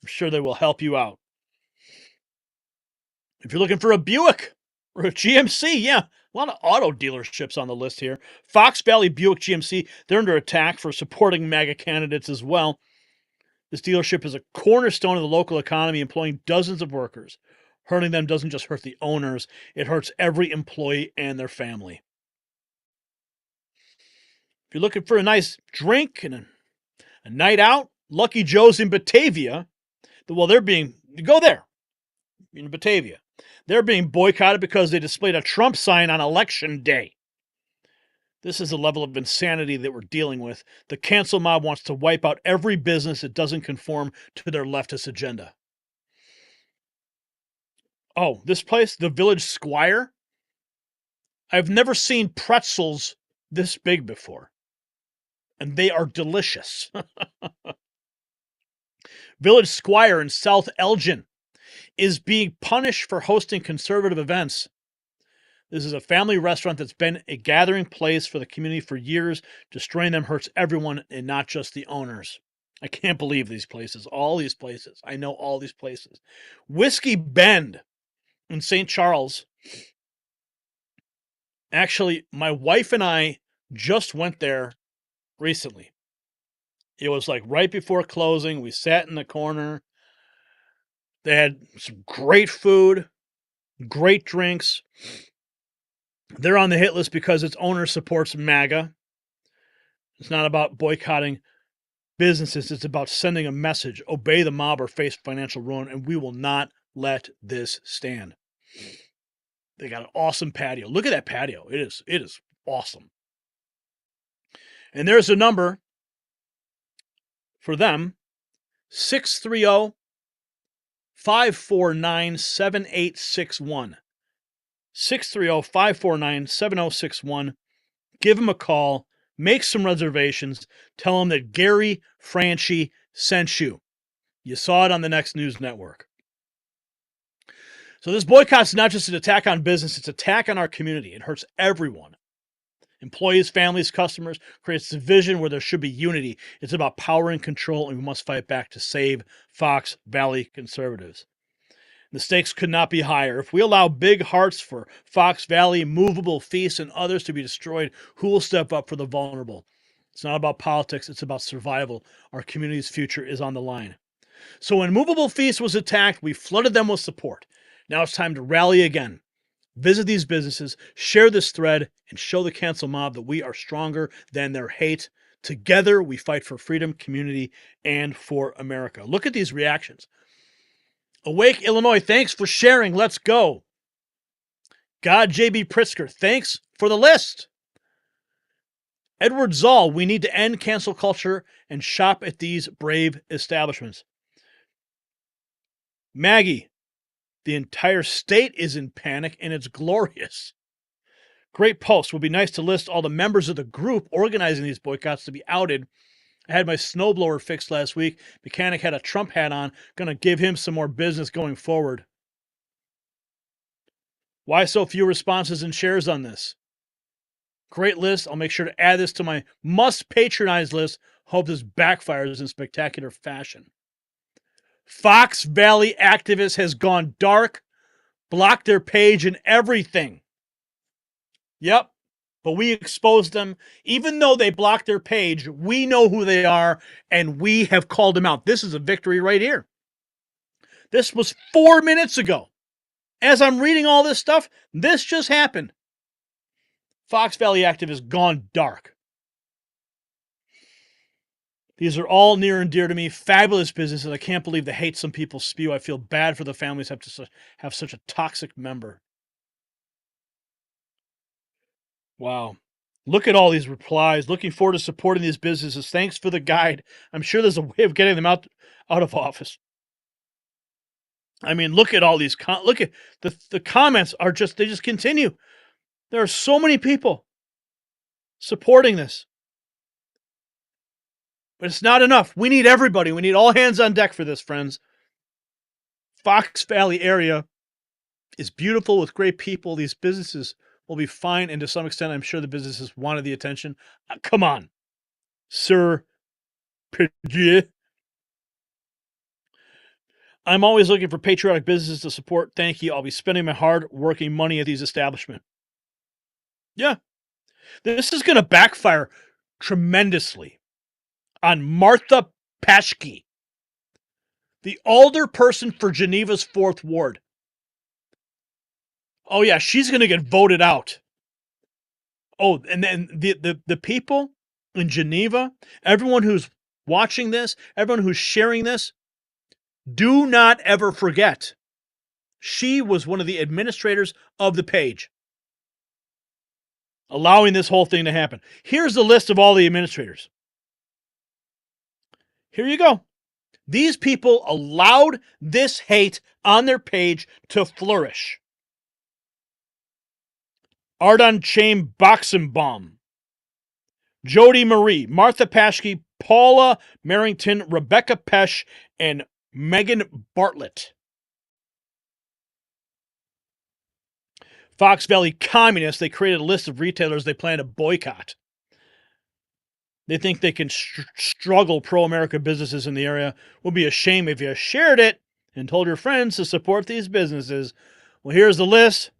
I'm sure they will help you out. If you're looking for a Buick or a GMC, yeah, a lot of auto dealerships on the list here. Fox Valley Buick GMC, they're under attack for supporting MAGA candidates as well. This dealership is a cornerstone of the local economy, employing dozens of workers. Hurting them doesn't just hurt the owners, it hurts every employee and their family. If you're looking for a nice drink and a night out, Lucky Joe's in Batavia. Well, go there, in Batavia. They're being boycotted because they displayed a Trump sign on Election Day. This is the level of insanity that we're dealing with. The cancel mob wants to wipe out every business that doesn't conform to their leftist agenda. Oh, this place, the Village Squire. I've never seen pretzels this big before. And they are delicious. Village Squire in South Elgin is being punished for hosting conservative events. This is a family restaurant that's been a gathering place for the community for years. Destroying them hurts everyone and not just the owners. I can't believe these places, all these places. I know all these places. Whiskey Bend in St. Charles. Actually, my wife and I just went there recently. It was like right before closing. We sat in the corner. They had some great food, great drinks. They're on the hit list because its owner supports MAGA. It's not about boycotting businesses. It's about sending a message. Obey the mob or face financial ruin, and we will not let this stand. They got an awesome patio. Look at that patio. It is awesome. And there's a number for them, 630-549-7861. 630-549-7061. Give them a call. Make some reservations. Tell them that Gary Franchi sent you. You saw it on the Next News Network. So this boycott's not just an attack on business, it's an attack on our community. It hurts everyone. Employees, families, customers, creates division where there should be unity. It's about power and control, and we must fight back to save Fox Valley conservatives. The stakes could not be higher. If we allow big hearts for Fox Valley, movable feasts, and others to be destroyed, who will step up for the vulnerable? It's not about politics, it's about survival. Our community's future is on the line. So when Movable Feast was attacked, we flooded them with support. Now it's time to rally again. Visit these businesses, share this thread, and show the cancel mob that we are stronger than their hate. Together, we fight for freedom, community, and for America. Look at these reactions. Awake, Illinois, thanks for sharing. Let's go. God, J.B. Pritzker, thanks for the list. Edward Zoll, we need to end cancel culture and shop at these brave establishments. Maggie, the entire state is in panic, and it's glorious. Great post. Would be nice to list all the members of the group organizing these boycotts to be outed. I had my snowblower fixed last week. Mechanic had a Trump hat on. Going to give him some more business going forward. Why so few responses and shares on this? Great list. I'll make sure to add this to my must patronize list. Hope this backfires in spectacular fashion. Fox Valley activist has gone dark, blocked their page and everything. Yep, but we exposed them. Even though they blocked their page, we know who they are, and we have called them out. This is a victory right here. This was 4 minutes ago. As I'm reading all this stuff, this just happened. Fox Valley activist gone dark. These are all near and dear to me. Fabulous businesses. I can't believe the hate some people spew. I feel bad for the families who have to have such a toxic member. Wow. Look at all these replies. Looking forward to supporting these businesses. Thanks for the guide. I'm sure there's a way of getting them out of office. I mean, look at all these. Look at the comments are just, they just continue. There are so many people supporting this. But it's not enough. We need everybody. We need all hands on deck for this, friends. Fox Valley area is beautiful with great people. These businesses will be fine. And to some extent, I'm sure the businesses wanted the attention. Come on, Sir Pidgey. I'm always looking for patriotic businesses to support. Thank you. I'll be spending my hard-working money at these establishments. Yeah. This is going to backfire tremendously on Martha Paschke, the alderperson for Geneva's 4th Ward. Oh, yeah, she's going to get voted out. Oh, and then the people in Geneva, everyone who's watching this, everyone who's sharing this, do not ever forget, she was one of the administrators of the page, allowing this whole thing to happen. Here's the list of all the administrators. Here you go. These people allowed this hate on their page to flourish. Ardan Chaim Boxenbaum, Jody Marie, Martha Paschke, Paula Merrington, Rebecca Pesch, and Megan Bartlett. Fox Valley Communists, they created a list of retailers they plan to boycott. They think they can struggle pro-America businesses in the area. Would be a shame if you shared it and told your friends to support these businesses. Well, here's the list.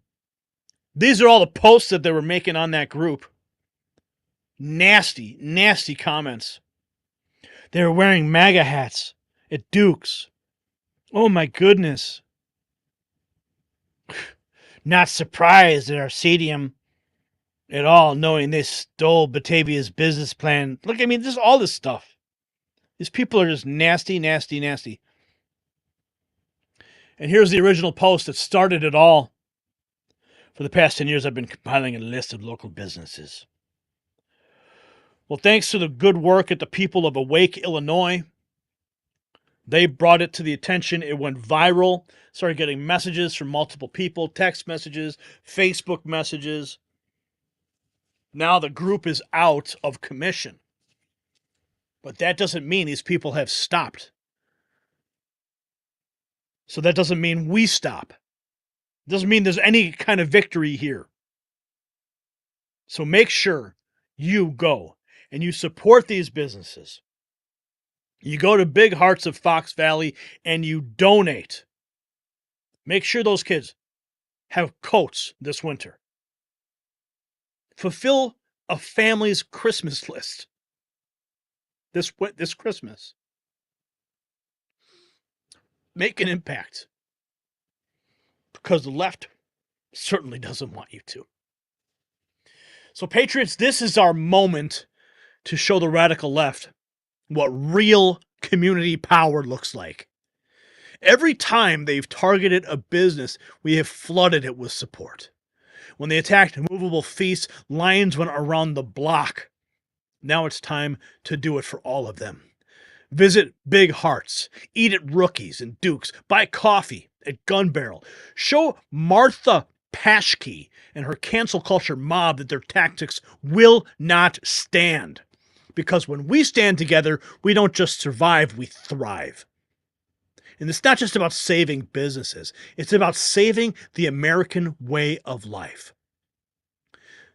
These are all the posts that they were making on that group. Nasty, nasty comments. They were wearing MAGA hats at Duke's. Oh my goodness. Not surprised at Arcadium at all, knowing they stole Batavia's business plan. Look, I mean, just all this stuff. These people are just nasty, nasty, nasty. And here's the original post that started it all. For the past 10 years, I've been compiling a list of local businesses. Well, thanks to the good work at the people of Awake, Illinois, they brought it to the attention. It went viral. Started getting messages from multiple people, text messages, Facebook messages. Now the group is out of commission. But that doesn't mean these people have stopped. So that doesn't mean we stop. It doesn't mean there's any kind of victory here. So make sure you go and you support these businesses. You go to Big Hearts of Fox Valley and you donate. Make sure those kids have coats this winter. Fulfill a family's Christmas list this Christmas. Make an impact. Because the left certainly doesn't want you to. So, Patriots, this is our moment to show the radical left what real community power looks like. Every time they've targeted a business, we have flooded it with support. When they attacked movable feasts, lions went around the block. Now it's time to do it for all of them. Visit Big Hearts, eat at Rookies and Dukes, buy coffee at Gun Barrel. Show Martha Paschke and her cancel culture mob that their tactics will not stand. Because when we stand together, we don't just survive, we thrive. And it's not just about saving businesses. It's about saving the American way of life.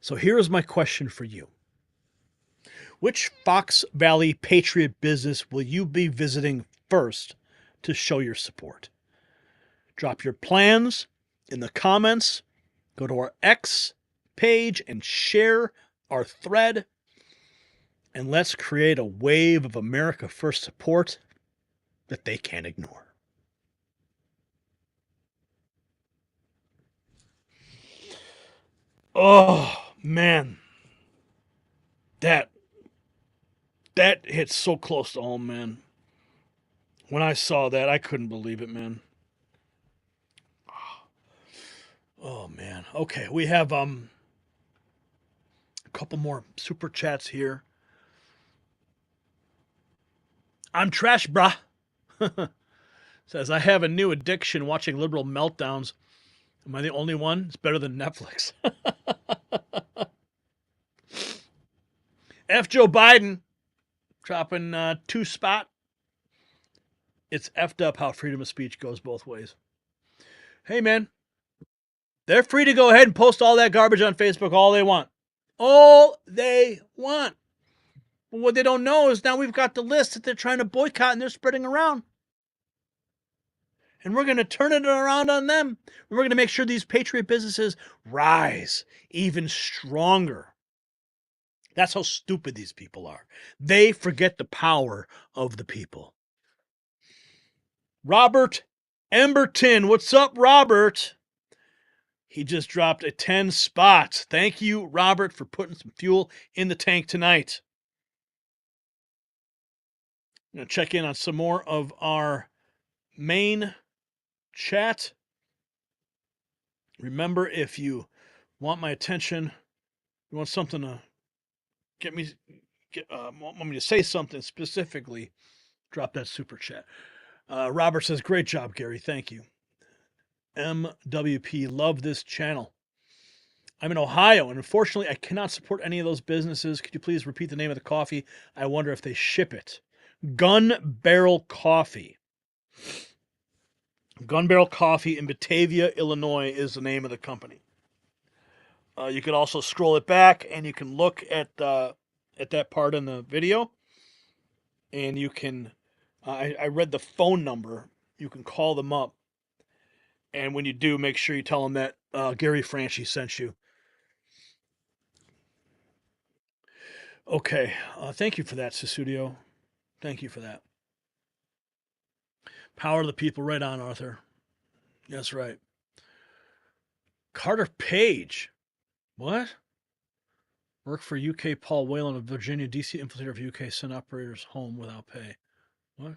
So here is my question for you. Which Fox Valley Patriot business will you be visiting first to show your support? Drop your plans in the comments. Go to our X page and share our thread. And let's create a wave of America First support that they can't ignore. Oh, man. That hit so close to home, man. When I saw that, I couldn't believe it, man. Oh, man. Okay, we have couple more super chats here. I'm trash, brah. Says, I have a new addiction watching liberal meltdowns. Am I the only one? It's better than Netflix. F. Joe Biden dropping 2 spot. It's effed up how freedom of speech goes both ways. Hey, man. They're free to go ahead and post all that garbage on Facebook all they want. All they want. But what they don't know is now we've got the list that they're trying to boycott and they're spreading around. And we're going to turn it around on them. We're going to make sure these patriot businesses rise even stronger. That's how stupid these people are. They forget the power of the people. Robert Emberton. What's up, Robert? He just dropped a 10 spot. Thank you, Robert, for putting some fuel in the tank tonight. I'm going to check in on some more of our main chat. Remember, if you want my attention, you want something to want me to say something specifically, drop that super chat. Robert says, great job, Gary. Thank you. MWP, love this channel. I'm in Ohio, and unfortunately, I cannot support any of those businesses. Could you please repeat the name of the coffee? I wonder if they ship it. Gun Barrel Coffee. Gun Barrel Coffee in Batavia, Illinois is the name of the company. You could also scroll it back, and you can look at that part in the video, and you can. I read the phone number. You can call them up, and when you do, make sure you tell them that Gary Franchi sent you. Okay, thank you for that, Susudio. Thank you for that. Power of the people, right on, Arthur. That's right. Carter Page. What? Work for UK Paul Whelan of Virginia, D.C. infiltrator of UK send operators home without pay. What?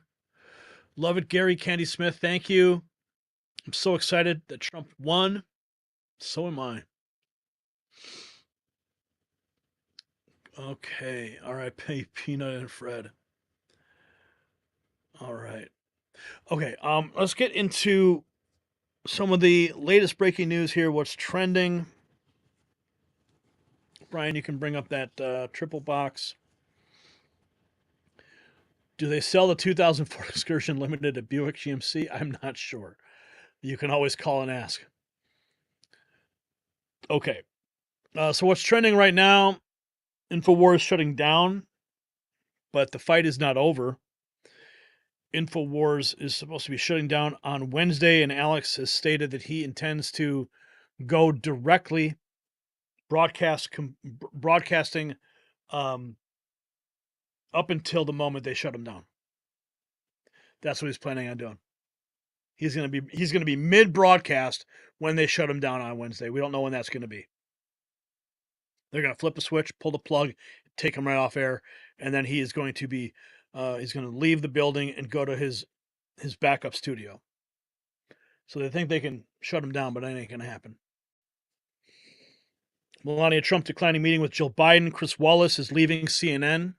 Love it, Gary. Candy Smith, thank you. I'm so excited that Trump won. So am I. Okay. R.I.P. Peanut and Fred. All right. Okay. Let's get into some of the latest breaking news here. What's trending? Brian, you can bring up that triple box. Do they sell the 2004 Excursion Limited at Buick GMC? I'm not sure. You can always call and ask. Okay. So what's trending right now? InfoWars shutting down, but the fight is not over. InfoWars is supposed to be shutting down on Wednesday, and Alex has stated that he intends to go directly broadcasting up until the moment they shut him down. That's what he's planning on doing. He's going to be mid-broadcast when they shut him down on Wednesday. We don't know when that's going to be. They're going to flip a switch, pull the plug, take him right off air, and then he is going to be he's going to leave the building and go to his backup studio. So they think they can shut him down, but that ain't going to happen. Melania Trump declining meeting with Jill Biden. Chris Wallace is leaving CNN.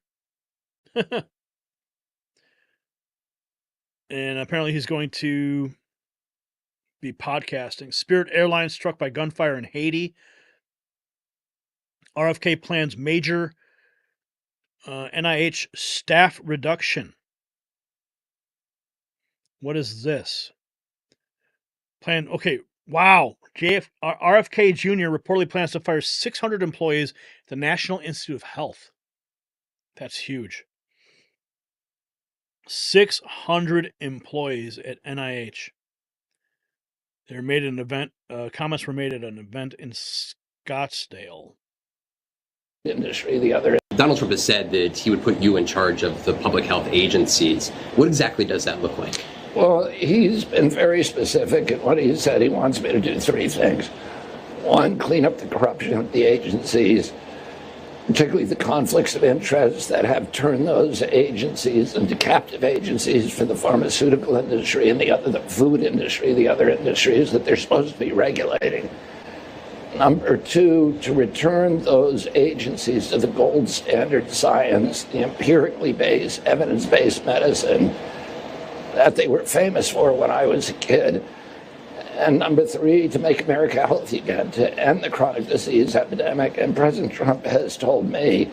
And apparently he's going to be podcasting. Spirit Airlines struck by gunfire in Haiti. RFK plans major NIH staff reduction. What is this? Okay, wow. RFK Jr. reportedly plans to fire 600 employees at the National Institute of Health. That's huge. 600 employees at NIH. They were made at an event. Comments were made at an event in Scottsdale. Industry, the other. Donald Trump has said that he would put you in charge of the public health agencies. What exactly does that look like? Well, he's been very specific in what he said. He wants me to do 3 things. 1, clean up the corruption of the agencies, particularly the conflicts of interest that have turned those agencies into captive agencies for the pharmaceutical industry and the food industry, the other industries that they're supposed to be regulating. Number two, to return those agencies to the gold standard science, the empirically based, evidence-based medicine that they were famous for when I was a kid. And number three, to make America healthy again, to end the chronic disease epidemic. And President Trump has told me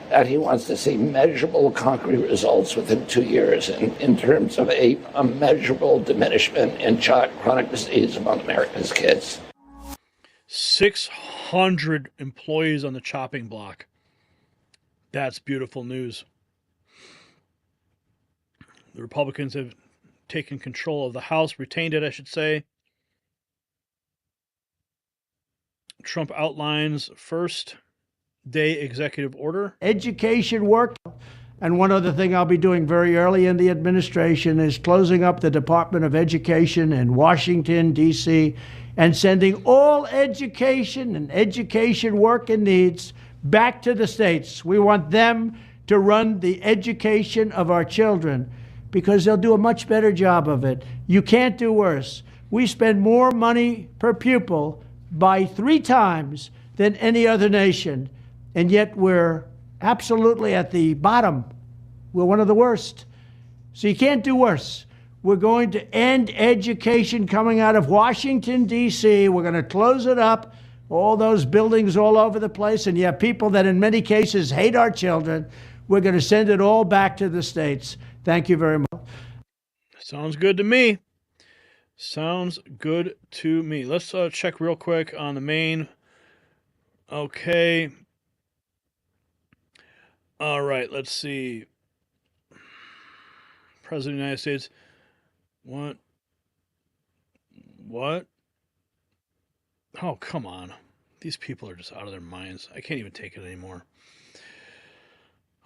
that he wants to see measurable, concrete results within 2 years in terms of a measurable diminishment in chronic disease among America's kids. 600 employees on the chopping block. That's beautiful news. The Republicans have taken control of the House, retained it, I should say. Trump outlines first day executive order. Education work. And one other thing I'll be doing very early in the administration is closing up the Department of Education in Washington, D.C., and sending all education and education work and needs back to the states. We want them to run the education of our children because they'll do a much better job of it. You can't do worse. We spend more money per pupil by 3 times than any other nation, and yet we're absolutely at the bottom. We're one of the worst. So you can't do worse. We're going to end education coming out of Washington, D.C. We're going to close it up, all those buildings all over the place, and you have people that in many cases hate our children. We're going to send it all back to the states. Thank you very much. Sounds good to me. Sounds good to me. Let's check real quick on the main. Okay. All right, let's see. President of the United States. What? Oh, come on. These people are just out of their minds. I can't even take it anymore.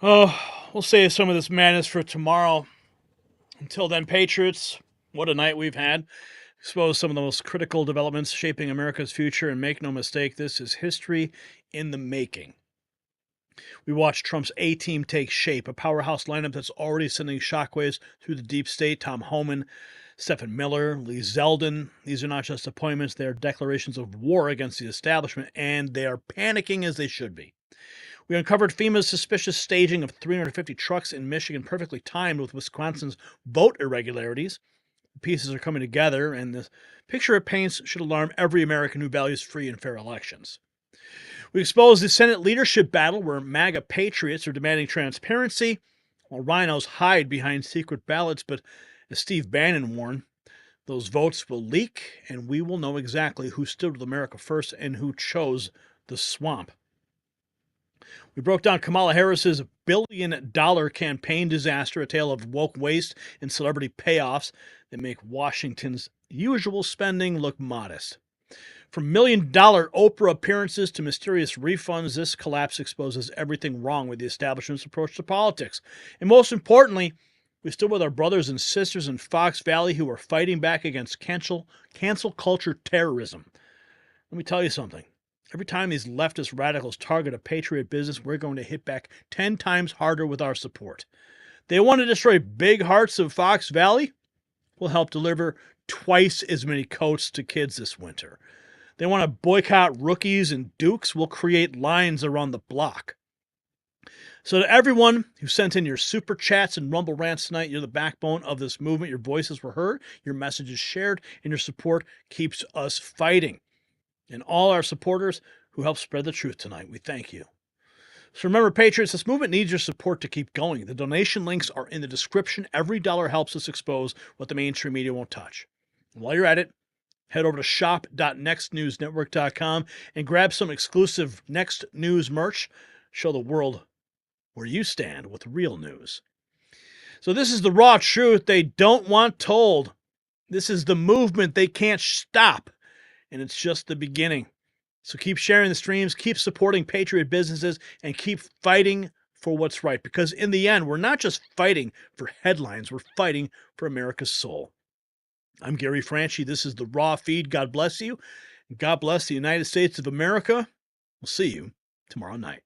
Oh, we'll save some of this madness for tomorrow. Until then, Patriots, what a night we've had. Expose some of the most critical developments shaping America's future, and make no mistake, this is history in the making. We watched Trump's A-team take shape, a powerhouse lineup that's already sending shockwaves through the deep state. Tom Homan, Stephen Miller, Lee Zeldin. These are not just appointments, they are declarations of war against the establishment, and they are panicking as they should be. We uncovered FEMA's suspicious staging of 350 trucks in Michigan, perfectly timed with Wisconsin's vote irregularities. The pieces are coming together, and the picture it paints should alarm every American who values free and fair elections. We exposed the Senate leadership battle where MAGA patriots are demanding transparency, while rhinos hide behind secret ballots. But as Steve Bannon warned, those votes will leak, and we will know exactly who stood with America first and who chose the swamp. We broke down Kamala Harris's billion-dollar campaign disaster, a tale of woke waste and celebrity payoffs that make Washington's usual spending look modest. From million-dollar Oprah appearances to mysterious refunds, this collapse exposes everything wrong with the establishment's approach to politics. And most importantly, we stood with our brothers and sisters in Fox Valley who are fighting back against cancel culture terrorism. Let me tell you something. Every time these leftist radicals target a patriot business, we're going to hit back 10 times harder with our support. They want to destroy big hearts of Fox Valley? We'll help deliver twice as many coats to kids this winter. They want to boycott rookies and dukes? We'll create lines around the block. So to everyone who sent in your super chats and rumble rants tonight, you're the backbone of this movement. Your voices were heard, your messages shared, and your support keeps us fighting. And all our supporters who helped spread the truth tonight, we thank you. So remember, Patriots, this movement needs your support to keep going. The donation links are in the description. Every dollar helps us expose what the mainstream media won't touch. And while you're at it, head over to shop.nextnewsnetwork.com and grab some exclusive Next News merch. Show the world where you stand with real news. So this is the raw truth they don't want told. This is the movement they can't stop. And it's just the beginning. So keep sharing the streams, keep supporting patriot businesses, and keep fighting for what's right. Because in the end, we're not just fighting for headlines, we're fighting for America's soul. I'm Gary Franchi. This is the Raw Feed. God bless you. God bless the United States of America. We'll see you tomorrow night.